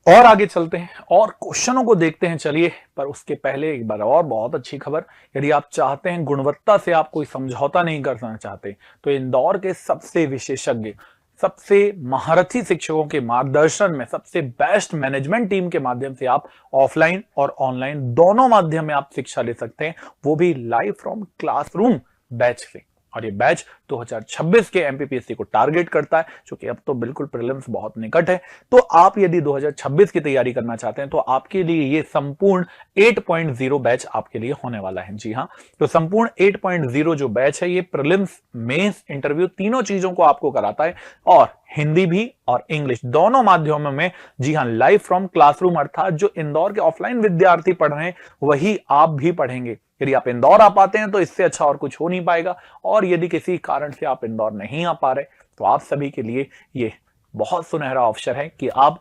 और आगे चलते हैं और क्वेश्चनों को देखते हैं। चलिए, पर उसके पहले एक बार और बहुत अच्छी खबर, यदि आप चाहते हैं गुणवत्ता से आप कोई समझौता नहीं करना चाहते, तो इंदौर के सबसे विशेषज्ञ, सबसे महारथी शिक्षकों के मार्गदर्शन में सबसे बेस्ट मैनेजमेंट टीम के माध्यम से आप ऑफलाइन और ऑनलाइन दोनों माध्यम में आप शिक्षा ले सकते हैं, वो भी लाइव फ्रॉम क्लासरूम बैच से। और ये बैच 2026 के एमपीपीएससी को टारगेट करता है, क्योंकि अब तो बिल्कुल प्रीलिम्स बहुत निकट है। तो आप यदि 2026 की तैयारी करना चाहते हैं तो आपके लिए ये संपूर्ण 8.0 बैच आपके लिए होने वाला है। जी हाँ, तो संपूर्ण 8.0 जो बैच है ये प्रीलिम्स, मेंस, इंटरव्यू तीनों चीजों को आपको कराता है। और हिंदी भी और इंग्लिश दोनों माध्यमों में। जी हां, लाइव फ्रॉम क्लासरूम, अर्थात जो इंदौर के ऑफलाइन विद्यार्थी पढ़ रहे हैं वही आप भी पढ़ेंगे। यदि आप इंदौर आ पाते हैं तो इससे अच्छा और कुछ हो नहीं पाएगा, और यदि किसी कारण से आप इंदौर नहीं आ पा रहे तो आप सभी के लिए ये बहुत सुनहरा अवसर है कि आप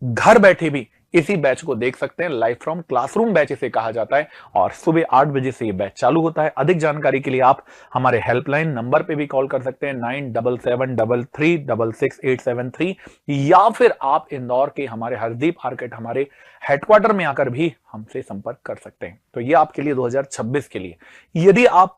घर बैठे भी इसी बैच को देख सकते हैं। लाइव फ्रॉम क्लासरूम बैच इसे कहा जाता है, और सुबह 8 बजे से ये बैच चालू होता है। अधिक जानकारी के लिए आप हमारे हेल्पलाइन नंबर पे भी कॉल कर सकते हैं 9773366873, या फिर आप इंदौर के हमारे हरदीप आर्केट हमारे हेडक्वार्टर में आकर भी हमसे संपर्क कर सकते हैं। तो ये आपके लिए 2026 के लिए, यदि आप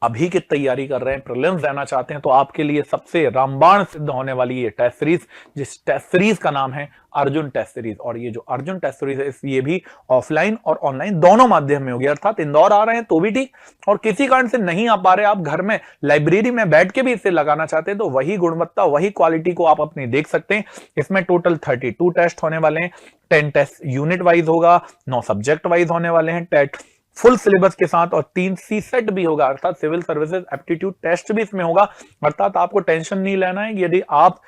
अभी की तैयारी कर रहे हैं, प्रीलिम्स देना चाहते हैं, तो आपके लिए सबसे रामबाण सिद्ध होने वाली ये टेस्ट सीरीज, जिस टेस्ट सीरीज का नाम है अर्जुन टेस्ट सीरीज। और ये जो अर्जुन टेस्ट सीरीज है ये भी ऑफलाइन और ऑनलाइन दोनों माध्यम में होगी, अर्थात इंदौर आ रहे हैं तो भी ठीक, और किसी कारण से नहीं आ पा रहे, आप घर में लाइब्रेरी में बैठ के भी इसे लगाना चाहते हैं, तो वही गुणवत्ता वही क्वालिटी को आप अपनी देख सकते हैं। इसमें टोटल 32 टेस्ट होने वाले हैं, 10 टेस्ट यूनिट वाइज होगा, 9 सब्जेक्ट वाइज होने वाले हैं, टेट फुल सिलेबस के साथ, और 3 सी सेट भी होगा, अर्थात सिविल सर्विसेज एप्टीट्यूड टेस्ट भी इसमें होगा। अर्थात आपको टेंशन नहीं लेना है यदि आप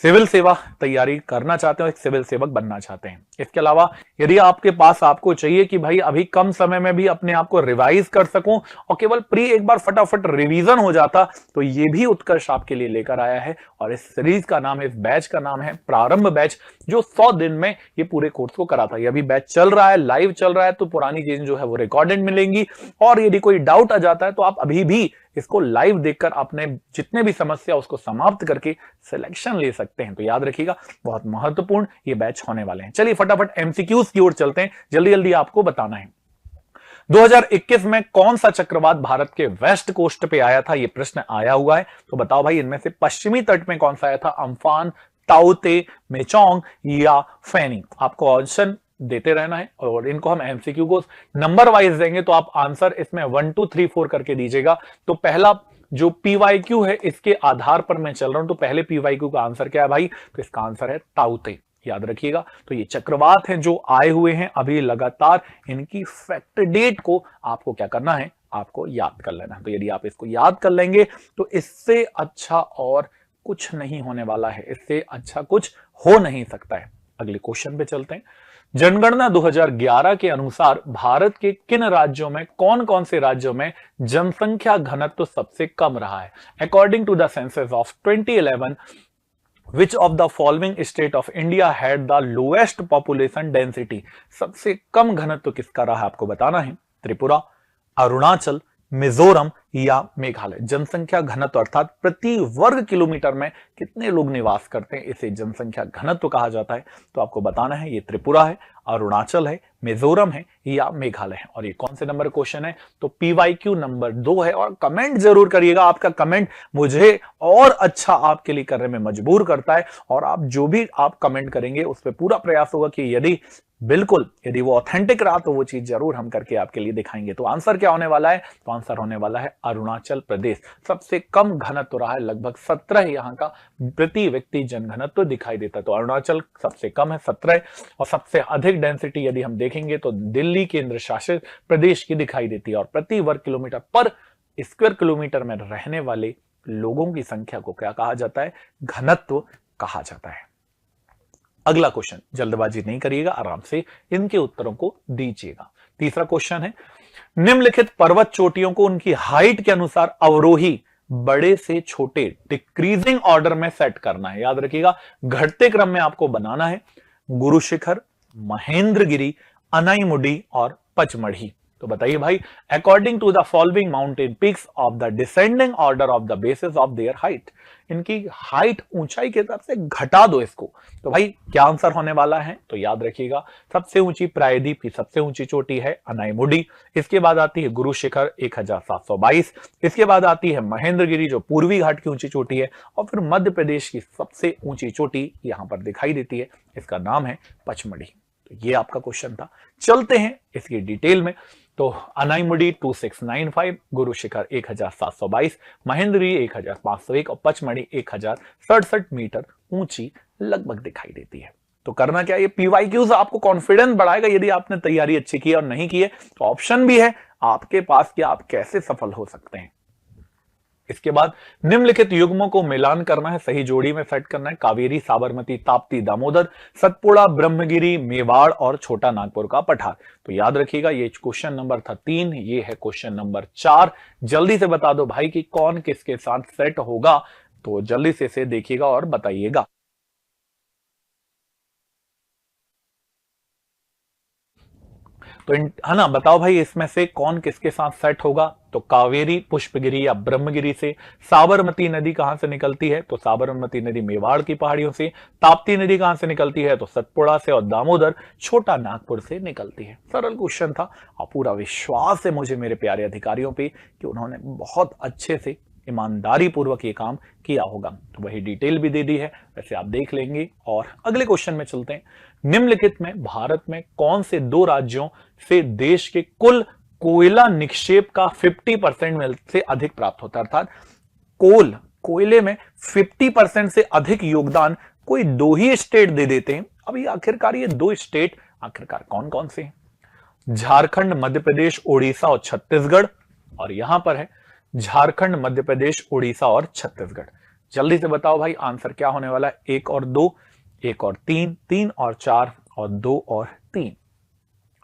सिविल सेवा तैयारी करना चाहते हो, एक सिविल सेवक बनना चाहते हैं। इसके अलावा यदि आपके पास आपको चाहिए कि भाई अभी कम समय में भी अपने आप को रिवाइज कर सकूं और केवल प्री एक बार फटाफट रिवीजन हो जाता, तो ये भी उत्कर्ष आपके लिए लेकर आया है। और इस सीरीज का नाम है, इस बैच का नाम है प्रारंभ बैच, जो 100 दिन में ये पूरे कोर्स को कराता है। अभी बैच चल रहा है, लाइव चल रहा है, तो पुरानी चीजें जो है वो रिकॉर्डेड मिलेंगी, और यदि कोई डाउट आ जाता है तो आप अभी भी इसको लाइव देखकर अपने जितने भी समस्या उसको समाप्त करके सिलेक्शन ले सकते हैं। तो याद रखिएगा, बहुत महत्वपूर्ण ये बैच होने वाले हैं। चलिए फटाफट एमसीक्यूज की ओर चलते हैं, जल्दी जल्दी आपको बताना है। 2021 में कौन सा चक्रवात भारत के वेस्ट कोस्ट पे आया था, ये प्रश्न आया हुआ है। तो बताओ भाई, इनमें से पश्चिमी तट में कौन सा आया था, अम्फान, ताउते, मेचोंग या फैनी। आपको ऑप्शन देते रहना है, और इनको हम एमसीक्यू को नंबर वाइज देंगे, तो आप आंसर इसमें 1 2 3 4 करके दीजिएगा। तो पहला जो पीवाईक्यू है इसके आधार पर मैं चल रहा हूं, तो पहले पीवाईक्यू का आंसर क्या है भाई, तो इसका आंसर है ताउते। याद रखिएगा, तो ये चक्रवात हैं जो आए हुए हैं अभी लगातार, इनकी फैक्ट डेट को आपको क्या करना है, आपको याद कर लेना है। तो यदि आप इसको याद कर लेंगे तो इससे अच्छा और कुछ नहीं होने वाला है, इससे अच्छा कुछ हो नहीं सकता है। अगले क्वेश्चन पे चलते हैं। जनगणना 2011 के अनुसार भारत के किन राज्यों में, कौन कौन से राज्यों में जनसंख्या घनत्व सबसे कम रहा है। According to the census of 2011, which of the following state of India had the lowest population density. सबसे कम घनत्व किसका रहा है आपको बताना है। त्रिपुरा, अरुणाचल, मिजोरम या मेघालय। जनसंख्या घनत्व अर्थात प्रति वर्ग किलोमीटर में कितने लोग निवास करते हैं, इसे जनसंख्या घनत्व कहा जाता है। तो आपको बताना है, ये त्रिपुरा है, अरुणाचल है, मिजोरम है या मेघालय है। और ये कौन से नंबर क्वेश्चन है, तो पीवाईक्यू नंबर 2 है। और कमेंट जरूर करिएगा, आपका कमेंट मुझे और अच्छा आपके लिए करने में मजबूर करता है, और आप जो भी आप कमेंट करेंगे उस पर पूरा प्रयास होगा कि यदि वो ऑथेंटिक रहा तो वो चीज जरूर हम करके आपके लिए दिखाएंगे। तो आंसर क्या होने वाला है, तो आंसर होने वाला है अरुणाचल प्रदेश। सबसे कम घनत्व रहा है, लगभग 17 यहाँ का प्रति व्यक्ति जनघनत्व दिखाई देता है। तो अरुणाचल सबसे कम है 17, और सबसे अधिक डेंसिटी यदि हम देखेंगे तो दिल्ली केंद्र शासित प्रदेश की दिखाई देती है। और प्रति वर्ग किलोमीटर पर स्क्वायर किलोमीटर में रहने वाले लोगों की संख्या को क्या कहा जाता है, घनत्व कहा जाता है। अगला क्वेश्चन, जल्दबाजी नहीं करिएगा, आराम से इनके उत्तरों को दीजिएगा। तीसरा क्वेश्चन है, निम्नलिखित पर्वत चोटियों को उनकी हाइट के अनुसार अवरोही बड़े से छोटे डिक्रीजिंग ऑर्डर में सेट करना है। याद रखिएगा, घटते क्रम में आपको बनाना है। गुरु शिखर, महेंद्रगिरी, अनाईमुडी और पचमढ़ी। तो बताइए भाई, according to the following mountain peaks of the descending order of the basis of their height. इनकी हाइट ऊंचाई के हिसाब से घटा दो इसको। तो भाई क्या आंसर होने वाला है, तो याद रखिएगा, सबसे ऊंची प्रायद्वीप की सबसे ऊंची चोटी है अनाईमुडी, इसके बाद आती है गुरु शिखर 1722, इसके बाद आती है महेंद्रगिरी जो पूर्वी घाट की ऊंची चोटी है, और फिर मध्य प्रदेश की सबसे ऊंची चोटी यहां पर दिखाई देती है, इसका नाम है पचमढ़ी। तो ये आपका क्वेश्चन था। चलते हैं इसकी डिटेल में। तो अनाईमुडी 2695, गुरु शिखर 1722, महेंद्रगिरी 1501 और पचमढ़ी 1067 मीटर ऊंची लगभग दिखाई देती है। तो करना क्या, ये पीवाईक्यूज आपको कॉन्फिडेंस बढ़ाएगा। यदि आपने तैयारी अच्छी की है और नहीं की है तो ऑप्शन भी है आपके पास कि आप कैसे सफल हो सकते हैं। इसके बाद निम्नलिखित युग्मों को मिलान करना है, सही जोड़ी में सेट करना है। कावेरी, साबरमती, ताप्ती, दामोदर, सतपुड़ा, ब्रह्मगिरी, मेवाड़ और छोटा नागपुर का पठार। तो याद रखिएगा ये क्वेश्चन नंबर था 3, ये है क्वेश्चन नंबर 4। जल्दी से बता दो भाई कि कौन किसके साथ सेट होगा, तो जल्दी से इसे देखिएगा और बताइएगा। तो है ना, बताओ भाई इसमें से कौन किसके साथ सेट होगा। तो कावेरी पुष्पगिरी या ब्रह्मगिरी से। साबरमती नदी कहां से निकलती है, तो साबरमती नदी मेवाड़ की पहाड़ियों से। ताप्ती नदी कहां से निकलती है, तो सतपुड़ा से। और दामोदर छोटा नागपुर से निकलती है। सरल क्वेश्चन था और पूरा विश्वास है मुझे मेरे प्यारे अधिकारियों पे कि उन्होंने बहुत अच्छे से ईमानदारी पूर्वक ये काम किया होगा। तो वही डिटेल भी दे दी है, वैसे आप देख लेंगे। और अगले क्वेश्चन में चलते हैं। निम्नलिखित में भारत में कौन से 2 राज्यों से देश के कुल कोयला निक्षेप का 50% से अधिक प्राप्त होता है। अर्थात कोयले में 50% से अधिक योगदान कोई 2 ही स्टेट दे देते हैं। अभी आखिरकार ये 2 स्टेट आखिरकार कौन कौन से हैं? झारखंड, मध्य प्रदेश, ओडिशा और छत्तीसगढ़। और यहां पर है झारखंड, मध्य प्रदेश, ओडिशा और छत्तीसगढ़। जल्दी से बताओ भाई आंसर क्या होने वाला है। 1 और 2, 1 और 3, 3 और 4 और 2 और 3।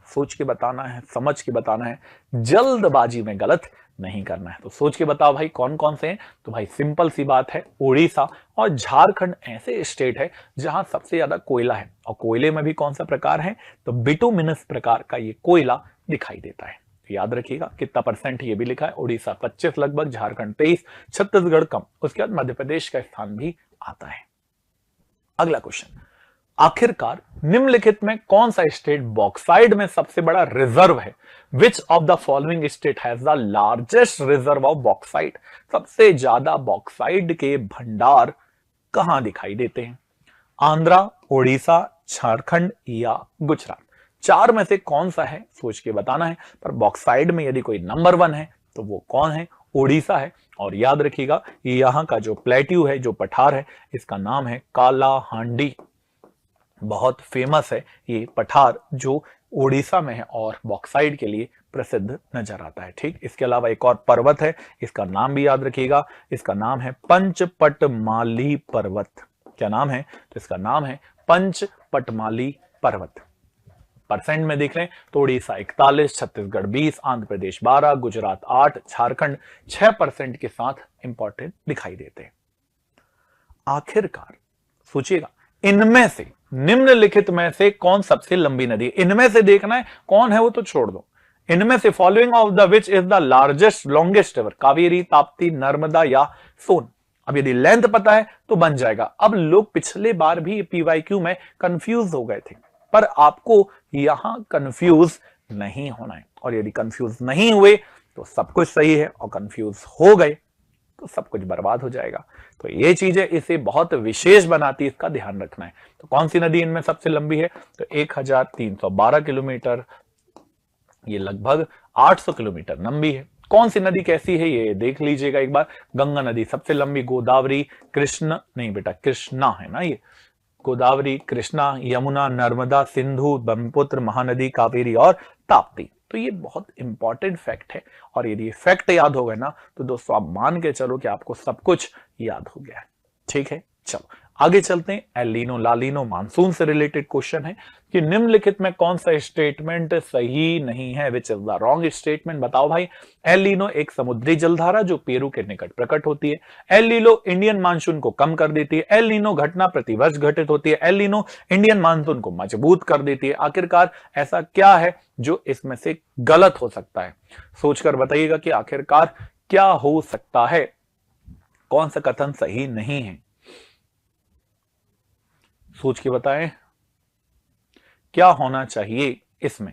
सोच के बताना है, समझ के बताना है, जल्दबाजी में गलत नहीं करना है। तो सोच के बताओ भाई कौन कौन से हैं। तो भाई सिंपल सी बात है, ओडिशा और झारखंड ऐसे स्टेट है जहां सबसे ज्यादा कोयला है। और कोयले में भी कौन सा प्रकार है, तो बिटुमिनस प्रकार का ये कोयला दिखाई देता है। याद रखिएगा कितना परसेंट ये भी लिखा है। ओडिशा 25 लगभग, झारखंड 23, छत्तीसगढ़ कम। उसके बाद मध्य प्रदेश का स्थान भी आता है। अगला क्वेश्चन, आखिरकार निम्नलिखित में कौन सा स्टेट बॉक्साइड में सबसे बड़ा रिजर्व है। विच of the following state has the largest reserve of bauxite. सबसे ज्यादा बॉक्साइड के भंडार कहां दिखाई देते हैं। आंध्रा, ओडिशा, झारखंड या गुजरात। 4 में से कौन सा है सोच के बताना है। पर बॉक्साइड में यदि कोई नंबर 1 है तो वो कौन है, ओडिशा है। और याद रखिएगा यहां का जो प्लेट्यू है, जो पठार है, इसका नाम है काला हांडी। बहुत फेमस है ये पठार जो ओडिशा में है और बॉक्साइड के लिए प्रसिद्ध नजर आता है। ठीक, इसके अलावा एक और पर्वत है, इसका नाम भी याद रखिएगा। इसका नाम है पंचपटमाली पर्वत। क्या नाम है, तो इसका नाम है पंचपटमाली पर्वत। परसेंट में देख लें तो ओडिशा 41, छत्तीसगढ़ 20, आंध्र प्रदेश 12, गुजरात 8, झारखंड 6% के साथ इंपॉर्टेंट दिखाई देते हैं। आखिरकार सोचिएगा इनमें से निम्नलिखित में से कौन सबसे लंबी नदी है। इनमें से देखना है कौन है वो तो छोड़ दो। इनमें से following of the which is the largest longest river. Kaveri, Tapti, Narmada या सोन। अब यदि लेंथ पता है तो बन जाएगा। अब लोग पिछले बार भी पीवाईक्यू में कंफ्यूज हो गए थे, पर आपको यहां कंफ्यूज नहीं होना है। और यदि कंफ्यूज नहीं हुए तो सब कुछ सही है, और कंफ्यूज हो गए तो सब कुछ बर्बाद हो जाएगा। तो ये चीजें इसे बहुत विशेष बनाती है, इसका ध्यान रखना है। तो कौन सी नदी इनमें सबसे लंबी है, तो 1312 किलोमीटर, ये लगभग 800 किलोमीटर लंबी है। कौन सी नदी कैसी है ये देख लीजिएगा एक बार। गंगा नदी सबसे लंबी, गोदावरी, कृष्ण नहीं बेटा कृष्णा है ना ये, गोदावरी, कृष्णा, यमुना, नर्मदा, सिंधु, ब्रह्मपुत्र, महानदी, कावेरी और ताप्ती। तो ये बहुत इंपॉर्टेंट फैक्ट है, और यदि फैक्ट याद हो गए ना तो दोस्तों आप मान के चलो कि आपको सब कुछ याद हो गया है। ठीक है, चलो आगे चलते हैं। एल नीनो लालीनो मानसून से रिलेटेड क्वेश्चन है कि निम्नलिखित में कौन सा स्टेटमेंट सही नहीं है, which is the wrong statement. बताओ भाई। एल नीनो एक समुद्री जलधारा जो पेरू के निकट प्रकट होती है। एल नीनो इंडियन मानसून को कम कर देती है। एल नीनो घटना प्रतिवर्ष घटित होती है। एल नीनो इंडियन मानसून को मजबूत कर देती है। आखिरकार ऐसा क्या है जो इसमें से गलत हो सकता है, सोचकर बताइएगा कि आखिरकार क्या हो सकता है, कौन सा कथन सही नहीं है। सोच के बताएं क्या होना चाहिए, इसमें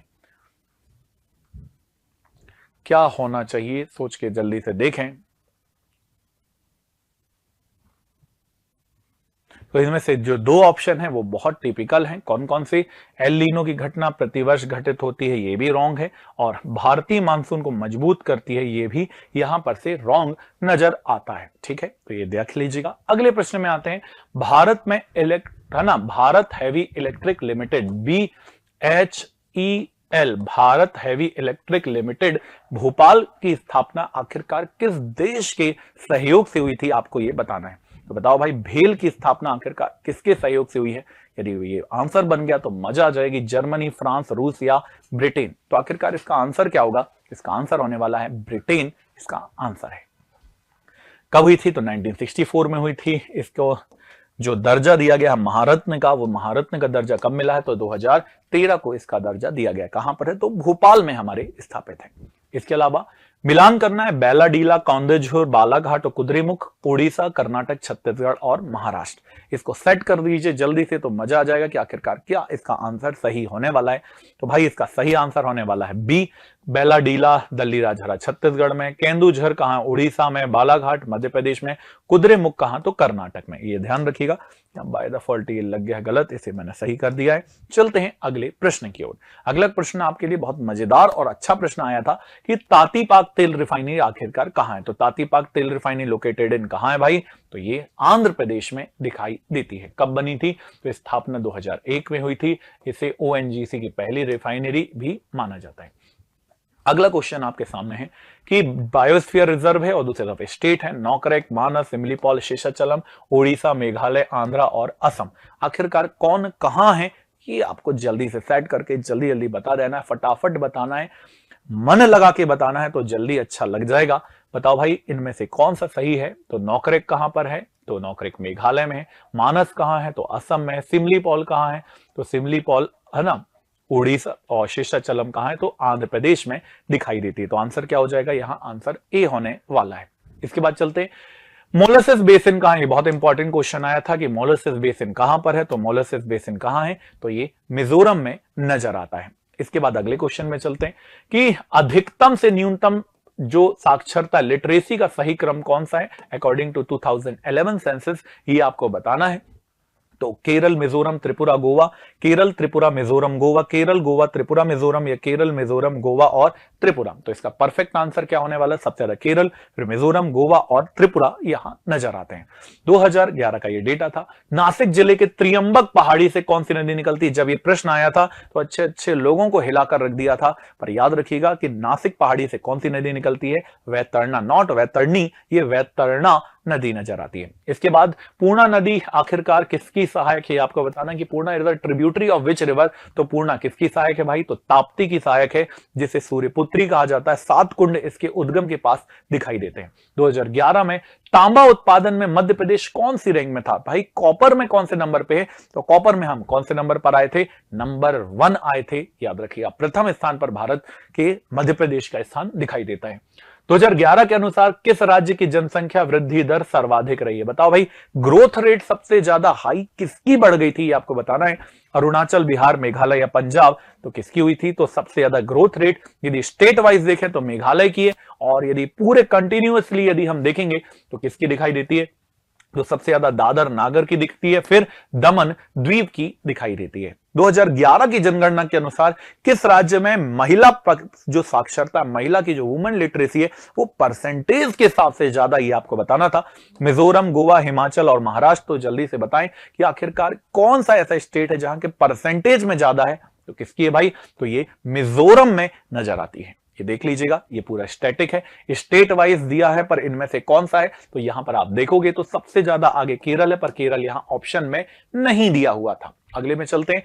क्या होना चाहिए, सोच के जल्दी से देखें। तो इनमें से जो 2 ऑप्शन है वो बहुत टिपिकल हैं। कौन कौन से, एल नीनो की घटना प्रतिवर्ष घटित होती है, ये भी रॉन्ग है, और भारतीय मानसून को मजबूत करती है, ये भी यहां पर से रॉन्ग नजर आता है। ठीक है, तो ये देख लीजिएगा। अगले प्रश्न में आते हैं। भारत में Bharat heavy electric limited BHEL L, Bharat heavy electric limited Bhopal की स्थापना आखिरकार किस देश के सहयोग से हुई थी, आपको यह बताना है। तो बताओ भाई, भेल की स्थापना आखिरकार किसके सहयोग से हुई है। यदि ये आंसर बन गया तो मजा आ जाएगी। जर्मनी, फ्रांस, रूस या ब्रिटेन। तो आखिरकार इसका आंसर क्या होगा? इसका आंसर होने वाला है ब्रिटेन, इसका आंसर है। कब हुई थी? तो 1964 में हुई थी। इसको जो दर्जा दिया गया महारत्न का, वो महारत्न का दर्जा कब मिला है? तो 2013 को इसका दर्जा दिया गया। कहां पर है? तो भोपाल में हमारे स्थापित है। इसके अलावा मिलान करना है बेलाडीला, कौंदेझोर, बालाघाट और कुद्रेमुख, उड़ीसा, कर्नाटक, छत्तीसगढ़ और महाराष्ट्र। इसको सेट कर दीजिए जल्दी से, तो मजा आ जाएगा कि आखिरकार क्या इसका आंसर सही होने वाला है। तो भाई इसका सही आंसर होने वाला है बी, बेलाडीला दल्लीराजहरा छत्तीसगढ़ में, केंदुझर कहां? उड़ीसा में, बालाघाट मध्य प्रदेश में, कुद्रेमुख कहां? तो कर्नाटक में। ये ध्यान रखिएगा, बाय डिफॉल्ट ये लग गया गलत, इसे मैंने सही कर दिया है। चलते हैं अगले प्रश्न की ओर। अगला प्रश्न आपके लिए बहुत मजेदार और अच्छा प्रश्न आया था कि तातीपाक तेल रिफाइनरी आखिरकार कहां है। तो तातीपाक तेल रिफाइनरी लोकेटेड इन कहां है भाई? तो ये आंध्र प्रदेश में दिखाई देती है। कब बनी थी? तो स्थापना 2001 में हुई थी। इसे ओएनजीसी की पहली रिफाइनरी भी माना जाता है। अगला क्वेश्चन आपके सामने है कि बायोस्फीयर रिजर्व है और दूसरी तरफ स्टेट है। नो करेक्ट, मानस, सिमलीपाल, शेषाचलम, उड़ीसा, मेघालय, आंध्रा और असम। आखिरकार कौन कहां है, ये आपको जल्दी से सेट करके जल्दी जल्दी बता देना है, फटाफट बताना है, मन लगा के बताना है, तो जल्दी अच्छा लग जाएगा। बताओ भाई इनमें से कौन सा सही है। तो नो करेक्ट कहां पर है? तो नो करेक्ट मेघालय में है। मानस कहां है? तो असम में। सिमलीपाल कहां है? तो सिमलीपाल है ना उड़ीसा। और शेषाचलम कहां है? तो आंध्र प्रदेश में दिखाई देती है। तो आंसर क्या हो जाएगा? यहां आंसर ए होने वाला है। इसके बाद चलते हैं, मोलेसिस बेसिन कहां है? बहुत इंपॉर्टेंट क्वेश्चन आया था कि मोलेसिस बेसिन कहां पर है। तो मोलेसिस बेसिन कहां है? तो ये मिजोरम में नजर आता है। इसके बाद अगले क्वेश्चन में चलते हैं कि अधिकतम से न्यूनतम जो साक्षरता लिटरेसी का सही क्रम कौन सा है अकॉर्डिंग टू 2011 सेंसस, ये आपको बताना है। तो केरल, मिजोरम, त्रिपुरा, गोवा, केरल, त्रिपुरा, मिजोरम, गोवा, केरल, गोवा, त्रिपुरा, मिजोरम या केरल, मिजोरम, गोवा और त्रिपुरा। तो इसका परफेक्ट आंसर क्या होने वाला है? सबसे ज्यादा केरल, फिर मिजोरम, गोवा और त्रिपुरा यहां नजर आते हैं। 2011 का ये डेटा था। नासिक जिले के त्रियंबक पहाड़ी से कौन सी नदी निकलती है? जब ये प्रश्न आया था तो अच्छे अच्छे लोगों को हिलाकर रख दिया था, पर याद रखिएगा कि नासिक पहाड़ी से कौन सी नदी निकलती है? वैतरणा, नॉट वैतरणी, ये वैतरणा नदी नजर आती है। इसके बाद पूर्णा नदी आखिरकार किसकी सहायक है? आपको बताना कि Purna is the tributary of which river. तो पूर्णा किसकी सहायक है भाई? तो ताप्ती की सहायक है, जिसे सूर्यपुत्री कहा जाता है। 7 कुंड इसके उद्गम के पास दिखाई देते हैं। 2011 में तांबा उत्पादन में मध्य प्रदेश कौन सी रैंक में था? भाई कॉपर में कौन से नंबर पे है? तो कॉपर में हम कौन से नंबर पर आए थे? नंबर 1 आए थे। याद रखिएगा, प्रथम स्थान पर भारत के मध्य प्रदेश का स्थान दिखाई देता है। 2011 के अनुसार किस राज्य की जनसंख्या वृद्धि दर सर्वाधिक रही है? बताओ भाई, ग्रोथ रेट सबसे ज्यादा हाई किसकी बढ़ गई थी, ये आपको बताना है। अरुणाचल, बिहार, मेघालय या पंजाब। तो किसकी हुई थी? तो सबसे ज्यादा ग्रोथ रेट यदि स्टेट वाइज देखें तो मेघालय की है, और यदि पूरे कंटिन्यूअसली यदि हम देखेंगे तो किसकी दिखाई देती है? तो सबसे ज्यादा दादर नागर की दिखती है, फिर दमन द्वीप की दिखाई देती है। 2011 की जनगणना के अनुसार किस राज्य में महिला जो साक्षरता, महिला की जो वुमेन लिटरेसी है, वो परसेंटेज के हिसाब से ज्यादा, ये आपको बताना था। मिजोरम, गोवा, हिमाचल और महाराष्ट्र। तो जल्दी से बताएं कि आखिरकार कौन सा ऐसा स्टेट है जहां के परसेंटेज में ज्यादा है? तो किसकी है भाई? तो ये मिजोरम में नजर आती है। ये देख लीजिएगा, ये पूरा स्टैटिक है, स्टेट वाइज दिया है, पर इनमें से कौन सा है? तो यहां पर आप देखोगे तो सबसे ज्यादा आगे केरल है, पर केरल यहां ऑप्शन में नहीं दिया हुआ था। अगले में चलते हैं,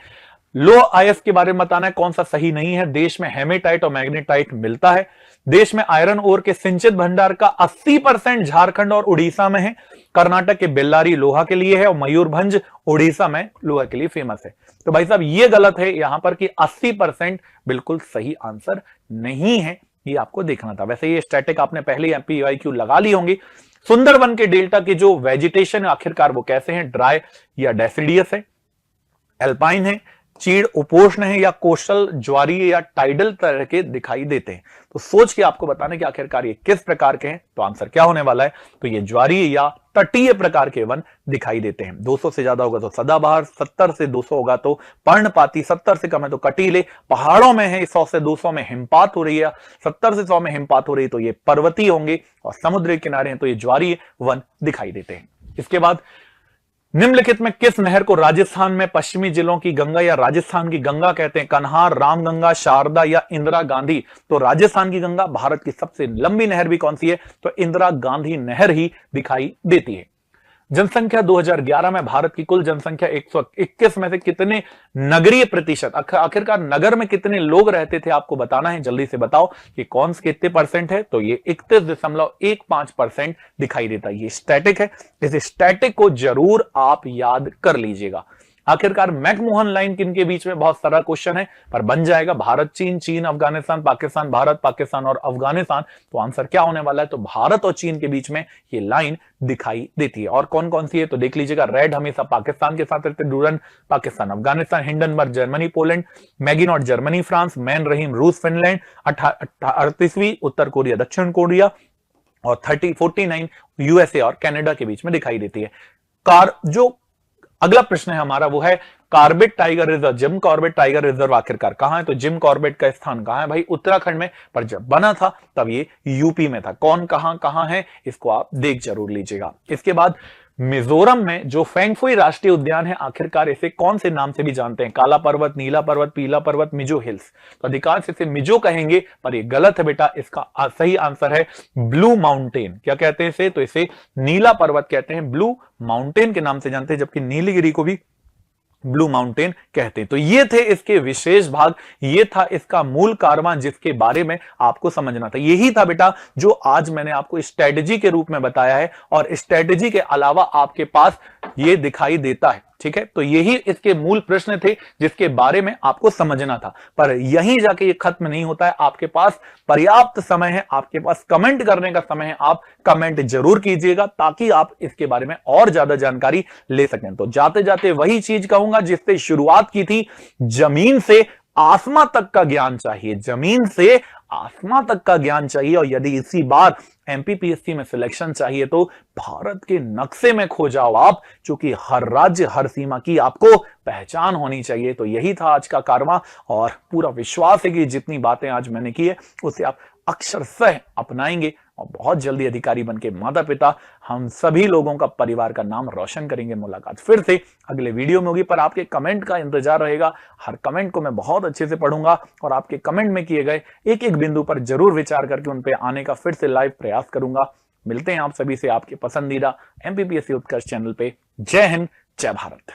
लो आईएस के बारे में बताना है कौन सा सही नहीं है। देश में हेमेटाइट और मैग्नेटाइट मिलता है। देश में आयरन ओर के सिंचित भंडार का 80% झारखंड और उड़ीसा में है। कर्नाटक के बेल्लारी लोहा के लिए है और मयूरभंज उड़ीसा में लोहा के लिए फेमस है। तो भाई साहब ये गलत है यहां पर कि 80% बिल्कुल सही आंसर नहीं है, ये आपको देखना था। वैसे ये स्टैटिक आपने पहले एमपीआईक्यू लगा ली होंगी। सुंदरवन के डेल्टा के जो वेजिटेशन आखिरकार वो कैसे हैं? ड्राई या डेसिडियस है, एल्पाइन है, चीड़ उपोष्ण है या कोस्टल ज्वारीय या टाइडल तरह के दिखाई देते हैं। तो सोच के आपको बताना कि आखिरकार ये किस प्रकार के हैं। तो आंसर क्या होने वाला है? तो ये ज्वारीय या तटीय प्रकार के वन दिखाई देते हैं। 200 से ज्यादा होगा तो सदाबहार, 70 से 200 होगा तो पर्णपाती, 70 से कम है तो कटीले। पहाड़ों में है 100 से 200 में हिमपात हो रही है, 70 से 100 में हिमपात हो रही है तो ये पर्वतीय होंगे, और समुद्र किनारे हैं तो ये ज्वारीय वन दिखाई देते हैं। इसके बाद निम्नलिखित में किस नहर को राजस्थान में पश्चिमी जिलों की गंगा या राजस्थान की गंगा कहते हैं? कन्हार, रामगंगा, शारदा या इंदिरा गांधी? तो राजस्थान की गंगा। भारत की सबसे लंबी नहर भी कौन सी है? तो इंदिरा गांधी नहर ही दिखाई देती है। जनसंख्या 2011 में भारत की कुल जनसंख्या 121 में से कितने नगरीय प्रतिशत, आखिरकार नगर में कितने लोग रहते थे आपको बताना है। जल्दी से बताओ कि कौन से कितने परसेंट है? तो ये 31.15% दिखाई देता है। ये स्टैटिक है, इस स्टैटिक को जरूर आप याद कर लीजिएगा। आखिरकार मैकमोहन लाइन किनके बीच में? बहुत सारा क्वेश्चन है पर बन जाएगा। भारत चीन, चीन अफगानिस्तान, पाकिस्तान भारत, पाकिस्तान और अफगानिस्तान। तो आंसर क्या होने वाला है? तो भारत और चीन के बीच में ये लाइन दिखाई देती है। और कौन कौन सी है तो देख लीजिएगा। रेड हमेशा पाकिस्तान के साथ रहते, Durand Pakistan Afghanistan, Hindenburg Germany Poland, Maginot Germany France, Mannerheim रूस फिनलैंड, 38वीं उत्तर कोरिया दक्षिण कोरिया और 49 यूएसए और कनाडा के बीच में दिखाई देती है। जो अगला प्रश्न है हमारा वो है Corbett tiger reserve. Jim Corbett tiger reserve आखिरकार कहां है? तो जिम कॉर्बेट का स्थान कहां है भाई? उत्तराखंड में। पर जब बना था तब ये यूपी में था। कौन कहां है इसको आप देख जरूर लीजिएगा। इसके बाद मिजोरम में जो फेंगफुई राष्ट्रीय उद्यान है, आखिरकार इसे कौन से नाम से भी जानते हैं? काला पर्वत, नीला पर्वत, पीला पर्वत, मिजो हिल्स। तो अधिकांश इसे मिजो कहेंगे पर ये गलत है बेटा। इसका सही आंसर है ब्लू माउंटेन। क्या कहते हैं इसे? तो इसे नीला पर्वत कहते हैं, ब्लू माउंटेन के नाम से जानते हैं, जबकि नीलगिरी को भी ब्लू माउंटेन कहते हैं। तो ये थे इसके विशेष भाग, ये था इसका मूल कारवां जिसके बारे में आपको समझना था। यही था बेटा जो आज मैंने आपको स्ट्रेटेजी के रूप में बताया है और स्ट्रेटेजी के अलावा आपके पास ये दिखाई देता है। ठीक है, तो यही इसके मूल प्रश्न थे जिसके बारे में आपको समझना था। पर यहीं जाके ये खत्म नहीं होता है। आपके पास पर्याप्त समय है, आपके पास कमेंट करने का समय है। आप कमेंट जरूर कीजिएगा ताकि आप इसके बारे में और ज्यादा जानकारी ले सकें। तो जाते जाते वही चीज कहूंगा जिससे शुरुआत की थी, जमीन से आसमां तक का ज्ञान चाहिए। जमीन से आसमां तक का ज्ञान चाहिए और यदि इसी बार एमपीपीएससी में सिलेक्शन चाहिए तो भारत के नक्शे में खो जाओ आप, क्योंकि हर राज्य हर सीमा की आपको पहचान होनी चाहिए। तो यही था आज का कारवां और पूरा विश्वास है कि जितनी बातें आज मैंने की है उसे आप अक्षरशः अपनाएंगे और बहुत जल्दी अधिकारी बनके माता पिता हम सभी लोगों का परिवार का नाम रोशन करेंगे। मुलाकात फिर से अगले वीडियो में होगी, पर आपके कमेंट का इंतजार रहेगा। हर कमेंट को मैं बहुत अच्छे से पढ़ूंगा और आपके कमेंट में किए गए एक एक बिंदु पर जरूर विचार करके उन पे आने का फिर से लाइव प्रयास करूंगा। मिलते हैं आप सभी से आपके पसंदीदा एमपीपीएससी उत्कर्ष चैनल पे। जय हिंद, जय भारत।